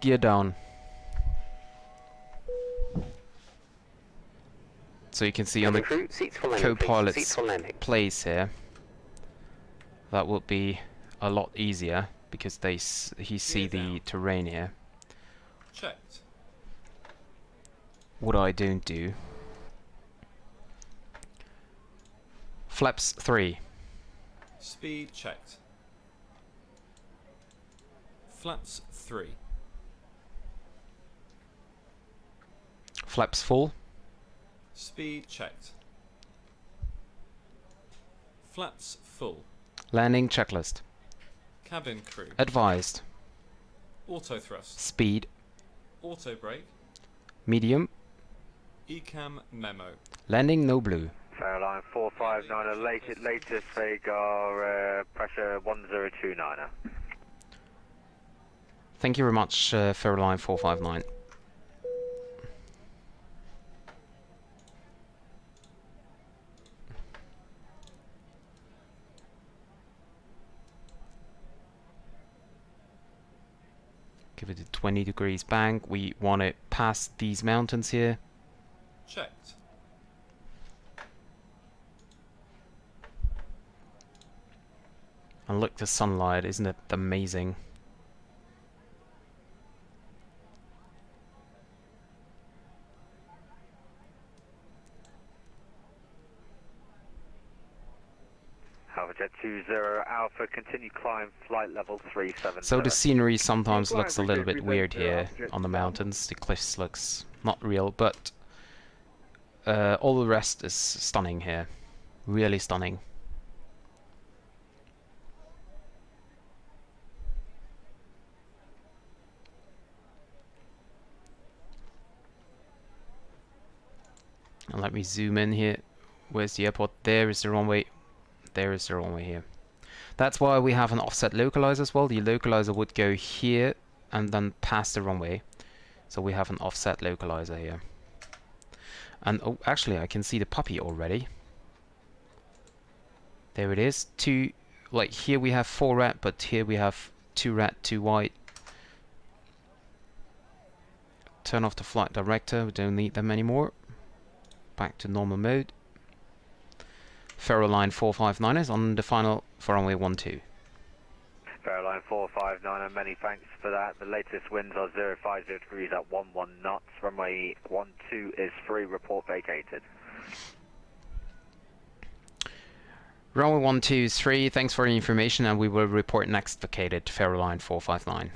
Speaker 1: Gear down. So you can see on the
Speaker 8: Cabin crew, seats for landing, please. Seats
Speaker 1: co-pilot's
Speaker 8: for landing.
Speaker 1: place here, that would be a lot easier because he see the terrain here.
Speaker 2: Checked.
Speaker 1: What I don't do. Flaps 3.
Speaker 2: Speed checked. Flaps 3.
Speaker 1: Flaps full.
Speaker 2: Speed checked. Flaps full.
Speaker 1: Landing checklist.
Speaker 2: Cabin crew.
Speaker 1: Advised.
Speaker 2: Auto thrust.
Speaker 1: Speed.
Speaker 2: Auto brake.
Speaker 1: Medium.
Speaker 2: Ecam memo.
Speaker 1: Landing no blue.
Speaker 6: Fairline 459, latest Varga, pressure 1029.
Speaker 1: Thank you very much, Faroe 459. Give it a 20 degrees bank. We want it past these mountains here.
Speaker 2: Checked.
Speaker 1: And look, the sunlight, isn't it amazing?
Speaker 6: Alpha 20 Alpha, continue climb flight level 370.
Speaker 1: So the scenery sometimes looks a little bit weird here on the mountains. The cliffs looks not real, but all the rest is stunning here. Really stunning. And let me zoom in here. Where's the airport? There is the runway. There is the runway here. That's why we have an offset localizer as well. The localizer would go here and then past the runway. So we have an offset localizer here. And oh, actually I can see the puppy already. There it is. Two, like here we have 4 red, but here we have 2 red, 2 white. Turn off the flight director, we don't need them anymore. Back to normal mode. Faroe Line 459 is on the final for runway 12.
Speaker 6: Faroe Line 459, many thanks for that. The latest winds are 050 degrees at 11 knots. Runway 12 is free, report vacated.
Speaker 1: Runway 12 is free, thanks for the information, and we will report next vacated Faroe Line 459.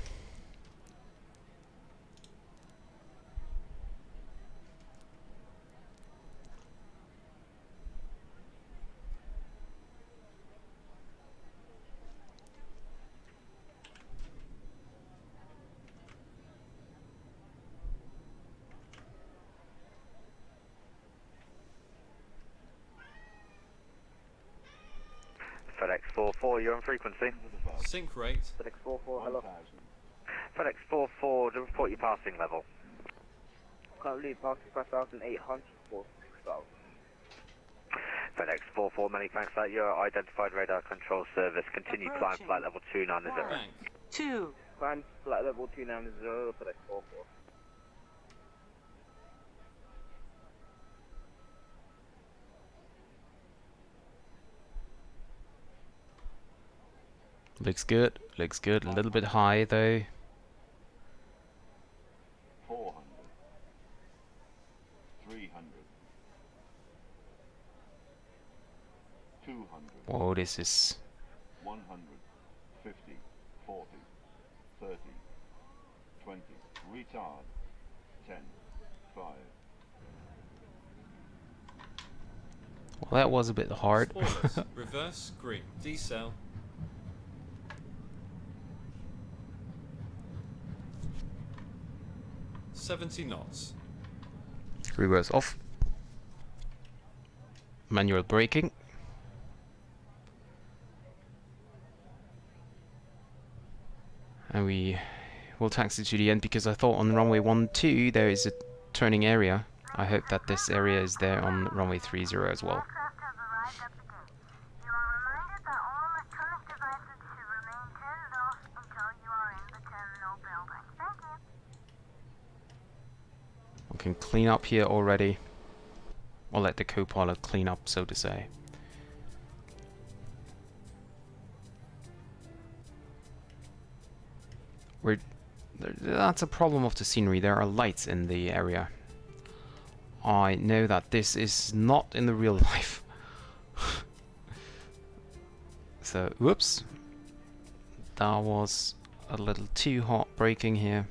Speaker 6: FedEx 44, you're on frequency.
Speaker 2: Sync rate.
Speaker 6: FedEx 44, hello. FedEx 44, to report your passing level.
Speaker 13: Currently passing 5,800 for 6,000.
Speaker 6: FedEx 44, many thanks for that. Your identified radar control service. Continue climb flight level 290.
Speaker 2: Bank.
Speaker 10: 2.
Speaker 13: Climb flight level 290, FedEx 44.
Speaker 1: Looks good, looks good. A little bit high though.
Speaker 14: 400, 300, 200.
Speaker 1: Whoa, this is
Speaker 14: 100, 50, 40, 30, 20. Retard. 10, 5.
Speaker 1: well, that was a bit hard.
Speaker 2: Spoilers. Reverse green. Decel. $70 knots.
Speaker 1: Reverse off. Manual braking. And we will taxi to the end because I thought on runway 12 there is a turning area. I hope that this area is there on runway 30 as well.
Speaker 3: Aircraft have arrived at the gate. You are reminded that all electronic devices should remain turned off until you are in the terminal building. Thank you.
Speaker 1: We can clean up here already. I'll let the co-pilot clean up, so to say. That's a problem of the scenery. There are lights in the area. I know that this is not in the real life. So, whoops. That was a little too hot braking here.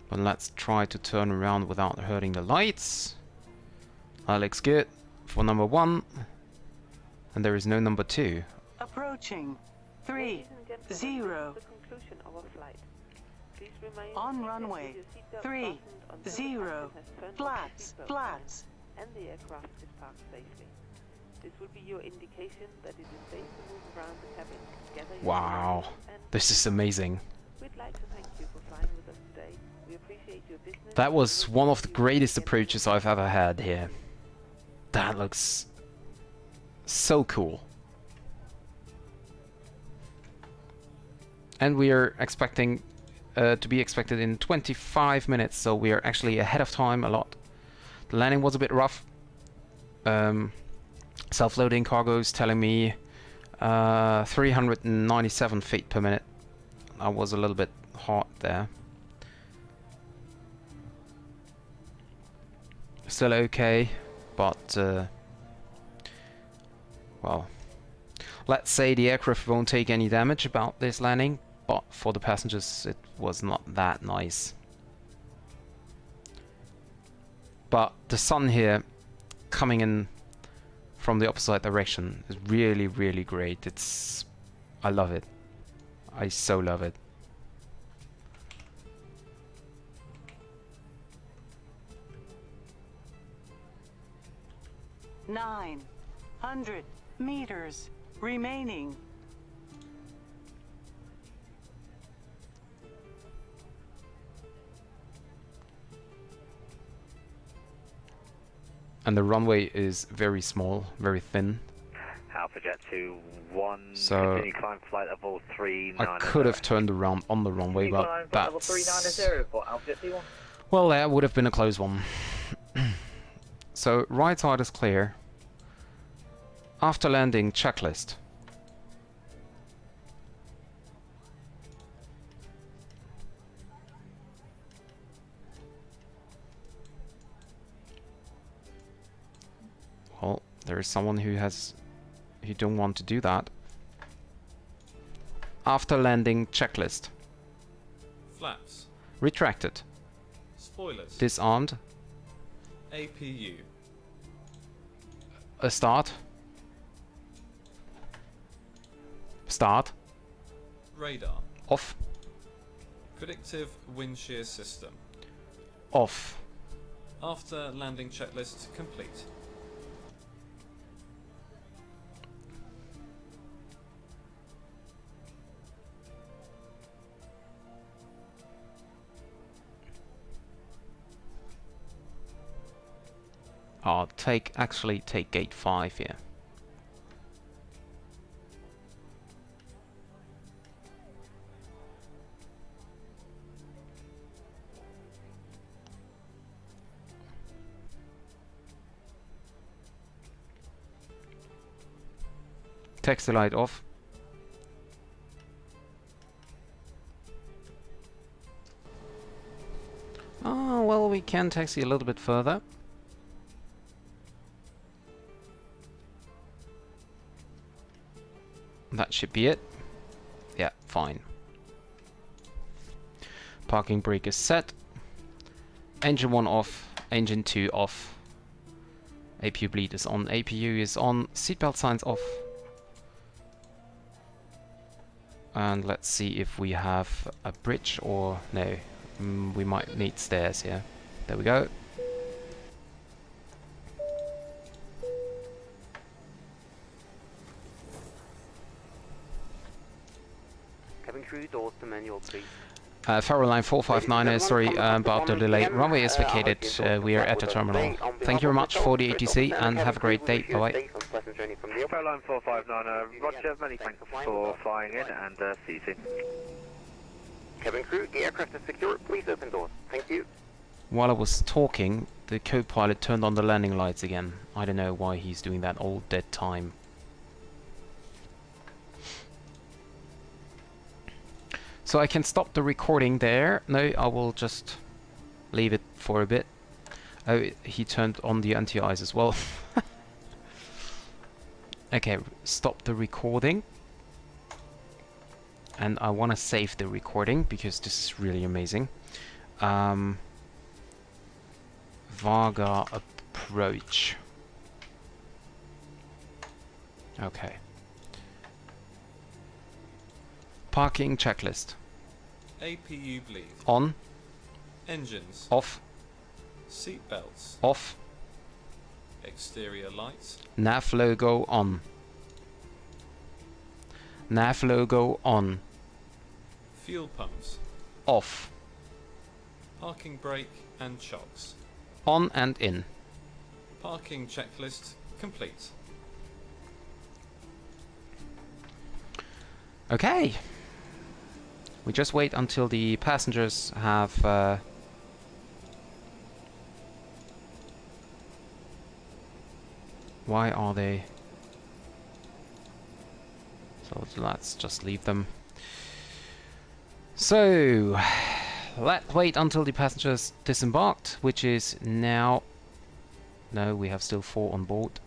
Speaker 1: But let's try to turn around without hurting the lights. That looks good for number 1. And there is no number 2.
Speaker 10: Approaching 3, 0. On runway 3, 0. Flats, flats.
Speaker 7: And the aircraft is parked safely. This will be your indication that it is safe to move around the cabin. Gather your
Speaker 1: Wow, this is amazing.
Speaker 7: We'd like to thank you for flying with us today. We appreciate your business.
Speaker 1: That was one of the greatest approaches I've ever had here. That looks so cool. And we are expecting to be expected in 25 minutes, so we are actually ahead of time a lot. The landing was a bit rough. Self-loading cargo is telling me 397 feet per minute. I was a little bit hot there. Still okay, but well, let's say the aircraft won't take any damage about this landing, but for the passengers it was not that nice. But the sun here coming in from the opposite direction is really, really great. I love it. I so love it.
Speaker 10: $900 meters. remaining.
Speaker 1: And the runway is very small, very thin.
Speaker 13: Alpha Jet 2-1,
Speaker 1: So
Speaker 13: continue climb flight level 390.
Speaker 1: I could have turned around on the runway, but
Speaker 13: level
Speaker 1: that's...
Speaker 13: 390 for Alpha Jet 2-1.
Speaker 1: Well, that would have been a close one. So, right side is clear. After landing, checklist. Well, there is someone who don't want to do that. After landing, checklist.
Speaker 2: Flaps.
Speaker 1: Retracted.
Speaker 2: Spoilers.
Speaker 1: Disarmed.
Speaker 2: APU.
Speaker 1: A start. Start.
Speaker 2: Radar.
Speaker 1: Off.
Speaker 2: Predictive wind shear system.
Speaker 1: Off.
Speaker 2: After landing checklist complete.
Speaker 1: I'll actually take gate 5 here. Taxi light off. Oh, well, we can taxi a little bit further. That should be it. Yeah, fine. Parking brake is set. Engine 1 off. Engine 2 off. APU bleed is on. APU is on. Seatbelt signs off. And let's see if we have a bridge or no. We might need stairs here. There we go.
Speaker 8: Cabin crew, doors to manual, please.
Speaker 1: Faroe Line 459, sorry about the delay. Runway is vacated. We are at the terminal. Thank you very much for the ATC and have a great day. Bye-bye.
Speaker 6: Faroe Line 459, Roger, many thanks for flying in and see you soon.
Speaker 8: Cabin crew, the aircraft is secure. Please open doors. Thank you.
Speaker 1: While I was talking, the co-pilot turned on the landing lights again. I don't know why he's doing that all dead time. So I can stop the recording there. No, I will just leave it for a bit. Oh, he turned on the anti-eyes as well. Okay, stop the recording. And I want to save the recording because this is really amazing. Varga approach. Okay. Parking checklist.
Speaker 2: APU bleed.
Speaker 1: On.
Speaker 2: Engines.
Speaker 1: Off.
Speaker 2: Seatbelts.
Speaker 1: Off.
Speaker 2: Exterior lights.
Speaker 1: Nav logo on. Nav logo on.
Speaker 2: Fuel pumps.
Speaker 1: Off.
Speaker 2: Parking brake and chocks.
Speaker 1: On and in.
Speaker 2: Parking checklist complete.
Speaker 1: Okay. We just wait until the passengers have why are they? So let's just leave them. So let's wait until the passengers disembarked, which is now. No, we have still 4 on board.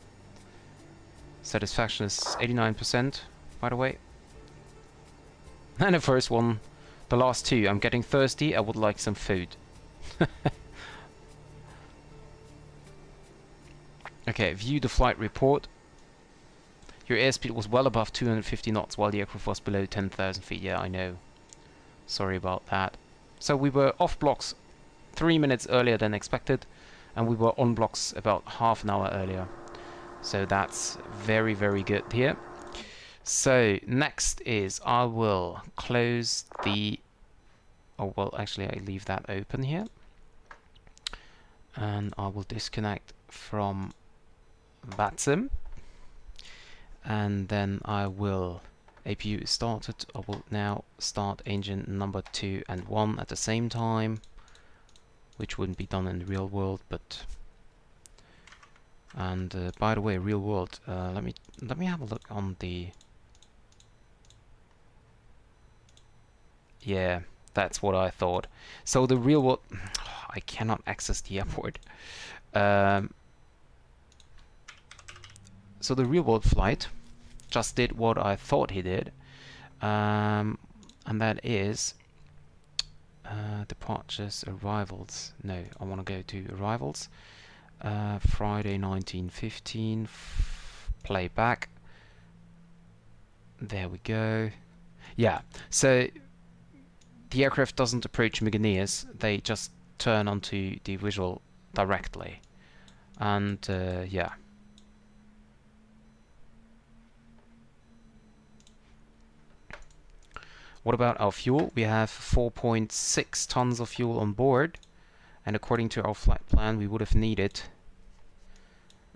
Speaker 1: Satisfaction is 89%, by the way. And the first one, the last 2, I'm getting thirsty, I would like some food. Okay, view the flight report. Your airspeed was well above 250 knots while the aircraft was below 10,000 feet. Yeah, I know. Sorry about that. So we were off blocks 3 minutes earlier than expected, and we were on blocks about half an hour earlier. So that's very, very good here. So next is I will close the, oh well, actually I leave that open here, and I will disconnect from VATSIM, and then I will, APU is started, I will now start engine number 2 and 1 at the same time, which wouldn't be done in the real world, but and by the way, real world, let me have a look on the, yeah, that's what I thought. So the real world, I cannot access the airport. So the real world flight just did what I thought he did, and that is departures, arrivals. No, I want to go to arrivals. Friday 1915, play back. There we go. Yeah, so the aircraft doesn't approach Mykonos, they just turn onto the visual directly. And yeah. What about our fuel? We have 4.6 tons of fuel on board, and according to our flight plan we would have needed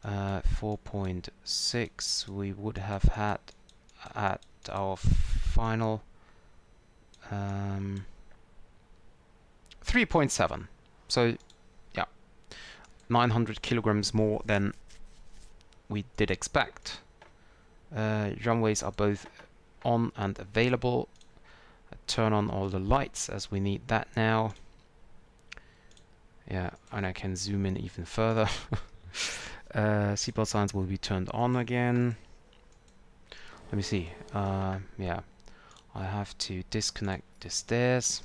Speaker 1: 4.6 we would have had at our final 3.7. So yeah, 900 kilograms more than we did expect. Runways are both on and available. Turn on all the lights as we need that now. Yeah, and I can zoom in even further. Seatbelt signs will be turned on again. Let me see. Yeah, I have to disconnect the stairs.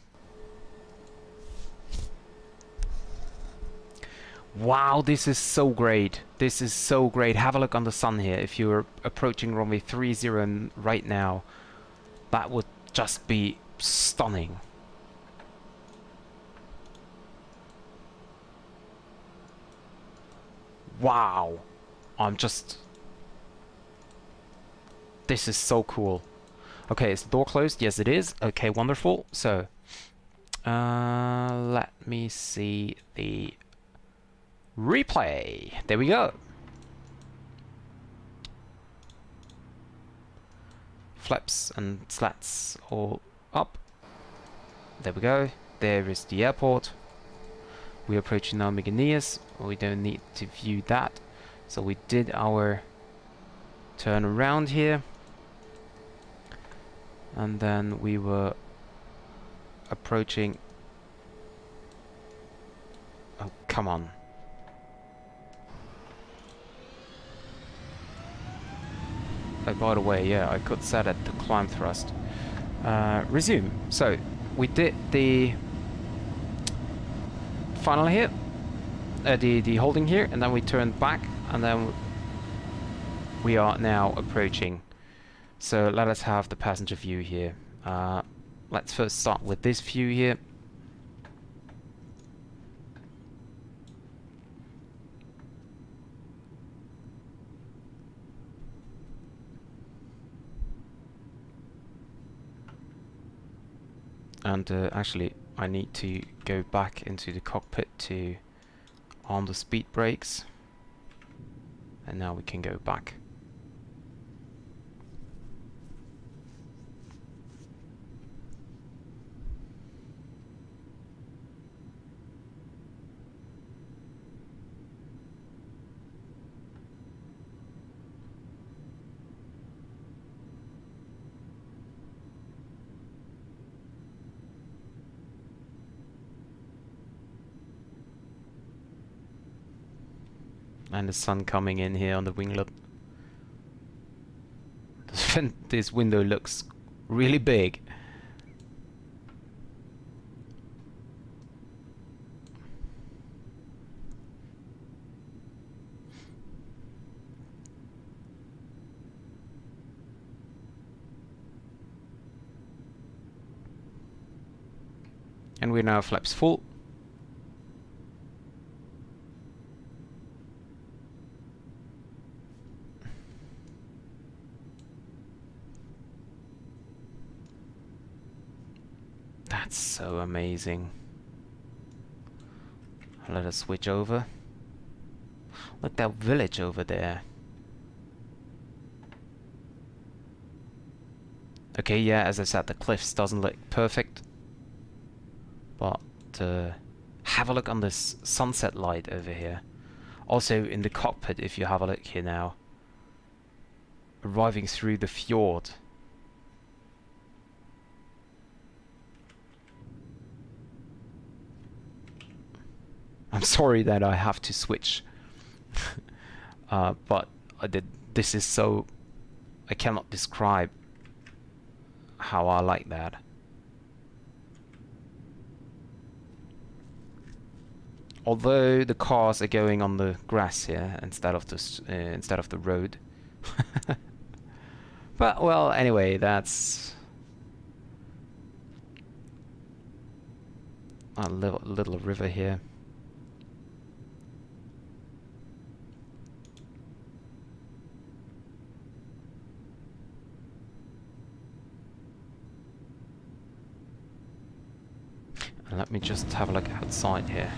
Speaker 1: Wow, this is so great. This is so great. Have a look on the sun here. If you're approaching runway 30 right now, that would just be stunning. Wow. This is so cool. Okay, is the door closed? Yes, it is. Okay, wonderful. So, let me see the replay. There we go. Flaps and slats all up. There we go. There is the airport. We're approaching now Mykonos. We don't need to view that. So we did our turn around here. And then we were approaching... Oh, come on. Oh, by the way, yeah, I could set it to climb thrust. Resume. So, we did the final here, the holding here, and then we turned back, and then we are now approaching. So let us have the passenger view here. Let's first start with this view here. And actually, I need to go back into the cockpit to arm the speed brakes. And now we can go back. And the sun coming in here on the winglet. This window looks really big. And we're now flaps full. That's so amazing. Let us switch over. Look, that village over there. Okay, yeah, as I said, the cliffs doesn't look perfect. But have a look on this sunset light over here. Also in the cockpit, if you have a look here now. Arriving through the fjord. I'm sorry that I have to switch. But this is so... I cannot describe how I like that. Although the cars are going on the grass here instead of the road. But well, anyway, that's a little river here. And let me just have a look outside here.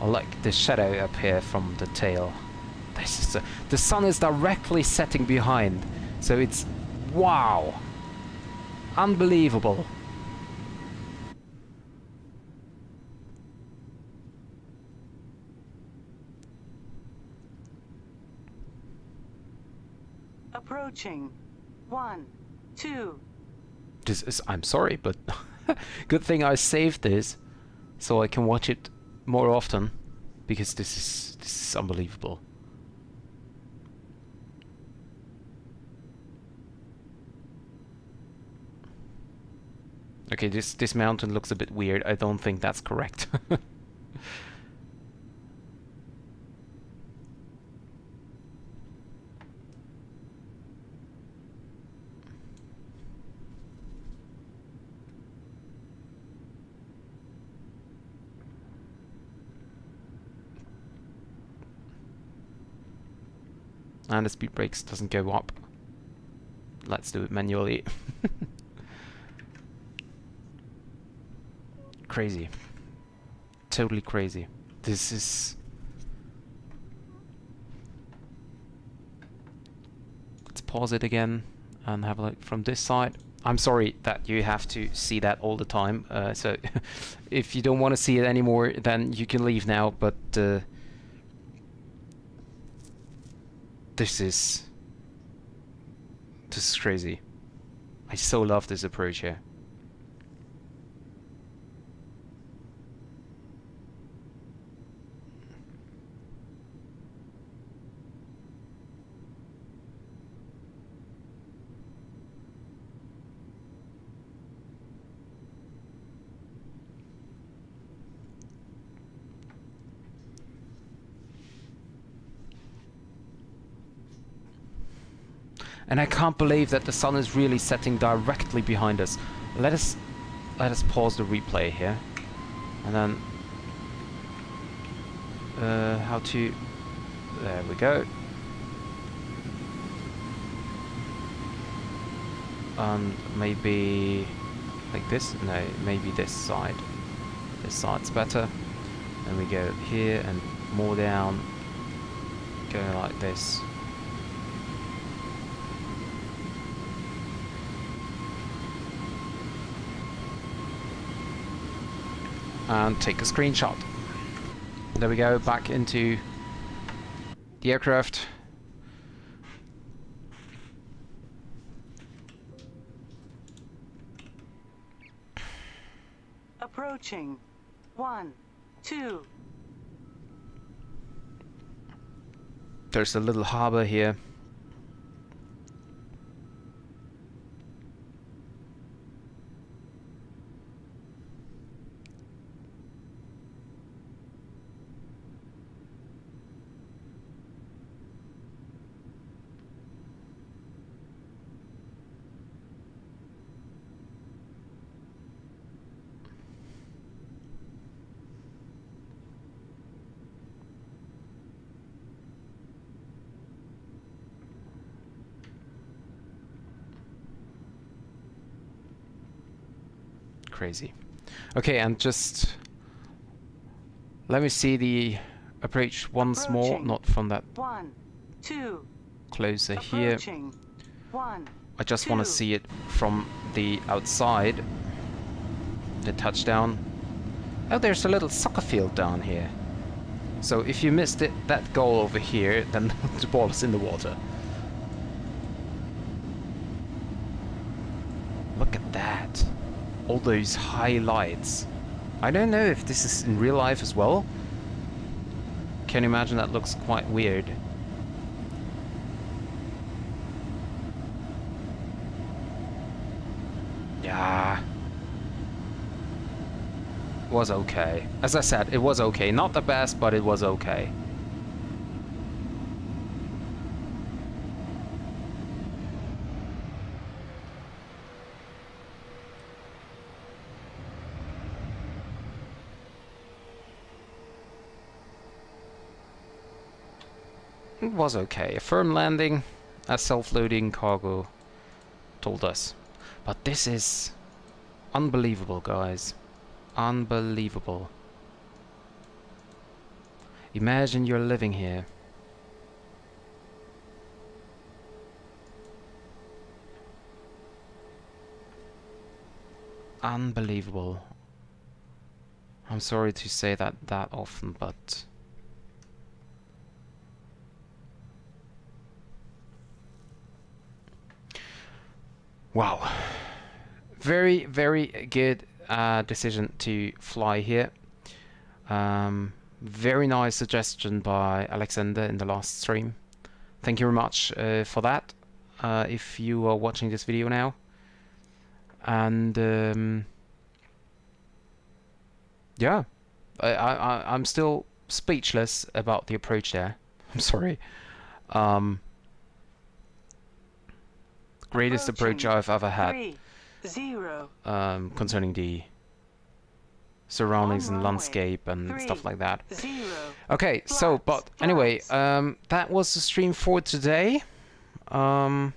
Speaker 1: I like the shadow up here from the tail. This is the sun is directly setting behind, so it's wow, unbelievable.
Speaker 10: Approaching. 1, 2.
Speaker 1: This is, I'm sorry, but good thing I saved this so I can watch it more often, because this is unbelievable. Okay, this mountain looks a bit weird. I don't think that's correct. And the speed brakes doesn't go up. Let's do it manually. Crazy. Totally crazy. This is... Let's pause it again and have a look from this side. I'm sorry that you have to see that all the time. So if you don't want to see it anymore, then you can leave now. But this is crazy. I so love this approach here. And I can't believe that the sun is really setting directly behind us. Let us pause the replay here, and then how to... There we go. And maybe like this? No, maybe this side. This side's better. And we go here and more down. Go like this. And take a screenshot. There we go, back into the aircraft.
Speaker 10: Approaching. 1, 2.
Speaker 1: There's a little harbor here. crazy. Okay, and just let me see the approach once more, not from that
Speaker 10: 1, 2,
Speaker 1: closer here.
Speaker 10: approaching. 1,
Speaker 1: I just want to see it from the outside. The touchdown. Oh, there's a little soccer field down here. So if you missed that goal over here, then the ball is in the water. Look at that. All those highlights. I don't know if this is in real life as well. Can you imagine? That looks quite weird. Yeah. Was okay. As I said, it was okay. Not the best, but it was okay. It was okay. A firm landing, as self-loading cargo told us. But this is unbelievable, guys. Unbelievable. Imagine you're living here. Unbelievable. I'm sorry to say that often, but wow. Very, very good decision to fly here. Very nice suggestion by Alexander in the last stream. Thank you very much for that, if you are watching this video now. And yeah, I'm still speechless about the approach there. I'm sorry. Greatest approach I've ever had.
Speaker 10: 3, 0.
Speaker 1: Concerning the surroundings and landscape and stuff like that.
Speaker 10: 0.
Speaker 1: Okay, so, but anyway, that was the stream for today. I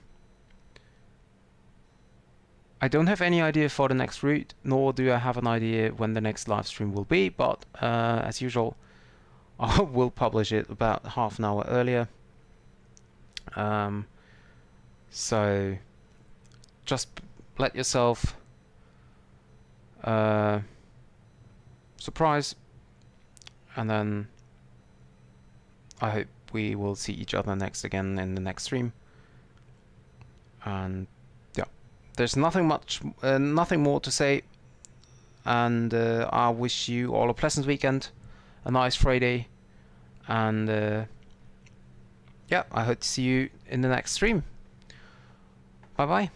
Speaker 1: don't have any idea for the next route, nor do I have an idea when the next live stream will be, but as usual, I will publish it about half an hour earlier. So just let yourself surprise, and then I hope we will see each other again in the next stream. And yeah, there's nothing more to say, and I wish you all a pleasant weekend, a nice Friday, and yeah, I hope to see you in the next stream. Bye bye.